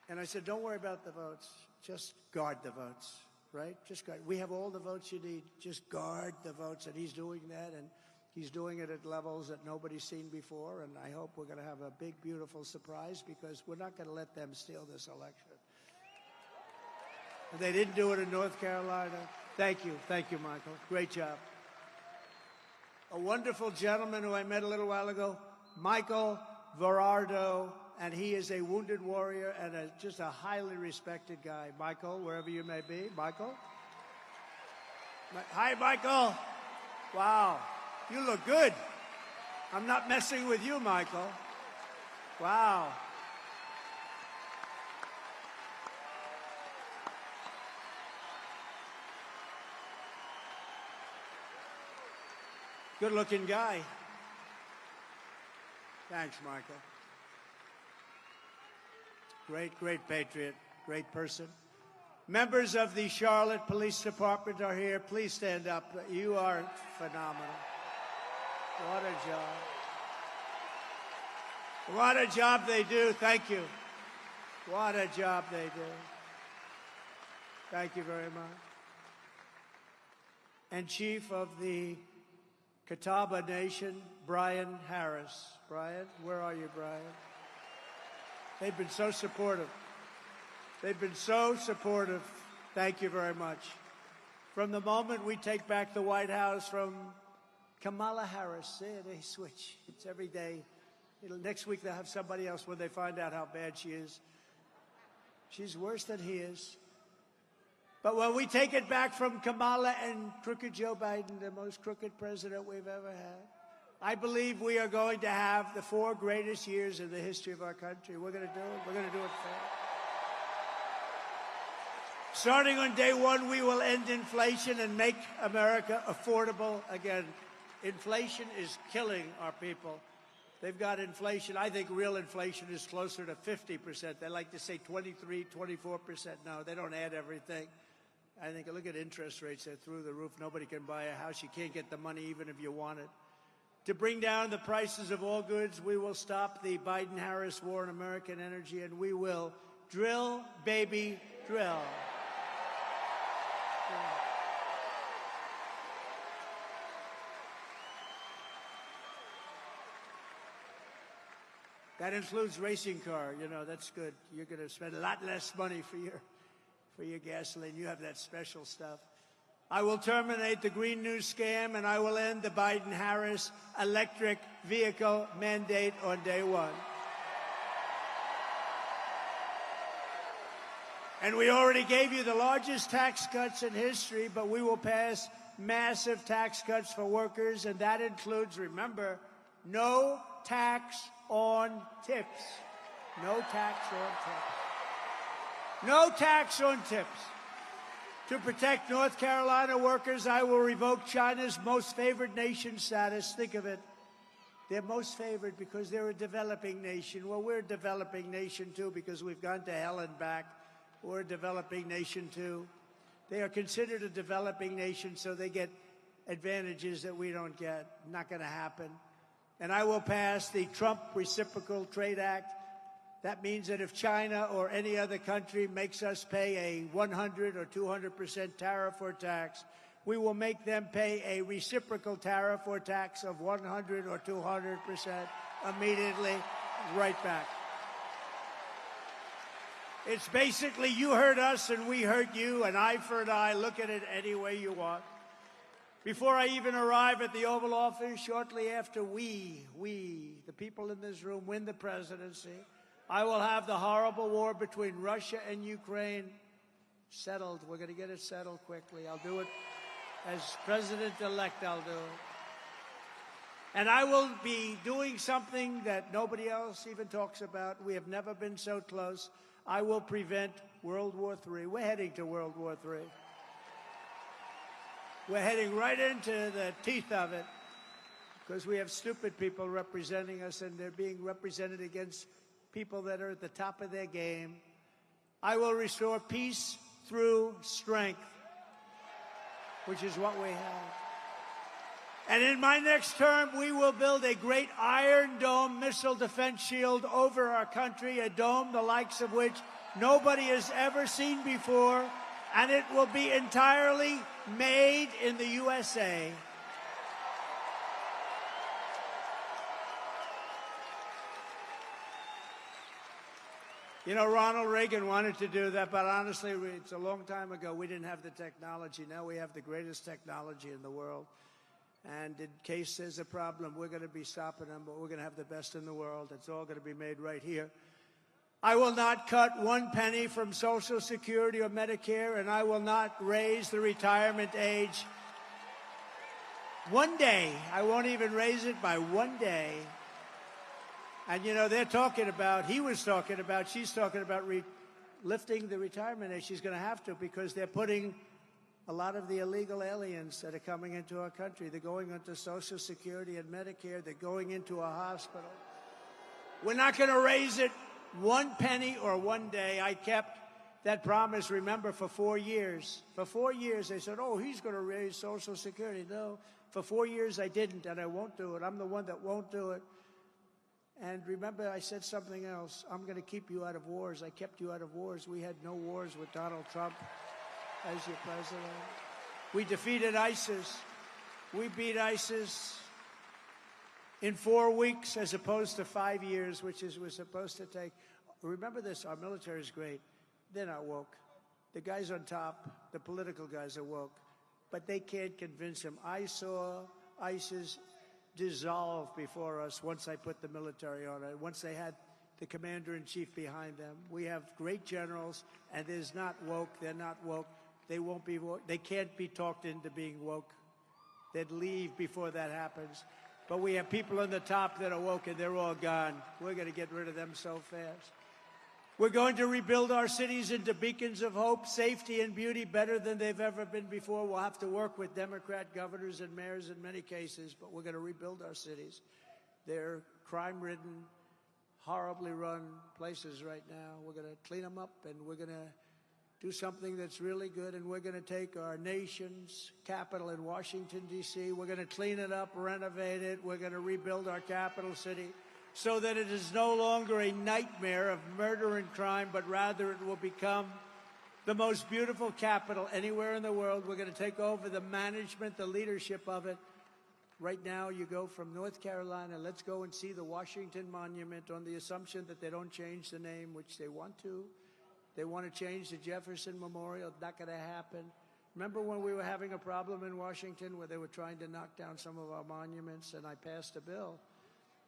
And I said, don't worry about the votes. Just guard the votes, right? Just guard. We have all the votes you need. Just guard the votes. And he's doing that, and he's doing it at levels that nobody's seen before. And I hope we're going to have a big, beautiful surprise, because we're not going to let them steal this election. And they didn't do it in North Carolina. Thank you. Thank you, Michael. Great job. A wonderful gentleman who I met a little while ago, Michael Verardo, and he is a wounded warrior and just a highly respected guy. Michael, wherever you may be. Michael? Hi, Michael. Wow. You look good. I'm not messing with you, Michael. Wow. Good-looking guy. Thanks, Michael. Great, great patriot, great person. Members of the Charlotte Police Department are here. Please stand up. You are phenomenal. What a job. What a job they do. Thank you. What a job they do. Thank you very much. And Chief of the Catawba Nation, Brian Harris. Brian, where are you, Brian? They've been so supportive. They've been so supportive. Thank you very much. From the moment we take back the White House from Kamala Harris, they switch. It's every day. Next week they'll have somebody else when they find out how bad she is. She's worse than he is. But when we take it back from Kamala and crooked Joe Biden, the most crooked president we've ever had, I believe we are going to have the 4 greatest years in the history of our country. We're going to do it. We're going to do it fair. Starting on day 1, we will end inflation and make America affordable again. Inflation is killing our people. They've got inflation. I think real inflation is closer to 50%. They like to say 23, 24%. No, they don't add everything. I think, look at interest rates. They're through the roof. Nobody can buy a house. You can't get the money even if you want it. To bring down the prices of all goods, we will stop the Biden-Harris war on American energy, and we will drill, baby, drill. That includes racing car. You know, that's good. You're going to spend a lot less money for your gasoline. You have that special stuff. I will terminate the Green New Scam, and I will end the Biden-Harris electric vehicle mandate on day 1. And we already gave you the largest tax cuts in history, but we will pass massive tax cuts for workers, and that includes, remember, no tax on tips. No tax on tips. No tax on tips. To protect North Carolina workers, I will revoke China's most favored nation status. Think of it. They're most favored because they're a developing nation. Well, we're a developing nation, too, because we've gone to hell and back. We're a developing nation, too. They are considered a developing nation, so they get advantages that we don't get. Not going to happen. And I will pass the Trump Reciprocal Trade Act. That means that if China or any other country makes us pay a 100 or 200% tariff or tax, we will make them pay a reciprocal tariff or tax of 100 or 200% immediately, right back. It's basically you hurt us and we hurt you, an eye for an eye. Look at it any way you want. Before I even arrive at the Oval Office, shortly after we, the people in this room, win the presidency, I will have the horrible war between Russia and Ukraine settled. We're going to get it settled quickly. I'll do it as president-elect. I'll do it. And I will be doing something that nobody else even talks about. We have never been so close. I will prevent World War III. We're heading to World War III. We're heading right into the teeth of it because we have stupid people representing us, and they're being represented against people that are at the top of their game. I will restore peace through strength, which is what we have. And in my next term, we will build a great Iron Dome missile defense shield over our country, a dome the likes of which nobody has ever seen before, and it will be entirely made in the USA. You know, Ronald Reagan wanted to do that, but honestly, it's a long time ago. We didn't have the technology. Now we have the greatest technology in the world. And in case there's a problem, we're going to be stopping them, but we're going to have the best in the world. It's all going to be made right here. I will not cut one penny from Social Security or Medicare, and I will not raise the retirement age. One day. I won't even raise it by one day. And, you know, they're talking about, she's talking about lifting the retirement age. She's going to have to, because they're putting a lot of the illegal aliens that are coming into our country. They're going into Social Security and Medicare. They're going into a hospital. We're not going to raise it one penny or one day. I kept that promise, remember, for 4 years. For 4 years, they said, oh, he's going to raise Social Security. No, for 4 years I didn't, and I won't do it. I'm the one that won't do it. And remember, I said something else. I'm going to keep you out of wars. I kept you out of wars. We had no wars with Donald Trump as your president. We defeated ISIS. We beat ISIS in 4 weeks as opposed to 5 years, which is we're supposed to take. Remember this, our military is great. They're not woke. The guys on top, the political guys, are woke. But they can't convince him. I saw ISIS dissolve before us once I put the military on it, once they had the commander-in-chief behind them. We have great generals, and there's not woke. They're not woke. They won't be woke. They can't be talked into being woke. They'd leave before that happens. But we have people on the top that are woke, and they're all gone. We're going to get rid of them so fast. We're going to rebuild our cities into beacons of hope, safety, and beauty better than they've ever been before. We'll have to work with Democrat governors and mayors in many cases, but we're going to rebuild our cities. They're crime-ridden, horribly run places right now. We're going to clean them up, and we're going to do something that's really good, and we're going to take our nation's capital in Washington, D.C. We're going to clean it up, renovate it. We're going to rebuild our capital city so that it is no longer a nightmare of murder and crime, but rather it will become the most beautiful capital anywhere in the world. We're going to take over the management, the leadership of it. Right now, you go from North Carolina, let's go and see the Washington Monument on the assumption that they don't change the name, which they want to. They want to change the Jefferson Memorial. Not going to happen. Remember when we were having a problem in Washington where they were trying to knock down some of our monuments, and I passed a bill.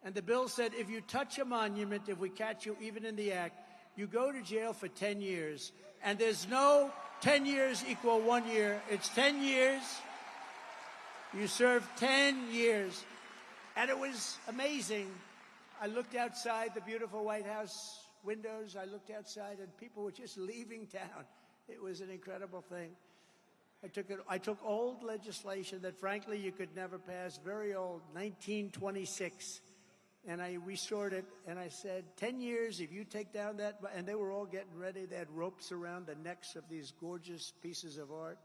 And the bill said, if you touch a monument, if we catch you even in the act, you go to jail for 10 years. And there's no 10 years equal 1 year. It's 10 years. You serve 10 years. And it was amazing. I looked outside the beautiful White House windows. I looked outside, and people were just leaving town. It was an incredible thing. I took old legislation that, frankly, you could never pass, very old, 1926, and I restored it, and I said, 10 years, if you take down that, and they were all getting ready. They had ropes around the necks of these gorgeous pieces of art.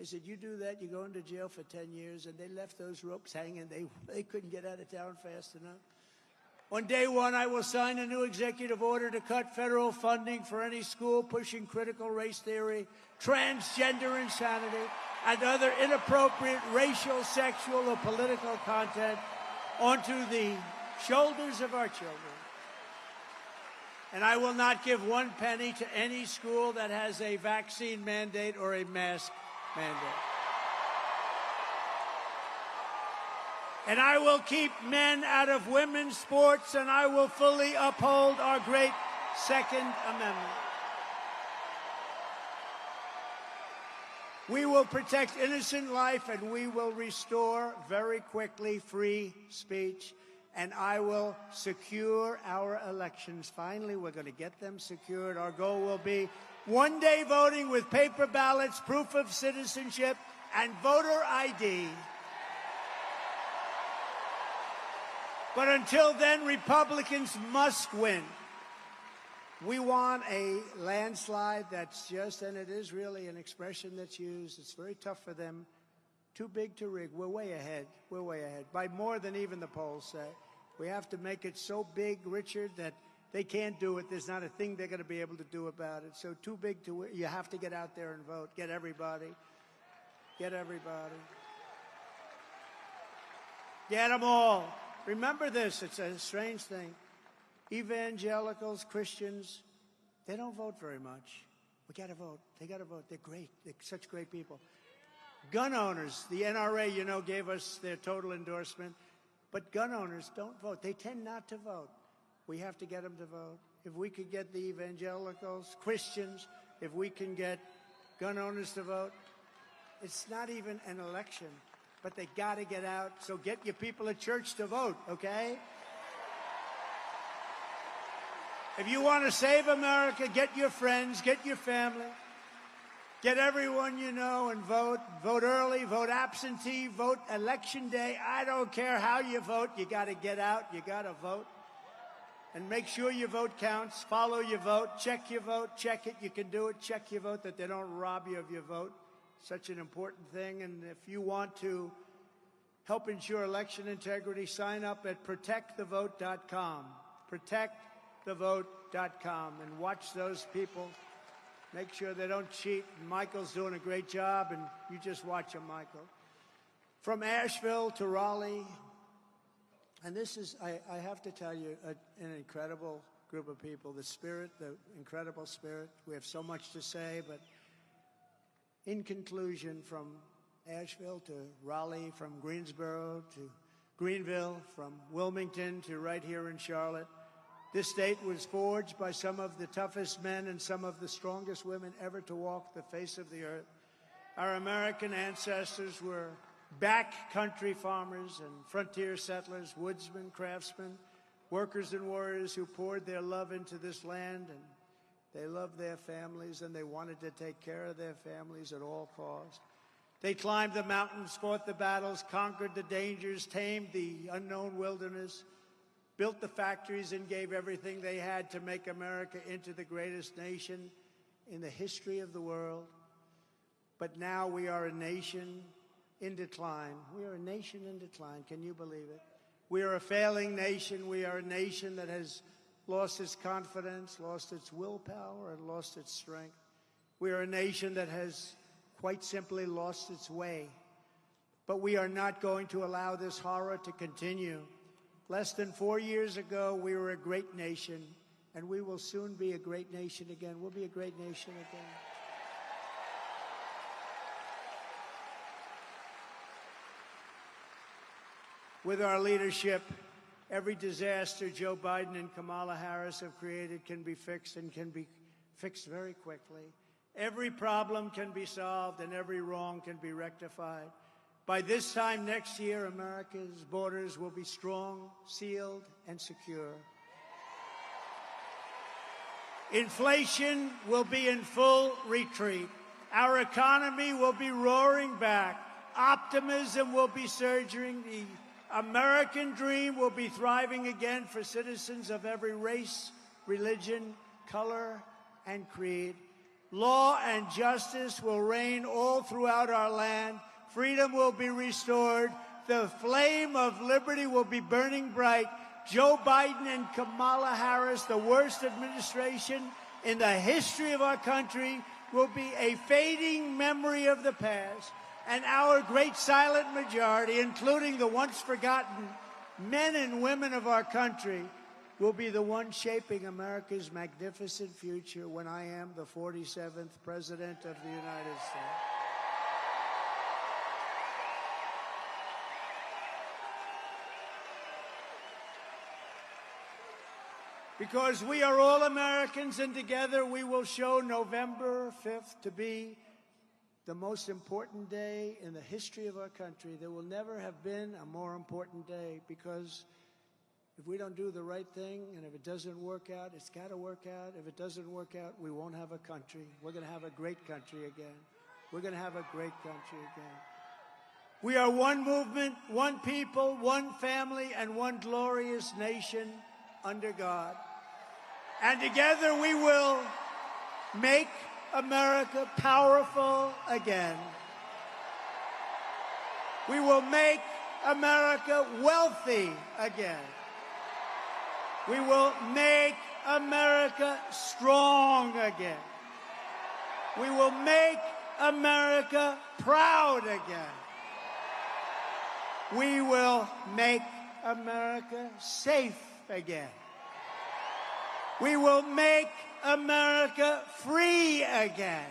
I said, you do that, you go into jail for 10 years, and they left those ropes hanging. They couldn't get out of town fast enough. On day one, I will sign a new executive order to cut federal funding for any school pushing critical race theory, transgender insanity, and other inappropriate racial, sexual, or political content onto the shoulders of our children. And I will not give one penny to any school that has a vaccine mandate or a mask mandate. And I will keep men out of women's sports, and I will fully uphold our great Second Amendment. We will protect innocent life, and we will restore very quickly free speech, and I will secure our elections. Finally, we're going to get them secured. Our goal will be one-day voting with paper ballots, proof of citizenship, and voter ID. But until then, Republicans must win. We want a landslide that's just, and it is really an expression that's used. It's very tough for them. Too big to rig. We're way ahead. We're way ahead. By more than even the polls say. We have to make it so big, Richard, that they can't do it. There's not a thing they're going to be able to do about it. So too big to win. You have to get out there and vote. Get everybody. Get everybody. Get them all. Remember this, it's a strange thing. Evangelicals, Christians, they don't vote very much. We got to vote. They got to vote. They're great. They're such great people. Gun owners, the NRA, you know, gave us their total endorsement. But gun owners don't vote. They tend not to vote. We have to get them to vote. If we could get the evangelicals, Christians, if we can get gun owners to vote, it's not even an election. But they got to get out, so get your people at church to vote, okay? If you want to save America, get your friends, get your family, get everyone you know and vote. Vote early, vote absentee, vote election day. I don't care how you vote. You got to get out. You got to vote. And make sure your vote counts. Follow your vote. Check your vote. Check it. You can do it. Check your vote, that they don't rob you of your vote. Such an important thing. And if you want to help ensure election integrity, sign up at protectthevote.com. Protectthevote.com. And watch those people. Make sure they don't cheat. And Michael's doing a great job, and you just watch him, Michael. From Asheville to Raleigh. And this is, I have to tell you, an incredible group of people. The spirit, the incredible spirit. We have so much to say, but in conclusion, from Asheville to Raleigh, from Greensboro to Greenville, from Wilmington to right here in Charlotte, this state was forged by some of the toughest men and some of the strongest women ever to walk the face of the earth. Our American ancestors were backcountry farmers and frontier settlers, woodsmen, craftsmen, workers and warriors who poured their love into this land, and they loved their families, and they wanted to take care of their families at all costs. They climbed the mountains, fought the battles, conquered the dangers, tamed the unknown wilderness, built the factories, and gave everything they had to make America into the greatest nation in the history of the world. But now we are a nation in decline. We are a nation in decline. Can you believe it? We are a failing nation. We are a nation that has lost its confidence, lost its willpower, and lost its strength. We are a nation that has quite simply lost its way. But we are not going to allow this horror to continue. Less than 4 years ago, we were a great nation, and we will soon be a great nation again. We'll be a great nation again. With our leadership, every disaster Joe Biden and Kamala Harris have created can be fixed, and can be fixed very quickly. Every problem can be solved, and every wrong can be rectified. By this time next year, America's borders will be strong, sealed, and secure. Inflation will be in full retreat. Our economy will be roaring back. Optimism will be surging. The American dream will be thriving again for citizens of every race, religion, color, and creed. Law and justice will reign all throughout our land. Freedom will be restored. The flame of liberty will be burning bright. Joe Biden and Kamala Harris, the worst administration in the history of our country, will be a fading memory of the past. And our great silent majority, including the once forgotten men and women of our country, will be the one shaping America's magnificent future when I am the 47th President of the United States. Because we are all Americans, and together we will show November 5th to be the most important day in the history of our country. There will never have been a more important day, because if we don't do the right thing, and if it doesn't work out, it's got to work out. If it doesn't work out, we won't have a country. We're going to have a great country again. We're going to have a great country again. We are one movement, one people, one family, and one glorious nation under God. And together we will make America powerful again. We will make America wealthy again. We will make America strong again. We will make America proud again. We will make America safe again. We will make America free again.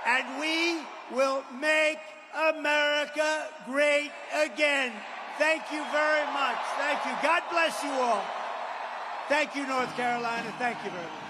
And we will make America great again. Thank you very much. Thank you. God bless you all. Thank you, North Carolina. Thank you very much.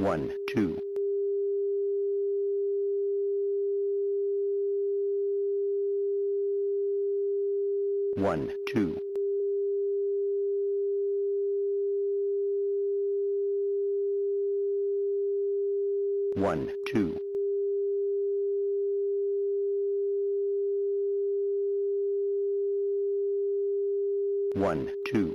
1, 2. 1, 2. 1, 2. 1, 2.